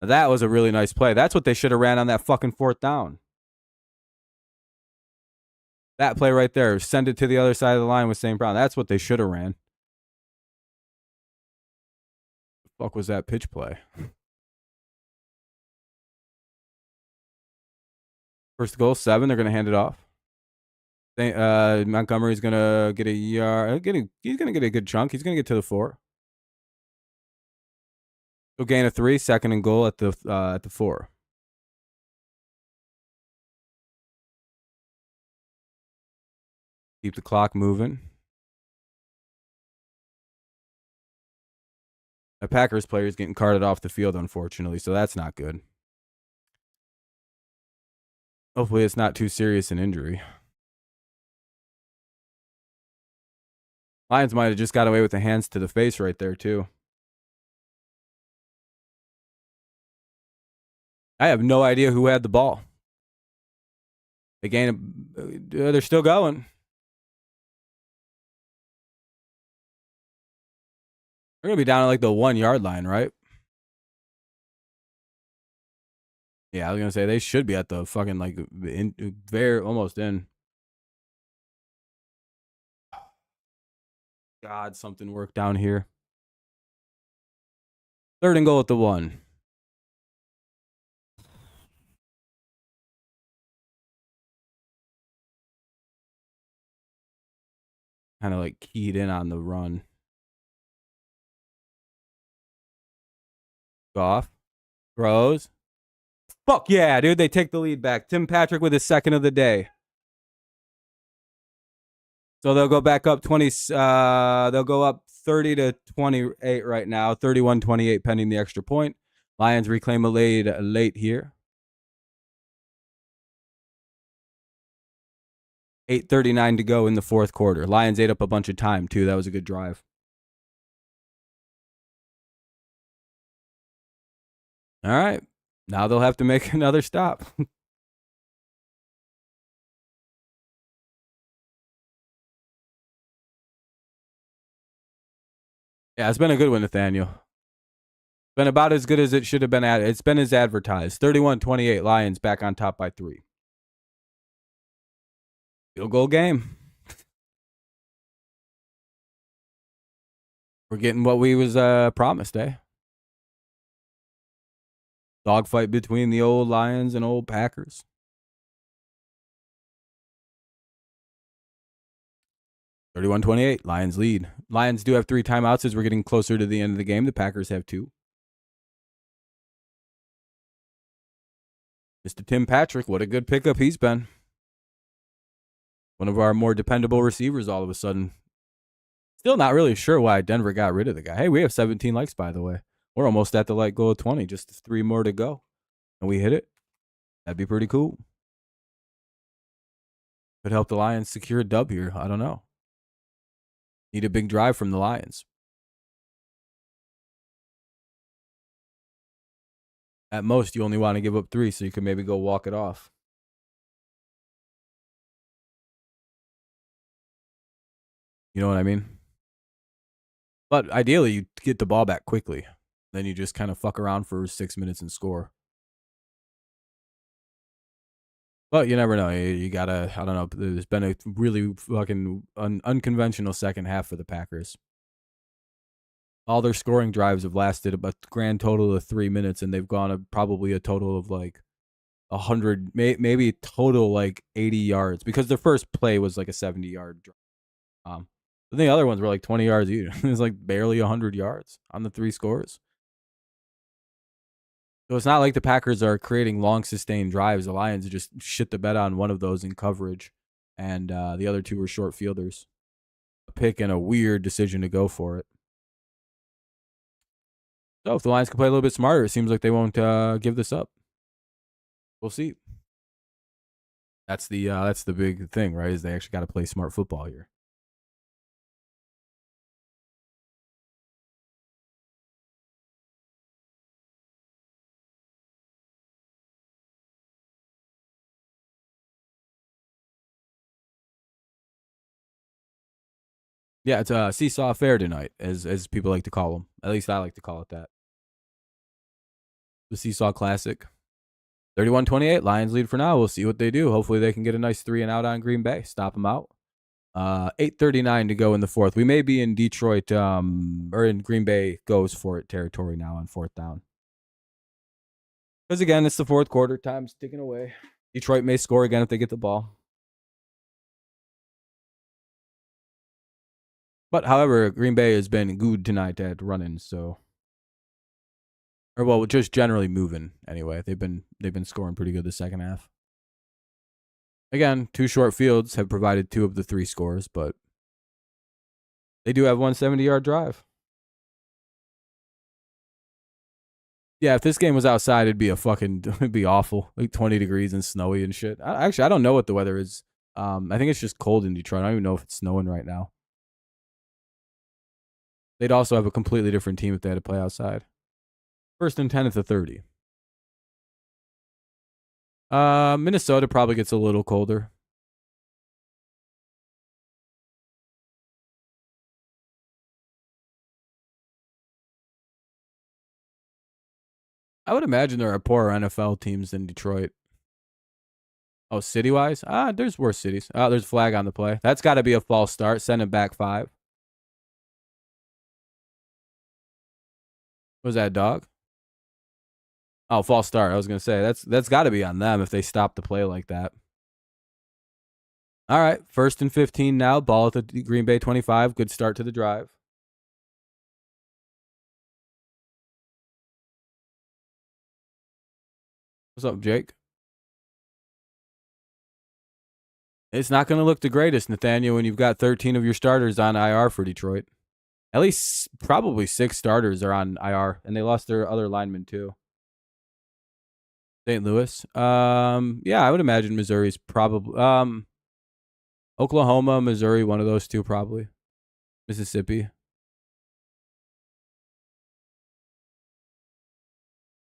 That was a really nice play. That's what they should have ran on that fucking 4th down. That play right there. Send it to the other side of the line with St. Brown. That's what they should have ran. The fuck was that pitch play? 1st goal, 7. They're going to hand it off. Montgomery's going to get a yard. He's going to get a good chunk. He's going to get to the 4. So gain of 3. 2nd and goal at the 4. Keep the clock moving. A Packers player is getting carted off the field, unfortunately, so that's not good. Hopefully it's not too serious an injury. Lions might have just got away with the hands to the face right there, too. I have no idea who had the ball. They're still going. They're going to be down at like the 1-yard line, right? Yeah, I was going to say they should be at the fucking like almost in. God, something worked down here. 3rd and goal at the 1. Kind of like keyed in on the run. Goff throws. Fuck yeah, dude. They take the lead back. Tim Patrick with his 2nd of the day. So they'll go back up 20. They'll go up 30-28 right now. 31-28 pending the extra point. Lions reclaim a lead late here. 8:39 to go in the fourth quarter. Lions ate up a bunch of time, too. That was a good drive. All right. Now they'll have to make another stop. Yeah, it's been a good one, Nathaniel. Been about as good as it should have been. It's been as advertised. 31-28, Lions back on top by 3. Field goal game. We're getting what we was promised, eh? Dogfight between the old Lions and old Packers. (31-28), Lions lead. Lions do have 3 timeouts as we're getting closer to the end of the game. The Packers have 2. Mr. Tim Patrick, what a good pickup he's been. One of our more dependable receivers all of a sudden. Still not really sure why Denver got rid of the guy. Hey, we have 17 likes, by the way. We're almost at the like goal of 20, just 3 more to go. And we hit it. That'd be pretty cool. Could help the Lions secure a dub here. I don't know. Need a big drive from the Lions. At most, you only want to give up 3, so you can maybe go walk it off. You know what I mean? But ideally, you get the ball back quickly. Then you just kind of fuck around for 6 minutes and score. But you never know. You gotta, I don't know. There's been a really fucking unconventional second half for the Packers. All their scoring drives have lasted about a grand total of 3 minutes, and they've gone probably a total of like 100, maybe total like 80 yards, because their first play was like a 70-yard drive. I think the other ones were like 20 yards each. It was like barely 100 yards on the 3 scores. So it's not like the Packers are creating long, sustained drives. The Lions just shit the bed on one of those in coverage, and the other 2 were short fielders. A pick and a weird decision to go for it. So if the Lions can play a little bit smarter, it seems like they won't give this up. We'll see. That's the big thing, right? Is they actually got to play smart football here. Yeah, it's a seesaw affair tonight, as people like to call them. At least I like to call it that. The Seesaw Classic. 31-28, Lions lead for now. We'll see what they do. Hopefully they can get a nice 3 and out on Green Bay. Stop them out. 8:39 to go in the fourth. We may be in Detroit, or in Green Bay goes for it territory now on 4th down. Because again, it's the fourth quarter. Time's ticking away. Detroit may score again if they get the ball. But however, Green Bay has been good tonight at running, so, or well, just generally moving anyway. They've been scoring pretty good the second half. Again, 2 short fields have provided 2 of the 3 scores, but they do have 1 70-yard drive. Yeah, if this game was outside, it'd be it'd be awful. Like 20 degrees and snowy and shit. Actually, I don't know what the weather is. I think it's just cold in Detroit. I don't even know if it's snowing right now. They'd also have a completely different team if they had to play outside. 1st and 10 at the 30. Minnesota probably gets a little colder. I would imagine there are poorer NFL teams than Detroit. Oh, city-wise? There's worse cities. There's a flag on the play. That's got to be a false start. Send it back 5. Was that a dog? Oh, false start. I was going to say, that's got to be on them if they stop the play like that. All right, 1st and 15 now. Ball at the Green Bay 25. Good start to the drive. What's up, Jake? It's not going to look the greatest, Nathaniel, when you've got 13 of your starters on IR for Detroit. At least probably 6 starters are on IR, and they lost their other linemen too. St. Louis. Yeah, I would imagine Missouri's probably. Oklahoma, Missouri, one of those two probably. Mississippi.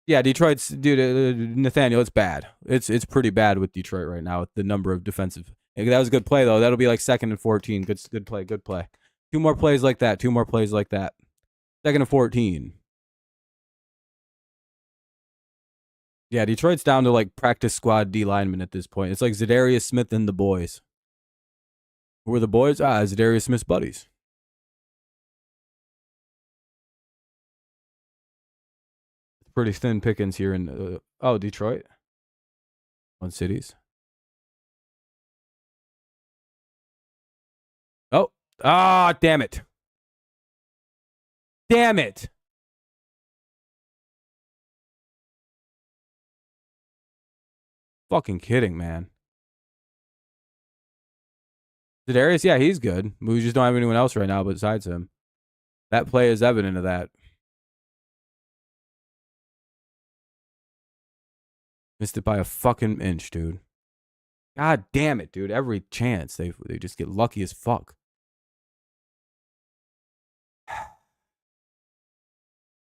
Yeah, Detroit's dude. Nathaniel, it's bad. It's pretty bad with Detroit right now with the number of defensive. That was a good play though. That'll be like 2nd and 14. Good play. Good play. 2 more plays like that. 2 more plays like that. 2nd and 14. Yeah, Detroit's down to like practice squad D lineman at this point. It's like Zadarius Smith and the boys. Who are the boys? Zadarius Smith's buddies. It's pretty thin pickings here in Detroit. One cities. Oh, damn it. Damn it. Fucking kidding, man. Zadarius, yeah, he's good. We just don't have anyone else right now besides him. That play is evident of that. Missed it by a fucking inch, dude. God damn it, dude. Every chance. They just get lucky as fuck.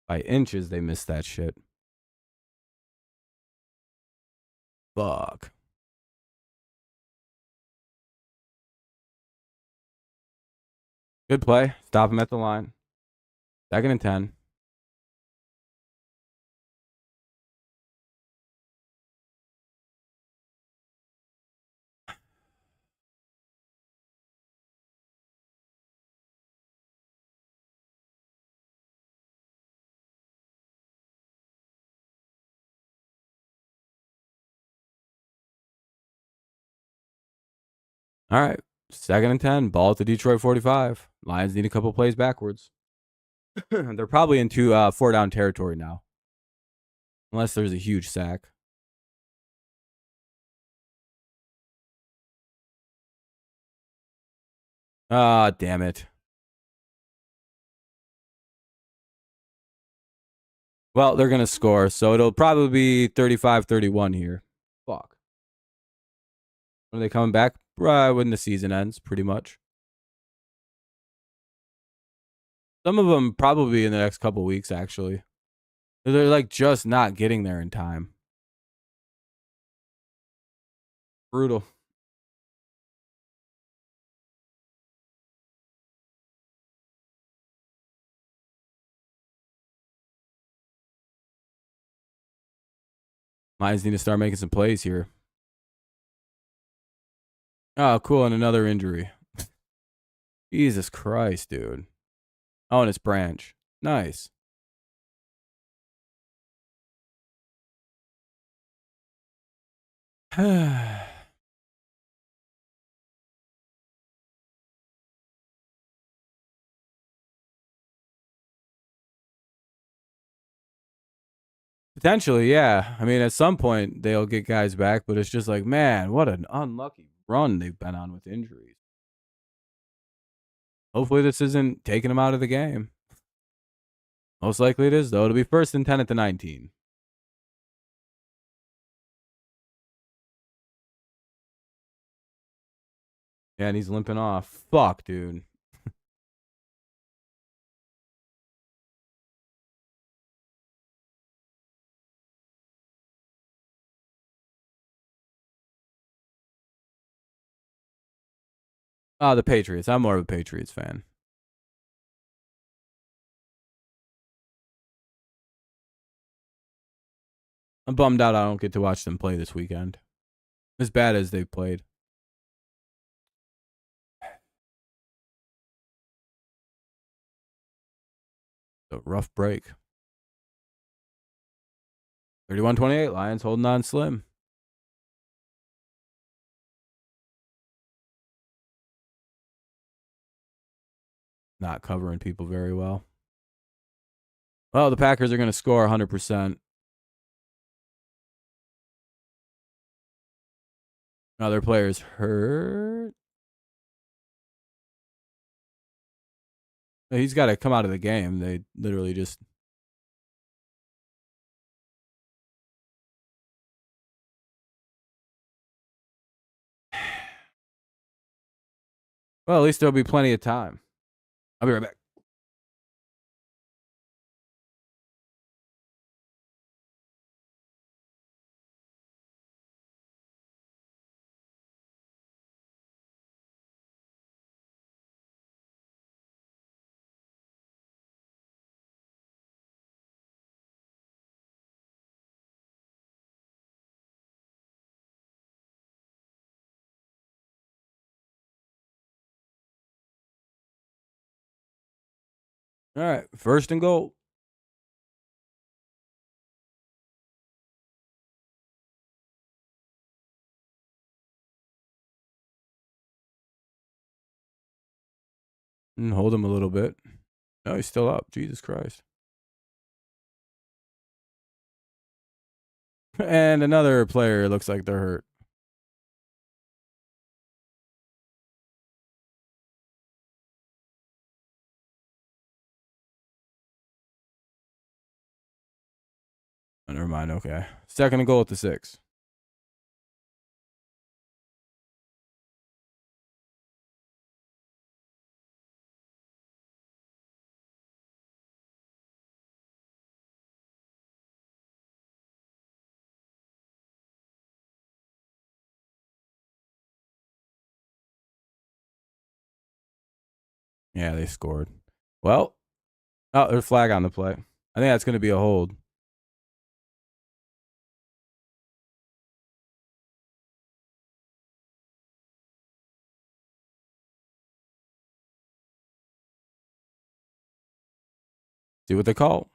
By inches, they missed that shit. Fuck. Good play. Stop him at the line. 2nd and 10. All right. 2nd and 10. Ball at the Detroit 45. Lions need a couple plays backwards. They're probably into 4-down territory now. Unless there's a huge sack. Damn it. Well, they're going to score, so it'll probably be 35-31 here. Fuck. When are they coming back? When the season ends, pretty much. Some of them probably in the next couple weeks, actually. They're like just not getting there in time. Brutal. Lions need to start making some plays here. Oh, cool. And another injury. Jesus Christ, dude. Oh, and it's Branch. Nice. Potentially, yeah. I mean, at some point they'll get guys back, but it's just like, man, what an unlucky run they've been on with injuries. Hopefully this isn't taking them out of the game. Most likely it is, though. It'll be 1st and 10 at the 19. Yeah, and he's limping off. Fuck, dude. The Patriots. I'm more of a Patriots fan. I'm bummed out I don't get to watch them play this weekend. As bad as they've played. A rough break. 31-28. Lions holding on slim. Not covering people very well. Well, the Packers are going to score 100%. Other players hurt. He's got to come out of the game. They literally just. Well, at least there'll be plenty of time. I'll be right back. All right, first and goal. And hold him a little bit. No, he's still up. Jesus Christ. And another player looks like they're hurt. Oh, never mind. Okay. Second and goal at the 6. Yeah, they scored. Well, oh, there's a flag on the play. I think that's going to be a hold. See what they call.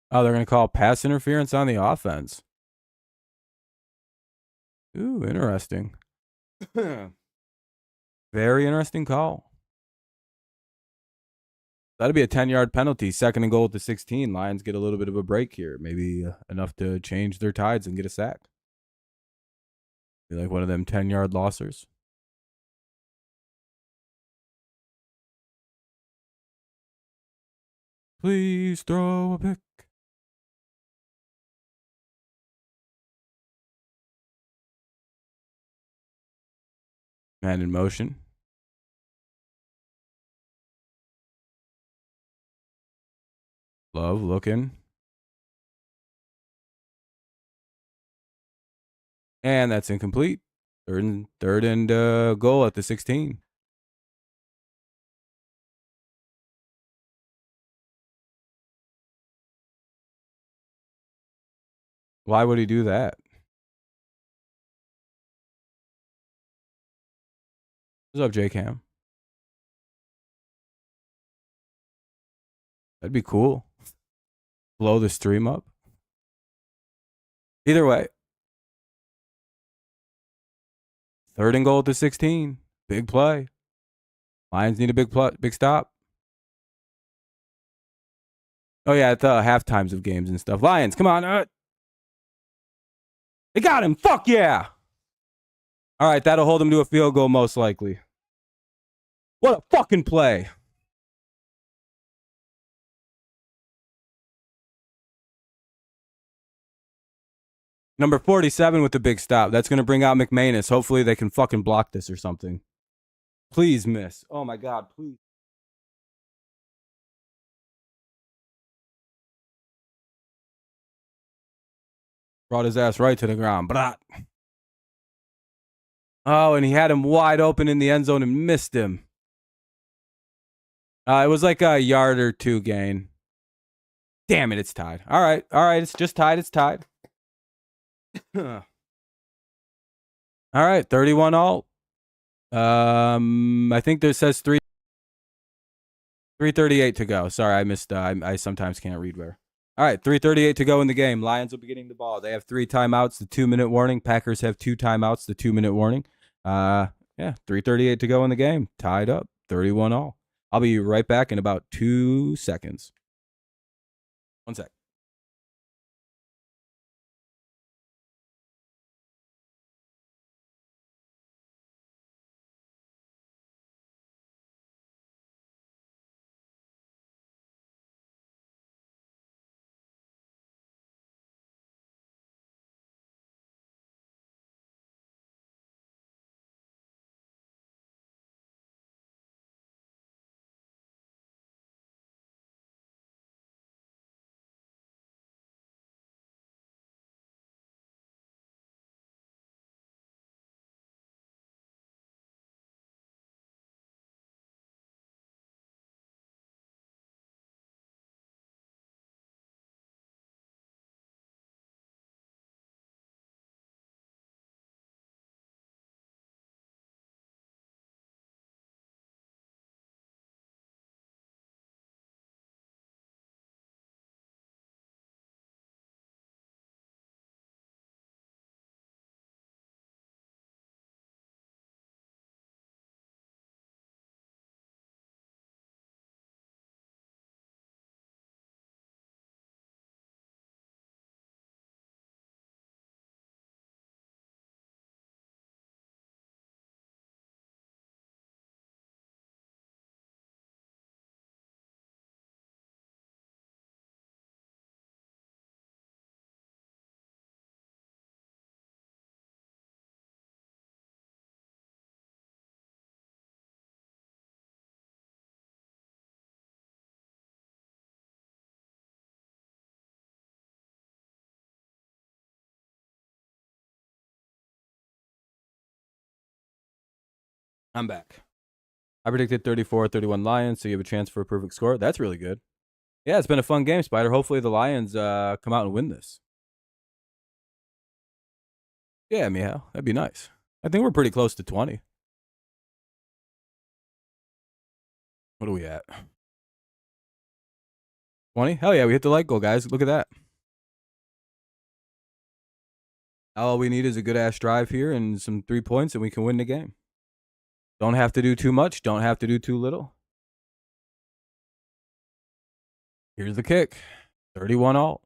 Oh, they're going to call pass interference on the offense. Ooh, interesting. Very interesting call. That'd be a 10-yard penalty. Second and goal at the 16. Lions get a little bit of a break here. Maybe enough to change their tides and get a sack. Be like one of them 10-yard lossers. Please throw a pick. Man in motion. Love looking. And that's incomplete. Third and goal at the 16. Why would he do that? What's up, J-Cam? That'd be cool. Blow the stream up. Either way. Third and goal at the 16. Big play. Lions need a big stop. Oh, yeah, at the half times of games and stuff. Lions, come on. They got him. Fuck yeah. All right, that'll hold them to a field goal most likely. What a fucking play. Number 47 with the big stop. That's going to bring out McManus. Hopefully they can fucking block this or something. Please miss. Oh, my God, please. Brought his ass right to the ground. Brat. Oh, and he had him wide open in the end zone and missed him. It was like a yard or two gain. Damn it, it's tied. All right, it's just tied. It's tied. All right, 31 all. I think there says 3:38 to go. Sorry, I missed. I sometimes can't read where. All right, 3:38 to go in the game. Lions will be getting the ball. They have 3 timeouts, the 2-minute warning. Packers have 2 timeouts, the 2-minute warning. Yeah, 3:38 to go in the game. Tied up, 31 all. I'll be right back in about 2 seconds. 1 sec. I'm back. I predicted 34-31 Lions, so you have a chance for a perfect score. That's really good. Yeah, it's been a fun game, Spider. Hopefully the Lions come out and win this. Yeah, meow. That'd be nice. I think we're pretty close to 20. What are we at? 20? Hell yeah, we hit the like goal, guys. Look at that. All we need is a good-ass drive here and some 3 points, and we can win the game. Don't have to do too much. Don't have to do too little. Here's the kick. 31 all.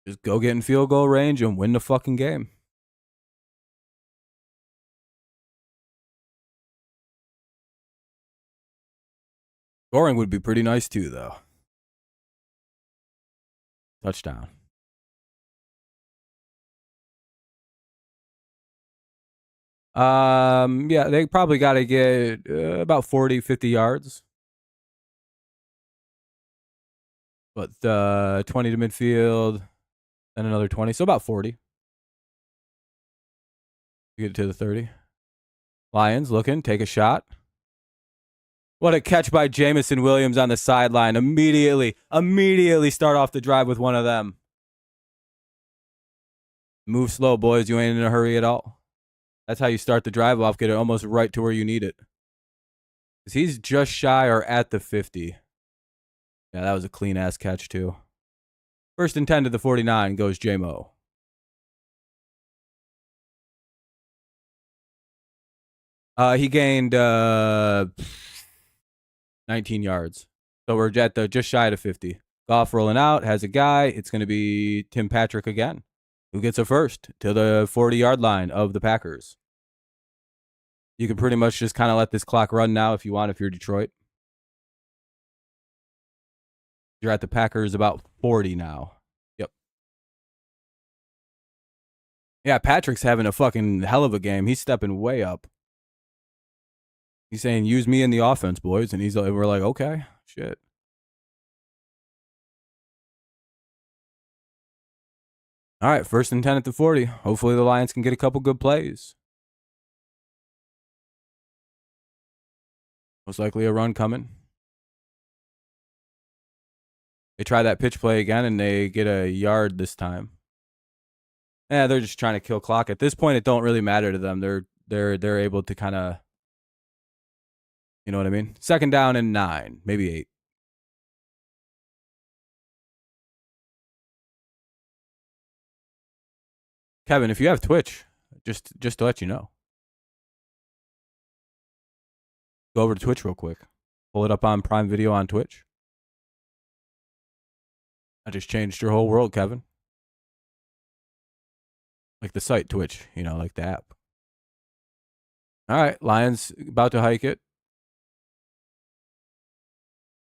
Just go get in field goal range and win the fucking game. Scoring would be pretty nice too, though. Touchdown. Yeah, they probably got to get about 40, 50 yards. But 20 to midfield, then another 20. So about 40. Get it to the 30. Lions looking, take a shot. What a catch by Jamison Williams on the sideline. Immediately start off the drive with one of them. Move slow, boys. You ain't in a hurry at all. That's how you start the drive off. Get it almost right to where you need it. Because he's just shy or at the 50. Yeah, that was a clean-ass catch, too. 1st and 10 to the 49 goes J-Mo. He gained 19 yards. So we're at the just shy of 50. Goff rolling out, has a guy. It's going to be Tim Patrick again, who gets a first to the 40-yard line of the Packers. You can pretty much just kind of let this clock run now if you want, if you're Detroit. You're at the Packers about 40 now. Yep. Yeah, Patrick's having a fucking hell of a game. He's stepping way up. He's saying, use me in the offense, boys. And we're like, okay, shit. All right, 1st and 10 at the 40. Hopefully the Lions can get a couple good plays. Most likely a run coming. They try that pitch play again, and they get a yard this time. Yeah, they're just trying to kill clock. At this point, it don't really matter to them. They're able to kind of, you know what I mean? 2nd down and 9, maybe 8. Kevin, if you have Twitch, just to let you know, go over to Twitch real quick. Pull it up on Prime Video on Twitch. I just changed your whole world, Kevin. Like the site Twitch, you know, like the app. All right, Lions about to hike it.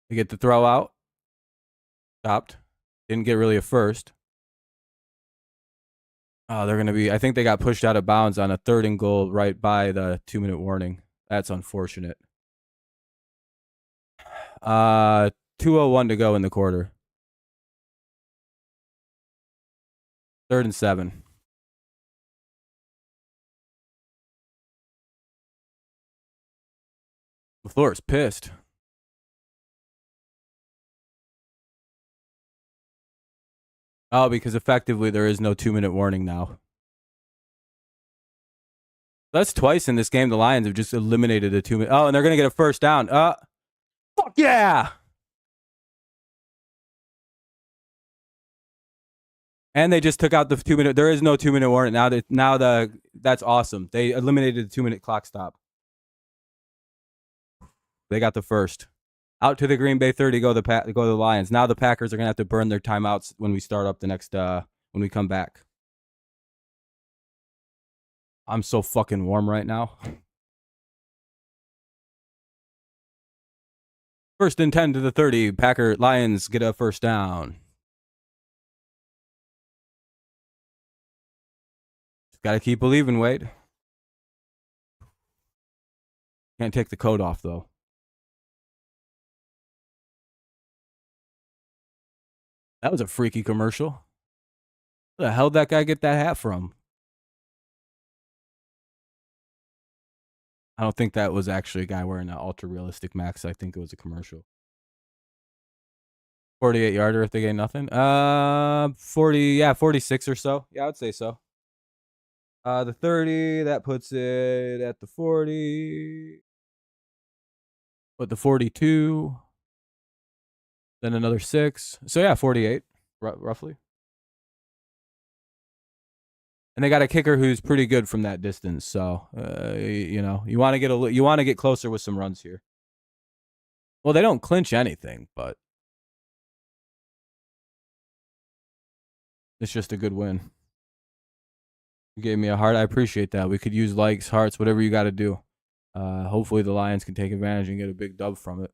They get the throw out. Stopped. Didn't get really a first. Oh, they're going to be, I think they got pushed out of bounds on a 3rd and goal right by the 2-minute warning. That's unfortunate. 2:01 to go in the quarter. 3rd and 7. LaFleur's pissed. Oh, because effectively there is no 2-minute warning now. That's twice in this game the Lions have just eliminated a 2-minute. Oh, and they're going to get a first down. Fuck yeah! And they just took out the 2-minute. There is no 2-minute warning now. That's awesome. They eliminated the 2-minute clock stop. They got the first. Out to the Green Bay 30 go the Lions. Now the Packers are gonna have to burn their timeouts when we start up the next when we come back. I'm so fucking warm right now. 1st and 10 to the 30. Lions get a first down. Just gotta keep believing, Wade. Can't take the coat off though. That was a freaky commercial. Where the hell did that guy get that hat from? I don't think that was actually a guy wearing an ultra realistic max. I think it was a commercial. 48 yarder if they get nothing. 46 or so. Yeah, I would say so. The 30, that puts it at the 40. But the 42. Then another 6. So yeah, 48 roughly. And they got a kicker who's pretty good from that distance. So, you know, you want to get closer with some runs here. Well, they don't clinch anything, but it's just a good win. You gave me a heart. I appreciate that. We could use likes, hearts, whatever you got to do. Hopefully the Lions can take advantage and get a big dub from it.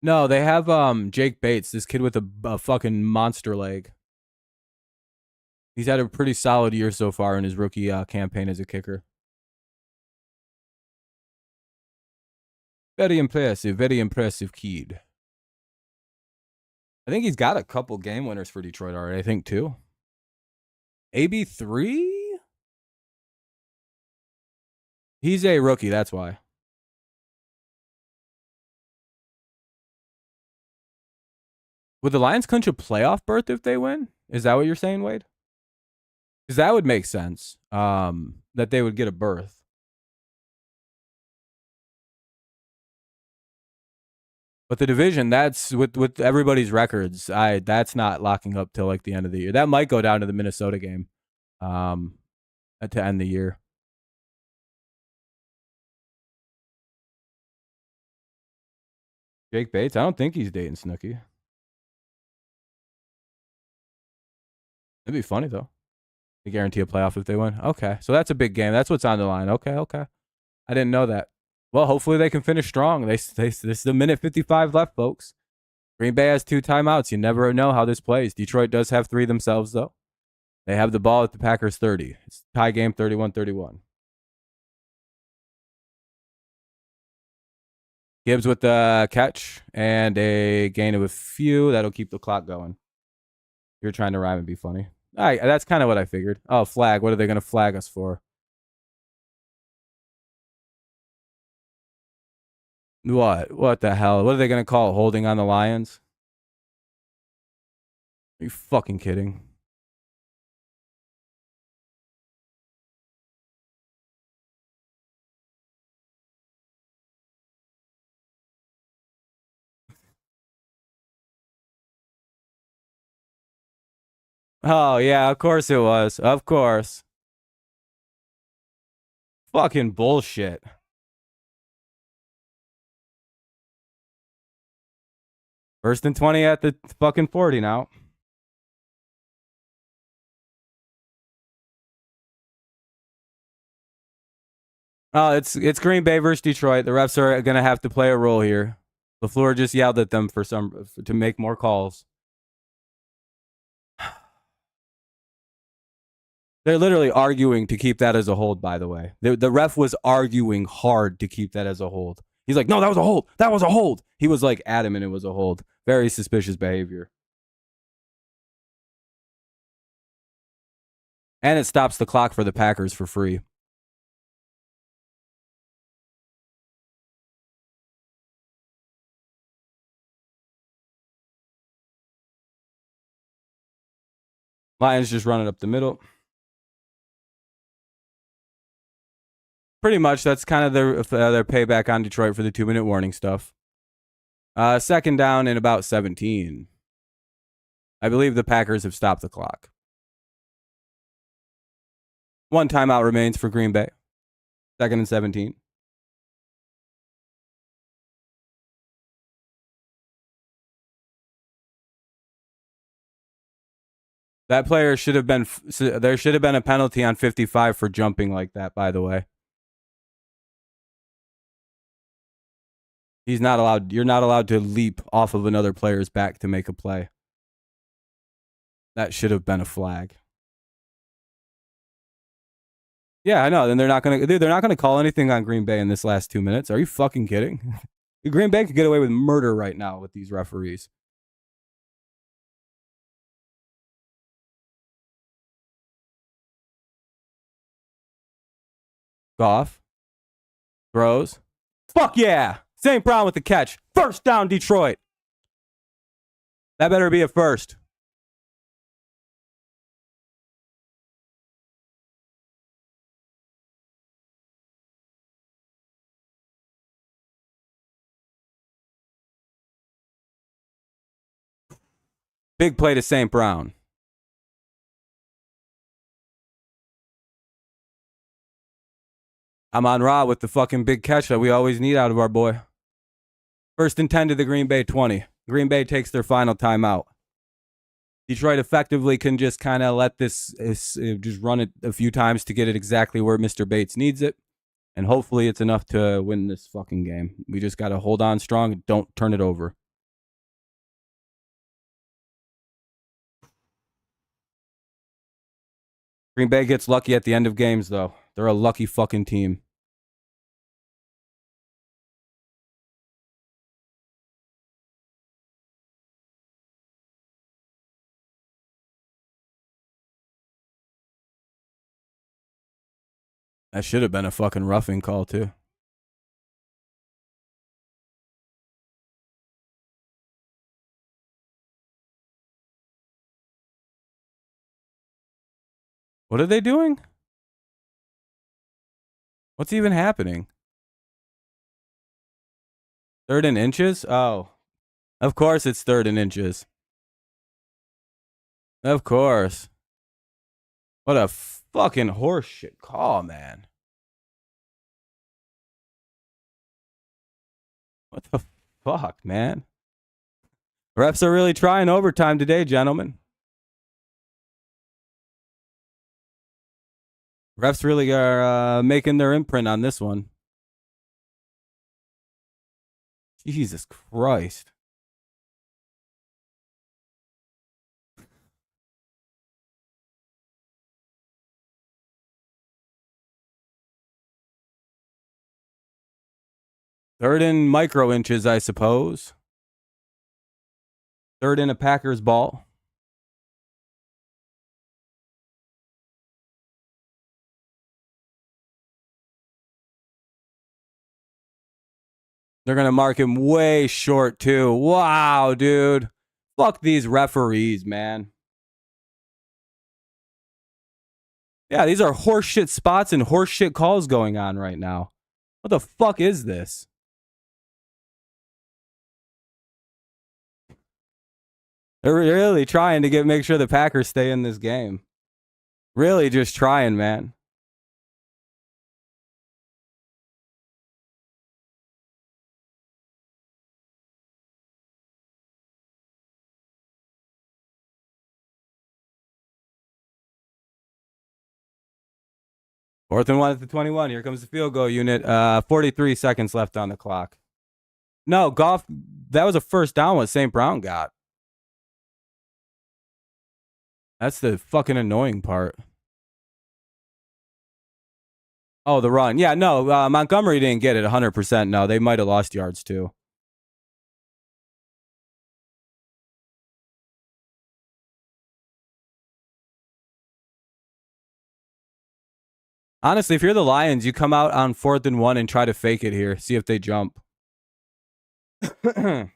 No, they have Jake Bates, this kid with a fucking monster leg. He's had a pretty solid year so far in his rookie campaign as a kicker. Very impressive kid. I think he's got a couple game winners for Detroit already, I think, too. AB3? He's a rookie, that's why. Would the Lions clinch a playoff berth if they win? Is that what you're saying, Wade? Because that would make sense, that they would get a berth. But the division, that's with everybody's records. That's not locking up till like the end of the year. That might go down to the Minnesota game, to end the year. Jake Bates, I don't think he's dating Snooki. It'd be funny though. They guarantee a playoff if they win. Okay, so that's a big game. That's what's on the line. Okay. I didn't know that. Well, hopefully they can finish strong. This is a minute 55 left, folks. Green Bay has 2 timeouts. You never know how this plays. Detroit does have 3 themselves, though. They have the ball at the Packers 30. It's a tie game, 31-31. Gibbs with the catch and a gain of a few. That'll keep the clock going. You're trying to rhyme and be funny. All right, that's kind of what I figured. Oh, flag. What are they going to flag us for? What? What the hell? What are they going to call it? Holding on the Lions? Are you fucking kidding? Oh, yeah, of course it was. Of course. Fucking bullshit. First and 20 at the fucking 40 now. Oh, it's Green Bay versus Detroit. The refs are going to have to play a role here. LaFleur just yelled at them to make more calls. They're literally arguing to keep that as a hold, by the way. The ref was arguing hard to keep that as a hold. He's like, no, that was a hold. That was a hold. He was like adamant it was a hold. Very suspicious behavior. And it stops the clock for the Packers for free. Lions just running up the middle. Pretty much, that's kind of their payback on Detroit for the 2-minute warning stuff. Second down in about 17. I believe the Packers have stopped the clock. 1 timeout remains for Green Bay. 2nd and 17. That player should have been. There should have been a penalty on 55 for jumping like that. By the way, he's not allowed. You're not allowed to leap off of another player's back to make a play. That should have been a flag. Yeah, I know. Then they're not gonna call anything on Green Bay in this last 2 minutes. Are you fucking kidding? Green Bay could get away with murder right now with these referees. Goff. Throws. Fuck yeah. St. Brown with the catch. First down, Detroit. That better be a first. Big play to St. Brown. I'm on Ra with the fucking big catch that we always need out of our boy. First and 10 to the Green Bay 20. Green Bay takes their final timeout. Detroit effectively can just kind of let this just run it a few times to get it exactly where Mr. Bates needs it. And hopefully it's enough to win this fucking game. We just got to hold on strong and don't turn it over. Green Bay gets lucky at the end of games, though. They're a lucky fucking team. That should have been a fucking roughing call, too. What are they doing? What's even happening? 3rd and inches? Oh. Of course it's 3rd and inches. Of course. What a fucking horseshit call, man. What the fuck, man? Refs are really trying overtime today, gentlemen. Refs really are making their imprint on this one. Jesus Christ. Third and micro inches, I suppose. Third in a Packers ball. They're going to mark him way short, too. Wow, dude. Fuck these referees, man. Yeah, these are horseshit spots and horseshit calls going on right now. What the fuck is this? They're really trying to make sure the Packers stay in this game. Really just trying, man. Fourth and 1 at the 21. Here comes the field goal unit. 43 seconds left on the clock. No, Goff, that was a first down what St. Brown got. That's the fucking annoying part. Oh, the run. Yeah, no, Montgomery didn't get it 100%. No, they might have lost yards too. Honestly, if you're the Lions, you come out on 4th and 1 and try to fake it here. See if they jump. Time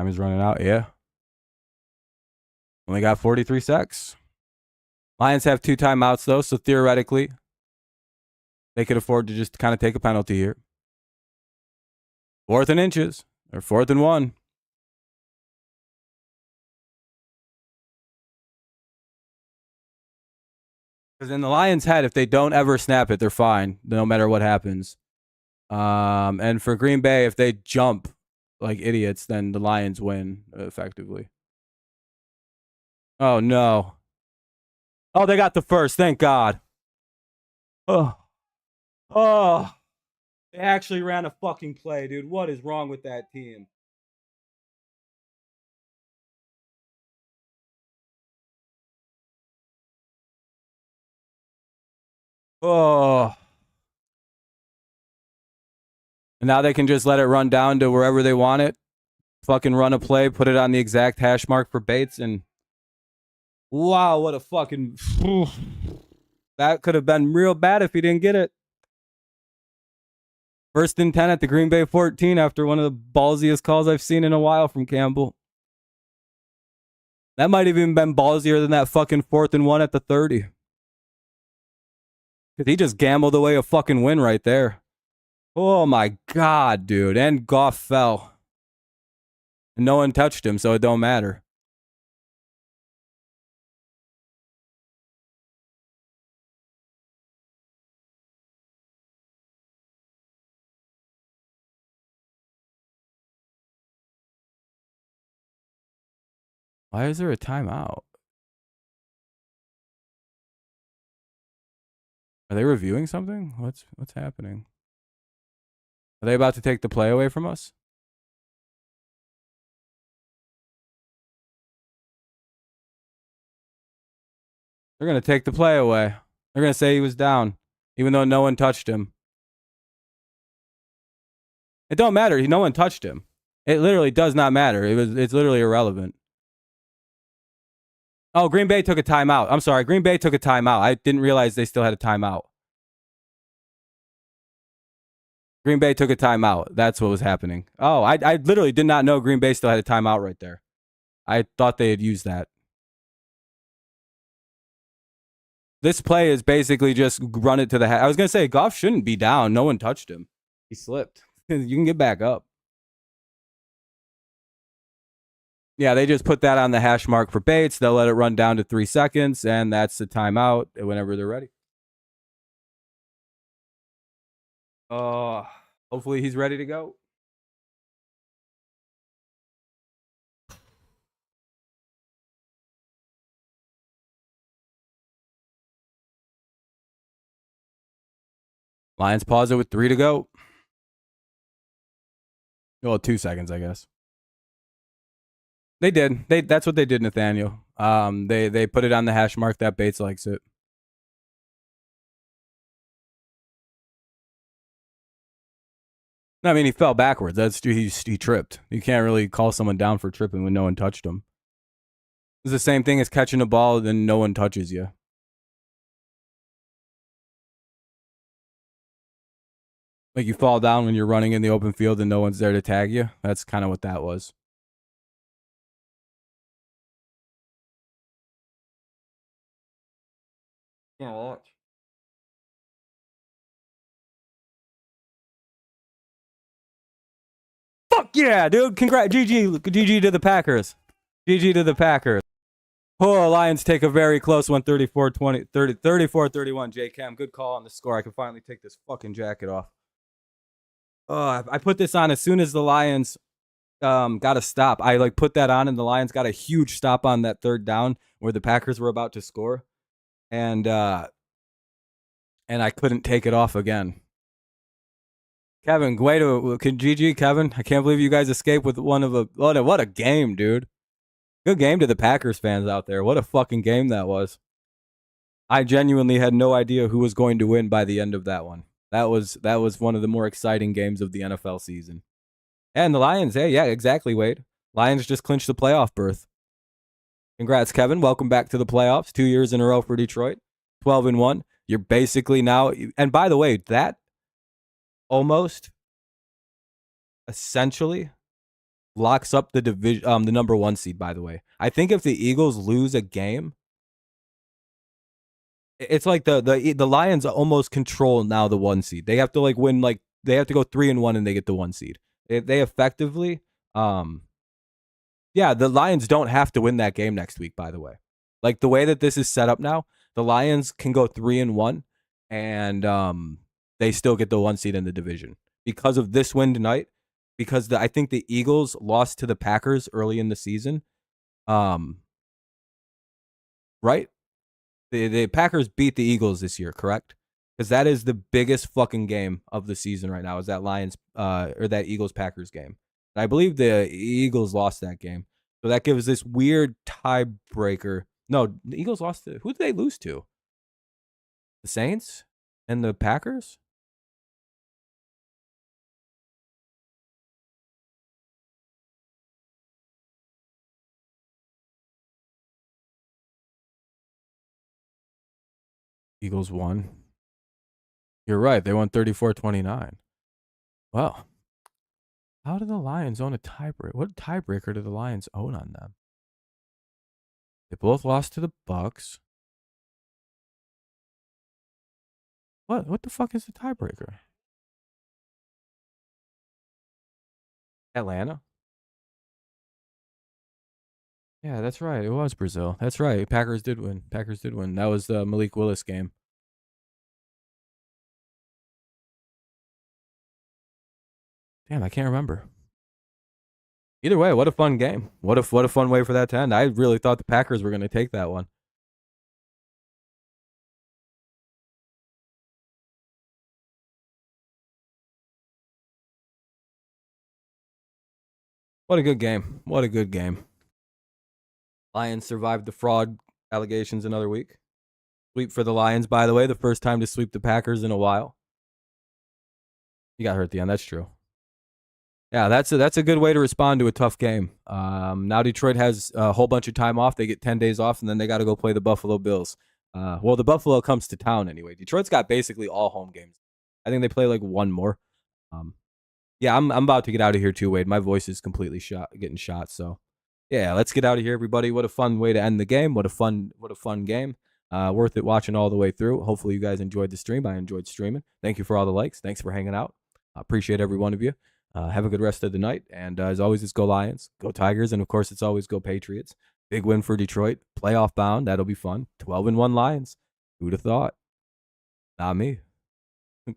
is running out. Yeah. Only got 43 seconds. Lions have 2 timeouts, though, so theoretically, they could afford to just kind of take a penalty here. 4th and inches. Or 4th and 1. Because in the Lions' head, if they don't ever snap it, they're fine, no matter what happens. And for Green Bay, if they jump like idiots, then the Lions win effectively. Oh, no. Oh, they got the first. Thank God. Oh. Oh. They actually ran a fucking play, dude. What is wrong with that team? Oh. And now they can just let it run down to wherever they want it. fucking run a play, put it on the exact hash mark for Bates, and wow, what a fucking... That could have been real bad if he didn't get it. 1st and 10 at the Green Bay 14 after one of the ballsiest calls I've seen in a while from Campbell. That might have even been ballsier than that fucking 4th and 1 at the 30. Because he just gambled away a fucking win right there. Oh my God, dude. And Goff fell. And no one touched him, so it don't matter. Why is there a timeout? Are they reviewing something? What's happening? Are they about to take the play away from us? They're going to take the play away. They're going to say he was down, even though no one touched him. It don't matter. No one touched him. It literally does not matter. It's literally irrelevant. Oh, Green Bay took a timeout. I'm sorry. Green Bay took a timeout. I didn't realize they still had a timeout. Green Bay took a timeout. That's what was happening. Oh, I literally did not know Green Bay still had a timeout right there. I thought they had used that. This play is basically just run it to the I was going to say, Goff shouldn't be down. No one touched him. He slipped. You can get back up. Yeah, they just put that on the hash mark for Bates. They'll let it run down to 3 seconds, and that's the timeout whenever they're ready. Hopefully he's ready to go. Lions pause it with 3 to go. Well, 2 seconds, I guess. They did. That's what they did, Nathaniel. They put it on the hash mark that Bates likes it. No, I mean, he fell backwards. He tripped. You can't really call someone down for tripping when no one touched him. It's the same thing as catching a ball and no one touches you. Like you fall down when you're running in the open field and no one's there to tag you. That's kind of what that was. Can't watch. Fuck yeah, dude. Congrats. GG to the Packers. GG to the Packers. Oh, Lions take a very close one, 34-31. J Cam, good call on the score. I can finally take this fucking jacket off. I put this on as soon as the Lions got a stop. I put that on and the Lions got a huge stop on that 3rd down where the Packers were about to score. And I couldn't take it off again. Kevin, GG, Kevin. I can't believe you guys escaped with what a game, dude. Good game to the Packers fans out there. What a fucking game that was. I genuinely had no idea who was going to win by the end of that one. That was one of the more exciting games of the NFL season. And the Lions, hey, yeah, exactly, Wade. Lions just clinched the playoff berth. Congrats, Kevin. Welcome back to the playoffs. 2 years in a row for Detroit. 12-1. You're basically now, and by the way, that almost essentially locks up the division, the number 1 seed, by the way. I think if the Eagles lose a game, it's like the Lions almost control now the 1 seed. They have to win, they have to go 3-1 and they get the 1 seed. They effectively, the Lions don't have to win that game next week, by the way. Like the way that this is set up now, the Lions can go 3-1 and they still get the 1 seed in the division because of this win tonight. Because I think the Eagles lost to the Packers early in the season. Right? The Packers beat the Eagles this year, correct? Because that is the biggest fucking game of the season right now, is that Lions or that Eagles-Packers game. And I believe the Eagles lost that game. So that gives this weird tiebreaker. No, the Eagles lost to, who did they lose to? The Saints and the Packers? Eagles won. You're right. They won 34-29. Well, how do the Lions own a tiebreaker? What tiebreaker do the Lions own on them? They both lost to the Bucks. What? What the fuck is the tiebreaker? Atlanta? Yeah, that's right. It was Brazil. That's right. Packers did win. Packers did win. That was the Malik Willis game. Damn, I can't remember. Either way, what a fun game. What a fun way for that to end. I really thought the Packers were going to take that one. What a good game. What a good game. Lions survived the fraud allegations another week. Sweep for the Lions, by the way. The first time to sweep the Packers in a while. You got hurt at the end. That's true. Yeah, that's a good way to respond to a tough game. Now Detroit has a whole bunch of time off. They get 10 days off, and then they got to go play the Buffalo Bills. Well, the Buffalo comes to town anyway. Detroit's got basically all home games. I think they play like one more. Yeah, I'm about to get out of here too, Wade. My voice is completely getting shot. So, yeah, let's get out of here, everybody. What a fun way to end the game. What a fun game. Worth it watching all the way through. Hopefully, you guys enjoyed the stream. I enjoyed streaming. Thank you for all the likes. Thanks for hanging out. I appreciate every one of you. Have a good rest of the night. And as always, it's go Lions, go Tigers, and of course, it's always go Patriots. Big win for Detroit. Playoff bound. That'll be fun. 12-1 Lions. Who'd have thought? Not me.